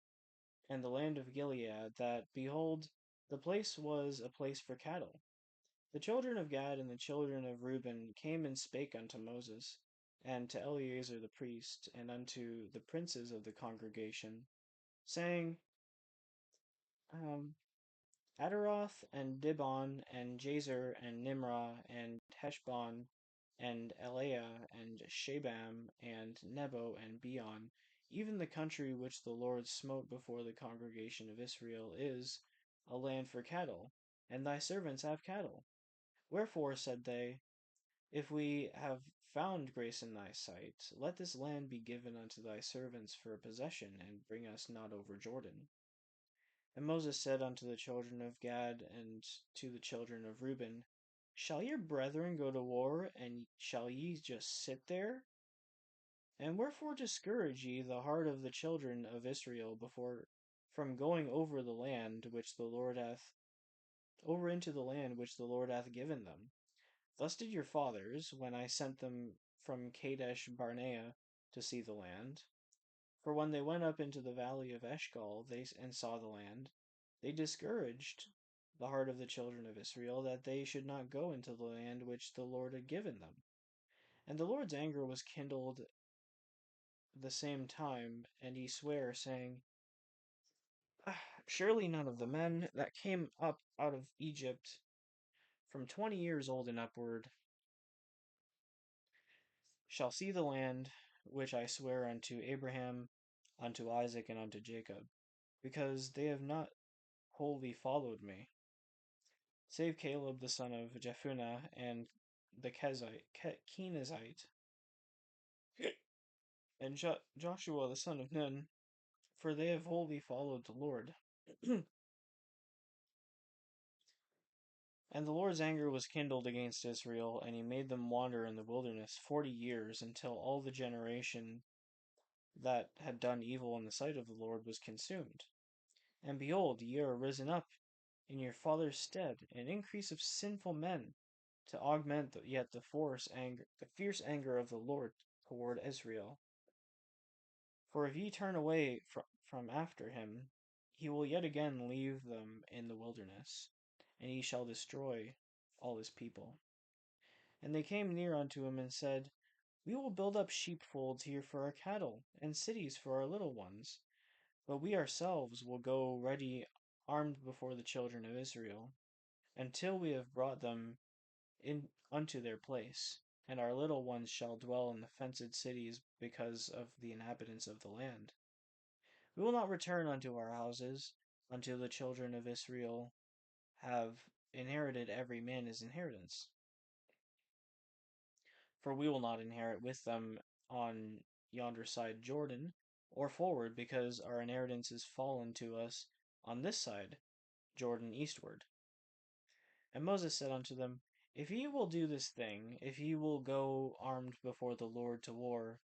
and the land of Gilead, that, behold, the place was a place for cattle. The children of Gad and the children of Reuben came and spake unto Moses, and to Eleazar the priest, and unto the princes of the congregation, saying, um, Adaroth and Dibon and Jazer and Nimrah and Heshbon and Eliah and Shabam and Nebo and Beon, even the country which the Lord smote before the congregation of Israel, is a land for cattle, and thy servants have cattle. Wherefore, said they, if we have found grace in thy sight, let this land be given unto thy servants for a possession, and bring us not over Jordan. And Moses said unto the children of Gad and to the children of Reuben, shall your brethren go to war, and shall ye just sit there? And wherefore discourage ye the heart of the children of Israel before from going over the land which the Lord hath over into the land which the Lord hath given them? Thus did your fathers, when I sent them from Kadesh Barnea to see the land. For when they went up into the valley of Eshcol and saw the land, they discouraged the heart of the children of Israel, that they should not go into the land which the Lord had given them. And the Lord's anger was kindled the same time, and he sware, saying, surely none of the men that came up out of Egypt from 20 years old and upward shall see the land which I swear unto Abraham, unto Isaac, and unto Jacob, because they have not wholly followed me, save Caleb the son of Jephunneh and the Kenizzite, and Joshua the son of Nun, for they have wholly followed the Lord. And the Lord's anger was kindled against Israel, and he made them wander in the wilderness 40 years, until all the generation that had done evil in the sight of the Lord was consumed. And behold, ye are risen up in your father's stead, an increase of sinful men, to augment yet the fierce anger of the Lord toward Israel. For if ye turn away from after him, he will yet again leave them in the wilderness, and he shall destroy all his people. And they came near unto him and said, we will build up sheepfolds here for our cattle, and cities for our little ones. But we ourselves will go ready armed before the children of Israel, until we have brought them in unto their place, and our little ones shall dwell in the fenced cities because of the inhabitants of the land. We will not return unto our houses until the children of Israel have inherited every man his inheritance. For we will not inherit with them on yonder side Jordan, or forward, because our inheritance is fallen to us on this side Jordan eastward. And Moses said unto them, if ye will do this thing, if ye will go armed before the Lord to war,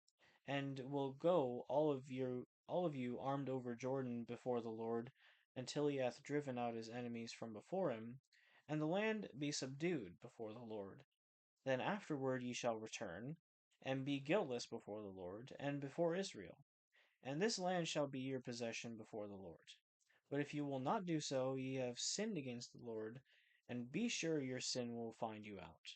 and will go all of you armed over Jordan before the Lord, until he hath driven out his enemies from before him, and the land be subdued before the Lord, then afterward ye shall return, and be guiltless before the Lord, and before Israel, and this land shall be your possession before the Lord. But if you will not do so, ye have sinned against the Lord, and be sure your sin will find you out.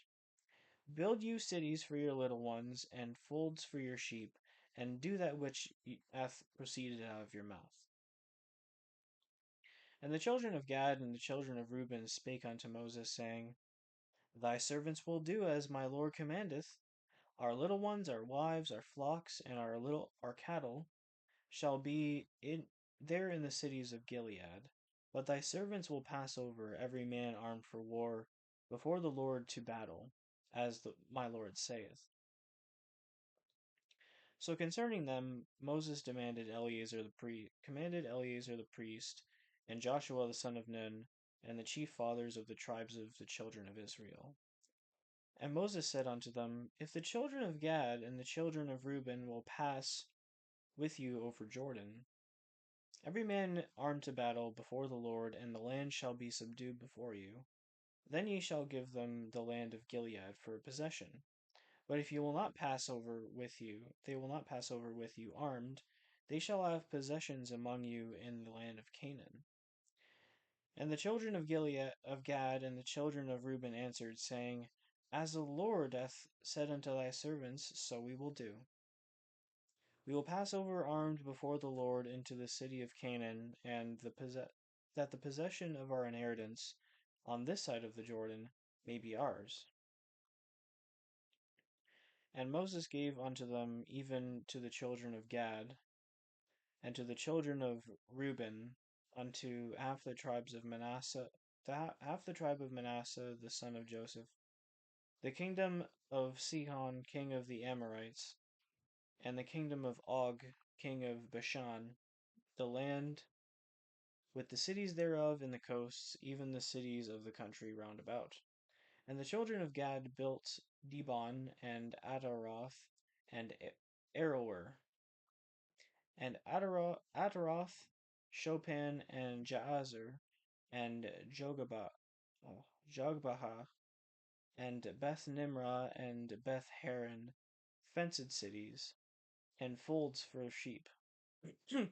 Build you cities for your little ones, and folds for your sheep, and do that which hath proceeded out of your mouth. And the children of Gad and the children of Reuben spake unto Moses, saying, thy servants will do as my Lord commandeth. Our little ones, our wives, our flocks, and our cattle shall be there in the cities of Gilead. But thy servants will pass over, every man armed for war, before the Lord to battle, as my Lord saith. So concerning them, Moses commanded Eleazar the priest, and Joshua the son of Nun, and the chief fathers of the tribes of the children of Israel. And Moses said unto them, if the children of Gad and the children of Reuben will pass with you over Jordan, every man armed to battle before the Lord, and the land shall be subdued before you, then ye shall give them the land of Gilead for a possession. But if you will not pass over with you, they will not pass over with you armed, They shall have possessions among you in the land of Canaan. And the children of Gilead, of Gad, and the children of Reuben answered, saying, As the Lord hath said unto thy servants, so we will do. We will pass over armed before the Lord into the city of Canaan, and that the possession of our inheritance on this side of the Jordan may be ours. And Moses gave unto them even to the children of Gad, and to the children of Reuben, unto half the tribes of Manasseh, half the tribe of Manasseh the son of Joseph, the kingdom of Sihon king of the Amorites, and the kingdom of Og king of Bashan, the land with the cities thereof in the coasts, even the cities of the country round about. And the children of Gad built Dibon and Ataroth and Aroer, and Ataroth, Chopin and Jaazer, and Jogbehah, and Beth Nimrah and Beth Haran, fenced cities, and folds for sheep. And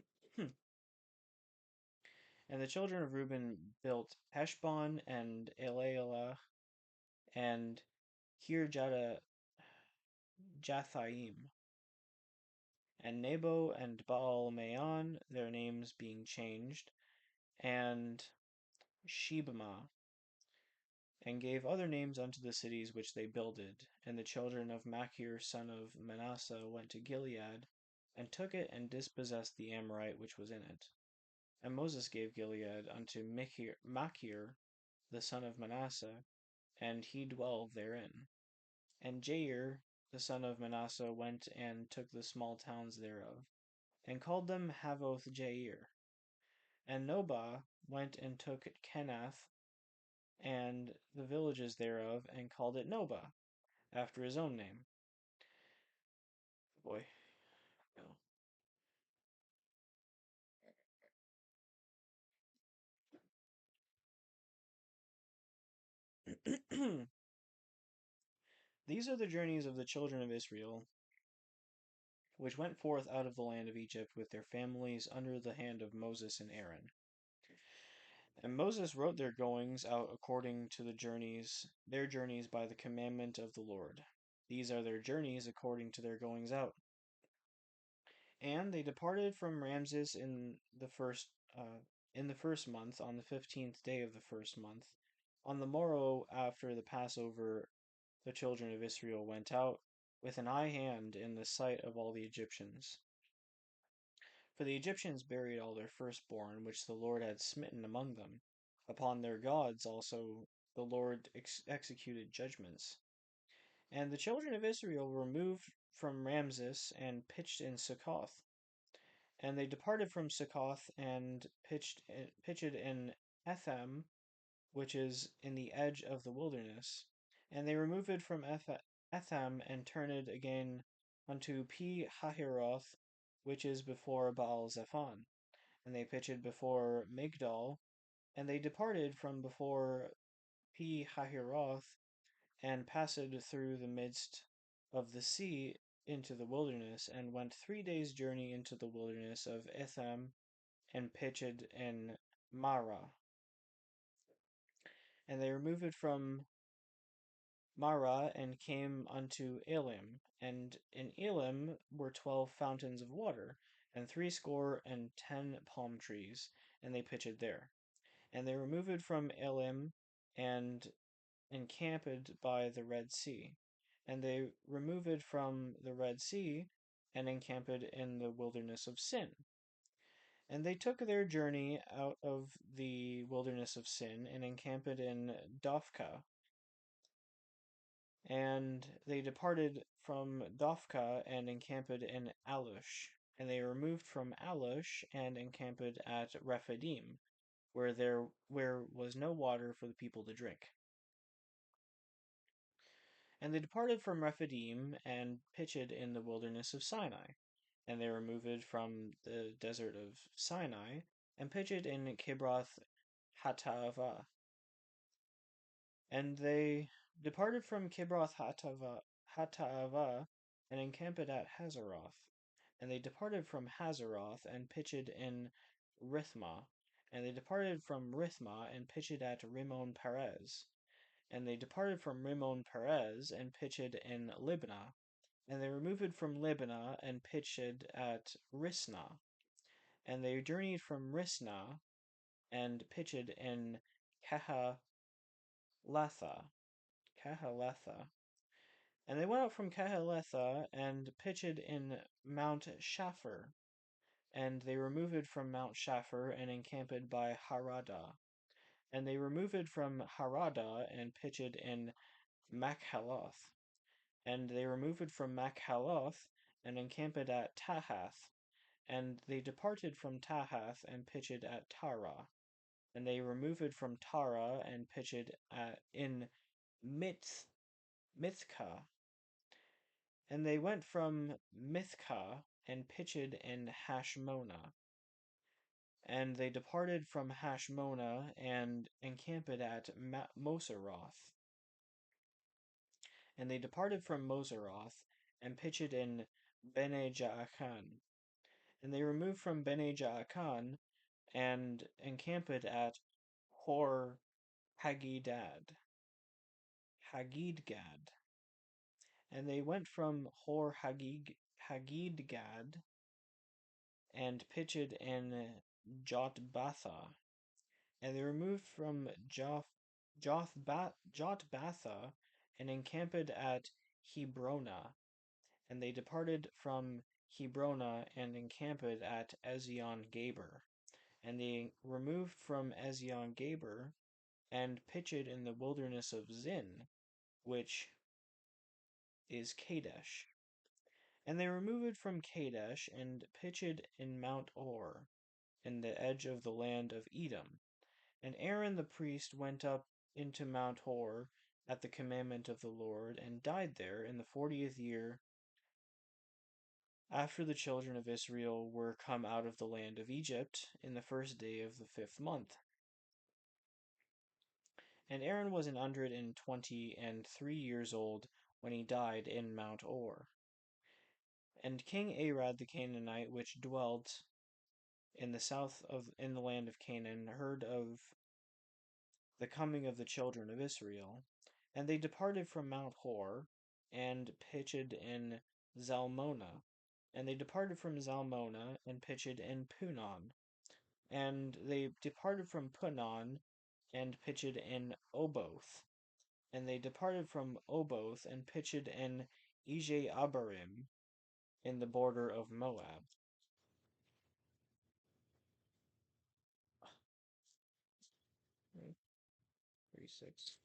the children of Reuben built Heshbon and Elealeh and Kirjathaim, and Nebo and Baal Maon, their names being changed, and Shebamah, and gave other names unto the cities which they builded. And the children of Machir son of Manasseh went to Gilead, and took it, and dispossessed the Amorite which was in it. And Moses gave Gilead unto Machir the son of Manasseh, and he dwelled therein. And Jair the son of Manasseh went and took the small towns thereof, and called them Havoth Jair. And Nobah went and took Kenath and the villages thereof, and called it Nobah, after his own name. Boy, no. These are the journeys of the children of Israel, which went forth out of the land of Egypt with their families under the hand of Moses and Aaron. And Moses wrote their goings out according to their journeys by the commandment of the Lord. These are their journeys according to their goings out. And they departed from Ramses in the first month, on the 15th day of the first month. On the morrow after the Passover, the children of Israel went out with an high hand in the sight of all the Egyptians. For the Egyptians buried all their firstborn, which the Lord had smitten among them. Upon their gods also the Lord executed judgments. And the children of Israel removed from Ramses and pitched in Succoth. And they departed from Succoth and pitched in Etham, which is in the edge of the wilderness. And they removed from Etham and turned again unto Pi Hahiroth, which is before Baal Zephon. And they pitched before Migdol, and they departed from before Pi Hahiroth, and passed through the midst of the sea into the wilderness, and went 3 days' journey into the wilderness of Etham, and pitched in Marah. And they removed from Marah, and came unto Elim. And in Elim were 12 fountains of water, and 60 and 10 palm trees, and they pitched there. And they removed from Elim, and encamped by the Red Sea. And they removed from the Red Sea, and encamped in the wilderness of Sin. And they took their journey out of the wilderness of Sin, and encamped in Dophkah. And they departed from Dophkah, and encamped in Alush. And they removed from Alush, and encamped at Rephidim, where was no water for the people to drink. And they departed from Rephidim, and pitched in the wilderness of Sinai. And they removed from the desert of Sinai, and pitched in Kibroth Hattaavah. And they departed from Kibroth Hattaavah, and encamped at Hazeroth. And they departed from Hazeroth and pitched in Rithma. And they departed from Rithma and pitched at Rimmon Perez. And they departed from Rimmon Perez and pitched in Libnah. And they removed from Libnah and pitched at Risna. And they journeyed from Risna and pitched in Kehalatha. Kehalatha. And they went out from Kehalatha and pitched in Mount Shapher. And they removed from Mount Shapher and encamped by Harada. And they removed from Harada and pitched in Machaloth. And they removed from Machaloth and encamped at Tahath. And they departed from Tahath and pitched at Tara. And they removed from Tara and pitched in Mithka. And they went from Mithka and pitched in Hashmona. And they departed from Hashmona and encamped at Moseroth. And they departed from Moseroth and pitched in Bene Jaakan. And they removed from Bene Jaakan and encamped at Hor Haggidgad. And they went from Hor Haggidgad and pitched in Jotbatha. And they removed from Jotbatha and encamped at Hebrona. And they departed from Hebrona and encamped at Ezion Gaber. And they removed from Ezion Gaber and pitched in the wilderness of Zin, which is Kadesh. And they removed from Kadesh and pitched in Mount Or, in the edge of the land of Edom. And Aaron the priest went up into Mount Hor at the commandment of the Lord, and died there in the 40th year after the children of Israel were come out of the land of Egypt, in the first day of the 5th month. And Aaron was 123 years old when he died in Mount Or. And King Arad the Canaanite, which dwelt in the land of Canaan, heard of the coming of the children of Israel. And they departed from Mount Hor, and pitched in Zalmona. And they departed from Zalmona, and pitched in Punon. And they departed from Punon, and pitched in Oboth. And they departed from Oboth, and pitched in Abarim, in the border of Moab. Right, 36.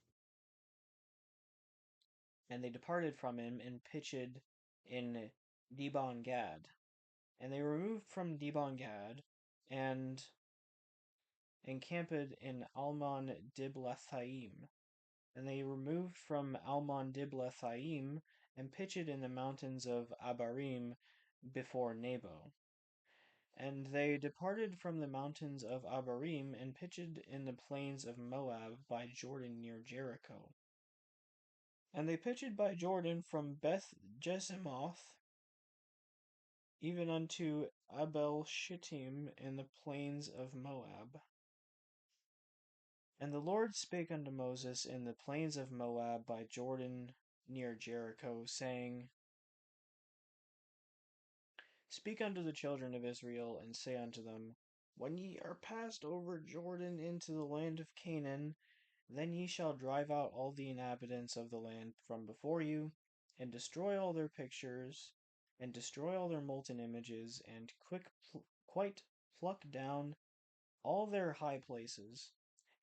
And they departed from him, and pitched in Dibon Gad. And they removed from Dibon Gad, and encamped in Almon Diblathaim. And they removed from Almon Diblathaim, and pitched in the mountains of Abarim before Nebo. And they departed from the mountains of Abarim, and pitched in the plains of Moab by Jordan near Jericho. And they pitched by Jordan from Beth Jesimoth even unto Abel Shittim in the plains of Moab. And the Lord spake unto Moses in the plains of Moab by Jordan near Jericho, saying, Speak unto the children of Israel, and say unto them, When ye are passed over Jordan into the land of Canaan, then ye shall drive out all the inhabitants of the land from before you, and destroy all their pictures, and destroy all their molten images, and quite pluck down all their high places,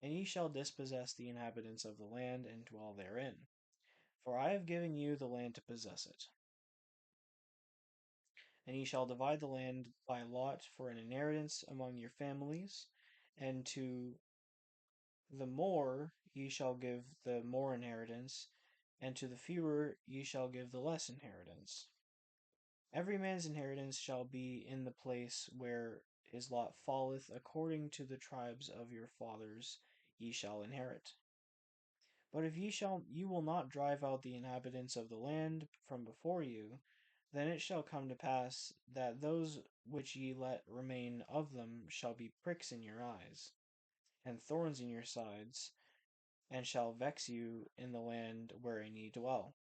and ye shall dispossess the inhabitants of the land, and dwell therein. For I have given you the land to possess it. And ye shall divide the land by lot for an inheritance among your families, and to the more ye shall give the more inheritance, and to the fewer ye shall give the less inheritance. Every man's inheritance shall be in the place where his lot falleth, according to the tribes of your fathers ye shall inherit. But if ye will not drive out the inhabitants of the land from before you, Then it shall come to pass that those which ye let remain of them shall be pricks in your eyes, and thorns in your sides, and shall vex you in the land wherein ye dwell.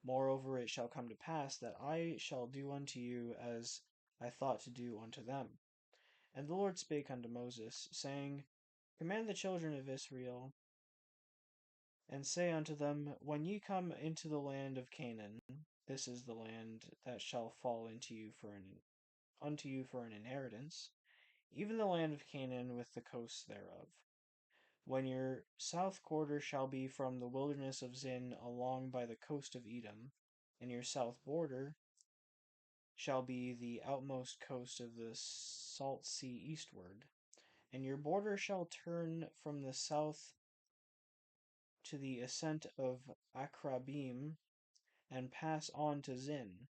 Moreover, it shall come to pass that I shall do unto you as I thought to do unto them. And the Lord spake unto Moses, saying, Command the children of Israel, and say unto them, When ye come into the land of Canaan, this is the land that shall fall unto you for an inheritance, even the land of Canaan with the coasts thereof. When your south quarter shall be from the wilderness of Zin along by the coast of Edom, and your south border shall be the outmost coast of the salt sea eastward, and your border shall turn from the south to the ascent of Akrabim, and pass on to Zin,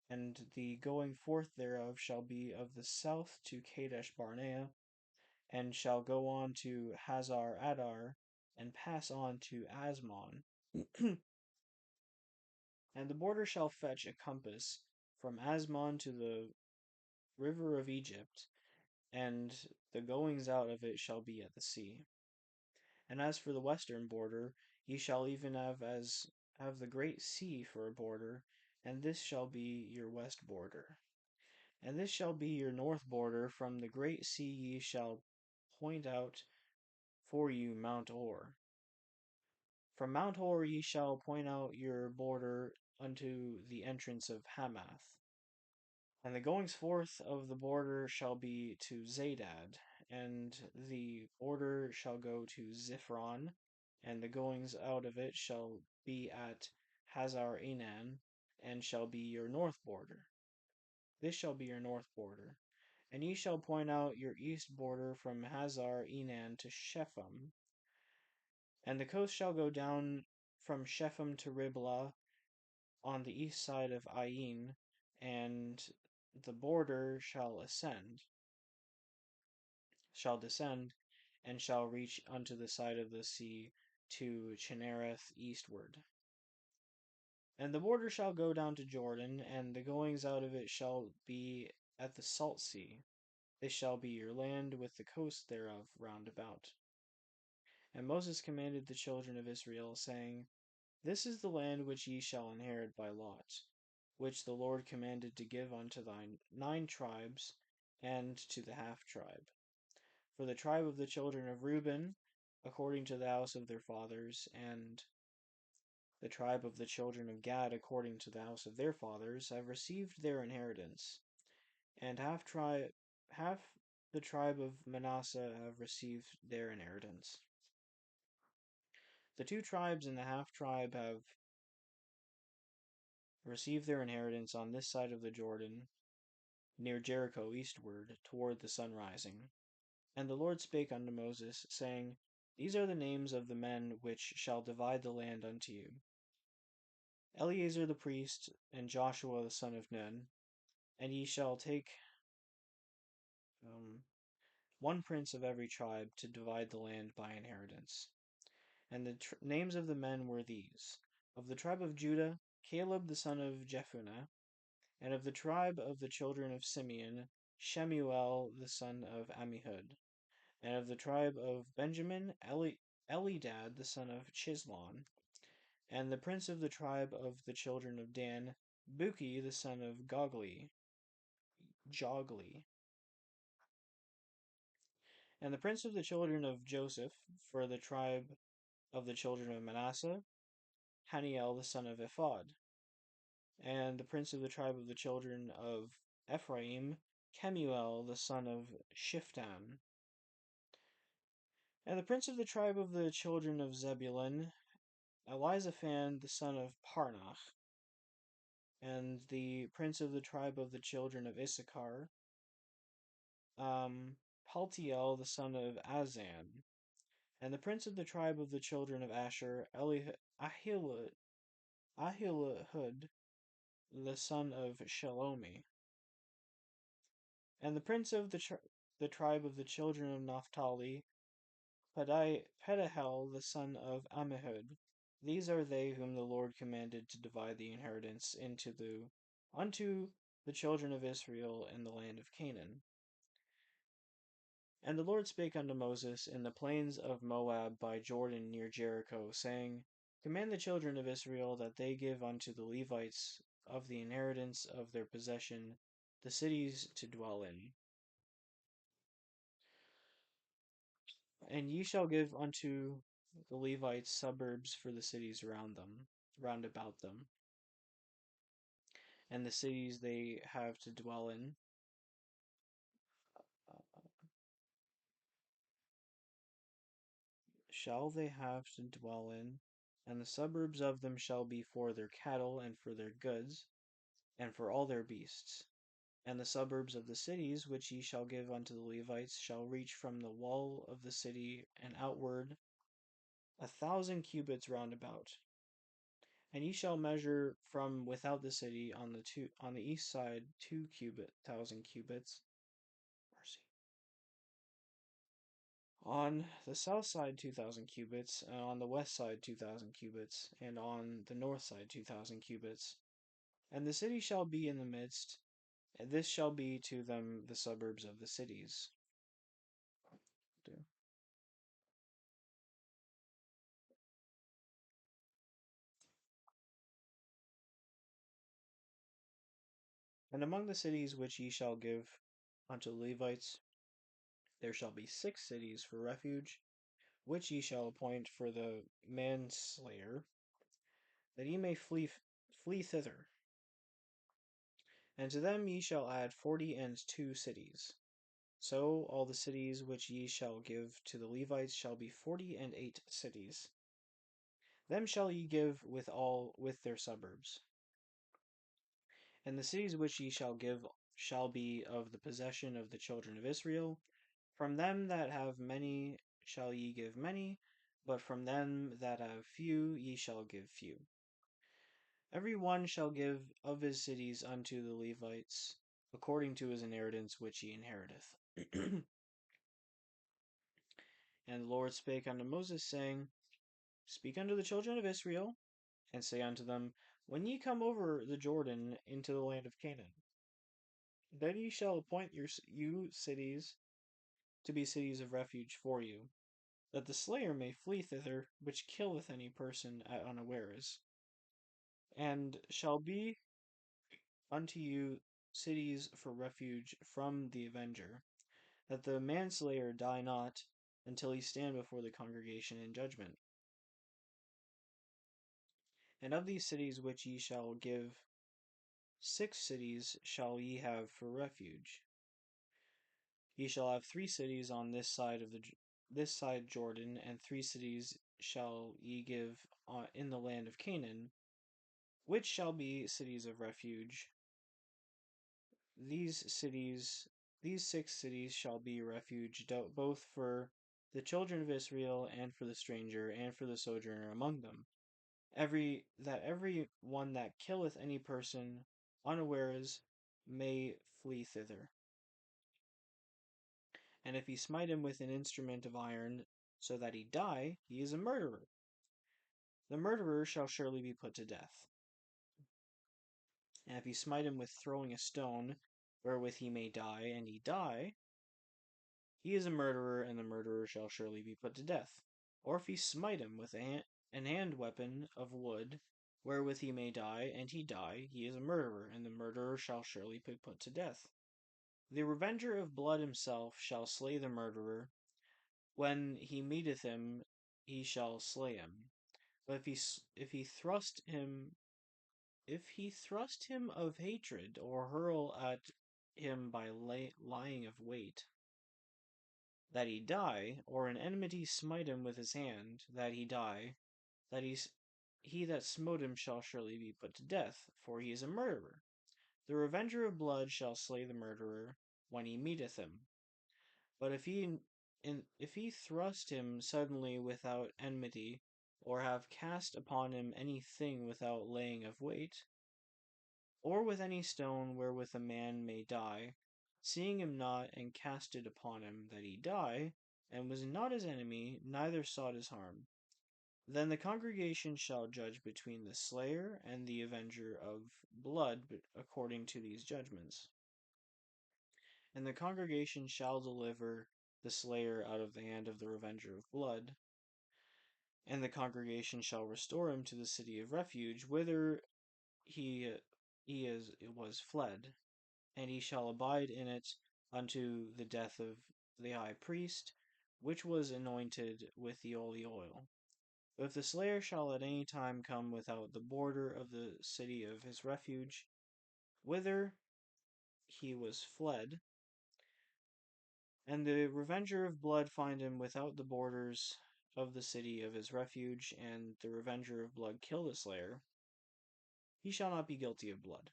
and the going forth thereof shall be of the south to Kadesh Barnea, and shall go on to Hazar Adar, and pass on to Asmon. And the border shall fetch a compass from Asmon to the river of Egypt, and the goings out of it shall be at the sea. And as for the western border, ye shall even have the great sea for a border, and this shall be your west border. And this shall be your north border. From the great sea ye shall point out for you Mount Or. From Mount Or ye shall point out your border unto the entrance of Hamath. And the goings forth of the border shall be to Zadad, and the border shall go to Ziphron, and the goings out of it shall be at Hazar Enan, and shall be your north border. This shall be your north border. And ye shall point out your east border from Hazar Enan to Shephem. And the coast shall go down from Shephem to Riblah on the east side of Ain, and the border shall descend, and shall reach unto the side of the sea to Chinnereth eastward. And the border shall go down to Jordan, and the goings out of it shall be at the salt sea. This shall be your land with the coast thereof round about. And Moses commanded the children of Israel, saying, This is the land which ye shall inherit by lot, which the Lord commanded to give unto thine 9 tribes, and to the half tribe. For the tribe of the children of Reuben, according to the house of their fathers, and the tribe of the children of Gad, according to the house of their fathers, have received their inheritance, and half the tribe of Manasseh have received their inheritance. The 2 tribes and the half tribe have received their inheritance on this side of the Jordan, near Jericho eastward, toward the sun rising. And the Lord spake unto Moses, saying, These are the names of the men which shall divide the land unto you: Eleazar the priest, and Joshua the son of Nun. And ye shall take 1 prince of every tribe to divide the land by inheritance. And the names of the men were these: of the tribe of Judah, Caleb the son of Jephunneh; and of the tribe of the children of Simeon, Shemuel the son of Ammihud; and of the tribe of Benjamin, Elidad the son of Chislon; and the prince of the tribe of the children of Dan, Buki the son of Jogli; and the prince of the children of Joseph, for the tribe of the children of Manasseh, Haniel the son of Ephod; and the prince of the tribe of the children of Ephraim, Kemuel the son of Shiftan; and the prince of the tribe of the children of Zebulun, Elizaphan the son of Parnach; and the prince of the tribe of the children of Issachar, Paltiel the son of Azan; and the prince of the tribe of the children of Asher, Ahilud the son of Shelomi; and the prince of the tribe of the children of Naphtali, Pedahel the son of Ammihud. These are they whom the Lord commanded to divide the inheritance into the unto the children of Israel in the land of Canaan. And the Lord spake unto Moses in the plains of Moab by Jordan near Jericho, saying, Command the children of Israel that they give unto the Levites of the inheritance of their possession the cities to dwell in. And ye shall give unto the Levites suburbs for the cities round about them, and the cities they have to dwell in. Shall they have to dwell in, and the suburbs of them shall be for their cattle and for their goods, and for all their beasts. And the suburbs of the cities which ye shall give unto the Levites shall reach from the wall of the city and outward 1,000 cubits round about. And ye shall measure from without the city on the east side 2,000 cubits. Mercy. On the south side 2,000 cubits, and on the west side 2,000 cubits, and on the north side 2,000 cubits. And the city shall be in the midst, and this shall be to them the suburbs of the cities. And among the cities which ye shall give unto the Levites, there shall be 6 cities for refuge, which ye shall appoint for the manslayer, that he may flee thither. And to them ye shall add 42 cities. So all the cities which ye shall give to the Levites shall be 48 cities. Them shall ye give with their suburbs. And the cities which ye shall give shall be of the possession of the children of Israel. From them that have many shall ye give many, but from them that have few ye shall give few. Every one shall give of his cities unto the Levites, according to his inheritance which he inheriteth. And the Lord spake unto Moses, saying, Speak unto the children of Israel, and say unto them, When ye come over the Jordan into the land of Canaan, then ye shall appoint you cities to be cities of refuge for you, that the slayer may flee thither, which killeth any person at unawares, and shall be unto you cities for refuge from the avenger, that the manslayer die not until he stand before the congregation in judgment. And of these cities which ye shall give, 6 cities shall ye have for refuge. Ye shall have 3 cities on this side Jordan, and 3 cities shall ye give in the land of Canaan, which shall be cities of refuge. These 6 cities shall be refuge both for the children of Israel, and for the stranger, and for the sojourner among them. Every one that killeth any person unawares may flee thither. And if he smite him with an instrument of iron, so that he die, he is a murderer. The murderer shall surely be put to death. And if he smite him with throwing a stone, wherewith he may die, and he die, he is a murderer, and the murderer shall surely be put to death. Or if he smite him with an hand weapon of wood, wherewith he may die, and he die, he is a murderer, and the murderer shall surely be put to death. The revenger of blood himself shall slay the murderer. When he meeteth him, he shall slay him. But if he thrust him of hatred, or hurl at him by lying of weight, that he die, or an enmity smite him with his hand, that he die, he that smote him shall surely be put to death, for he is a murderer. The revenger of blood shall slay the murderer when he meeteth him. But if he thrust him suddenly without enmity, or have cast upon him any thing without laying of weight, or with any stone wherewith a man may die, seeing him not, and cast it upon him that he die, and was not his enemy, neither sought his harm, Then the congregation shall judge between the slayer and the avenger of blood according to these judgments. And the congregation shall deliver the slayer out of the hand of the revenger of blood, and the congregation shall restore him to the city of refuge, whither he was fled, and he shall abide in it unto the death of the high priest, which was anointed with the holy oil. But if the slayer shall at any time come without the border of the city of his refuge, whither he was fled, and the revenger of blood find him without the borders of the city of his refuge, and the revenger of blood kill the slayer, he shall not be guilty of blood,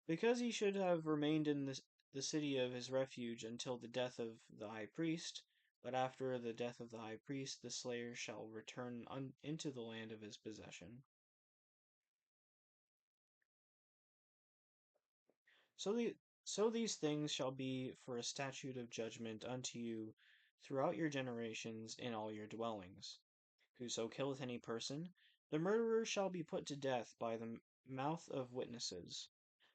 because he should have remained in the city of his refuge until the death of the high priest. But after the death of the high priest, the slayer shall return into the land of his possession. So, these things shall be for a statute of judgment unto you throughout your generations in all your dwellings. Whoso killeth any person, the murderer shall be put to death by the mouth of witnesses.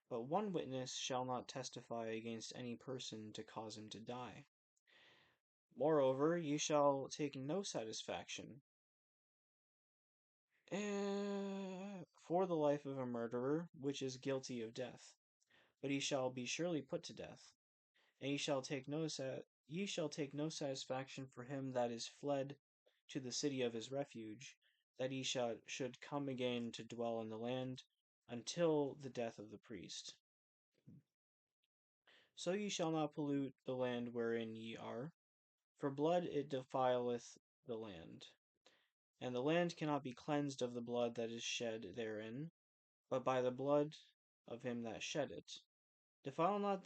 But one witness shall not testify against any person to cause him to die. Moreover, ye shall take no satisfaction for the life of a murderer, which is guilty of death, but he shall be surely put to death. And ye shall take no satisfaction for him that is fled to the city of his refuge, that he should come again to dwell in the land until the death of the priest. So ye shall not pollute the land wherein ye are, for blood it defileth the land, and the land cannot be cleansed of the blood that is shed therein, but by the blood of him that shed it. Defile not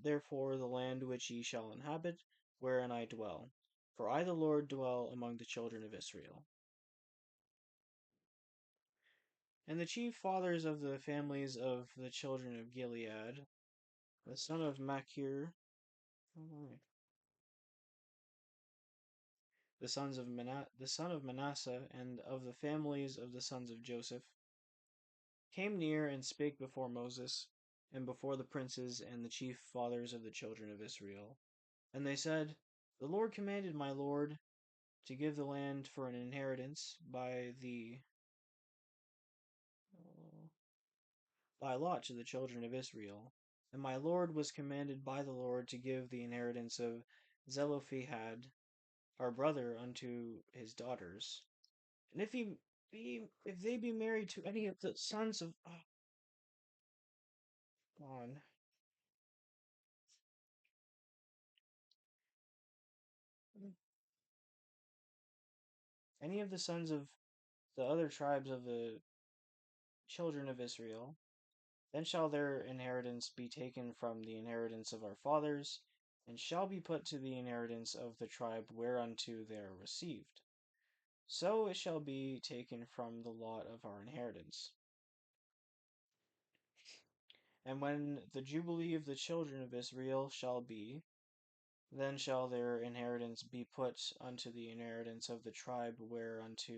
therefore the land which ye shall inhabit, wherein I dwell. For I the Lord dwell among the children of Israel. And the chief fathers of the families of the children of Gilead, the son of Machir, the son of Manasseh, and of the families of the sons of Joseph, came near and spake before Moses, and before the princes and the chief fathers of the children of Israel. And they said, The Lord commanded my Lord to give the land for an inheritance by lot to the children of Israel. And my Lord was commanded by the Lord to give the inheritance of Zelophehad, our brother, unto his daughters. And if they be married to any of the sons of on any of the sons of the other tribes of the children of Israel, then shall their inheritance be taken from the inheritance of our fathers, and shall be put to the inheritance of the tribe whereunto they are received. So it shall be taken from the lot of our inheritance. And when the jubilee of the children of Israel shall be, then shall their inheritance be put unto the inheritance of the tribe whereunto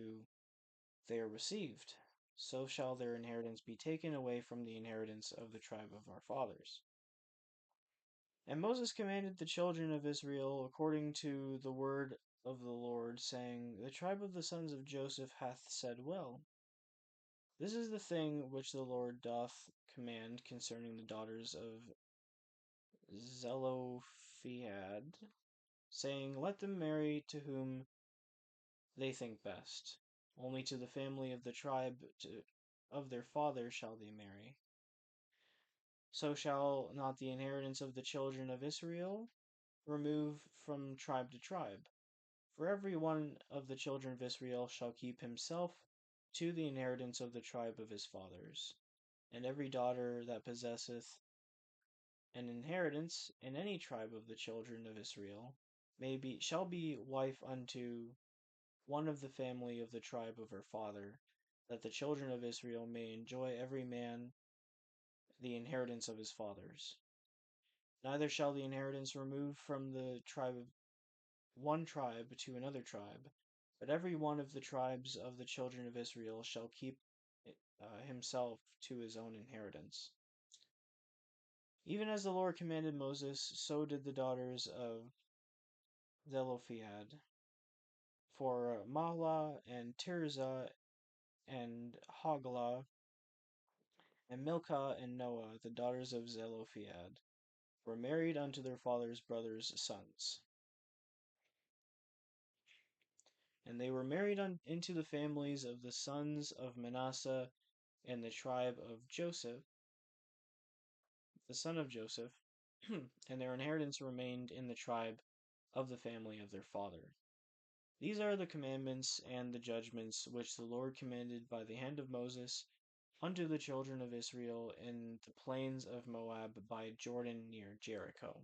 they are received. So shall their inheritance be taken away from the inheritance of the tribe of our fathers. And Moses commanded the children of Israel according to the word of the Lord, saying, The tribe of the sons of Joseph hath said well. This is the thing which the Lord doth command concerning the daughters of Zelophehad, saying, Let them marry to whom they think best. Only to the family of the tribe of their father shall they marry. So shall not the inheritance of the children of Israel remove from tribe to tribe. For every one of the children of Israel shall keep himself to the inheritance of the tribe of his fathers. And every daughter that possesseth an inheritance in any tribe of the children of Israel shall be wife unto one of the family of the tribe of her father, that the children of Israel may enjoy every man the inheritance of his fathers. Neither shall the inheritance remove from the tribe of one tribe to another tribe, But every one of the tribes of the children of Israel shall keep himself to his own inheritance. Even as the Lord commanded Moses, so did the daughters of Zelophehad. For Mahlah and Tirzah and Hoglah and Milcah and Noah, the daughters of Zelophehad, were married unto their father's brothers' sons. And they were married into the families of the sons of Manasseh and the tribe of Joseph, the son of Joseph, and their inheritance remained in the tribe of the family of their father. These are the commandments and the judgments which the Lord commanded by the hand of Moses unto the children of Israel in the plains of Moab by Jordan near Jericho.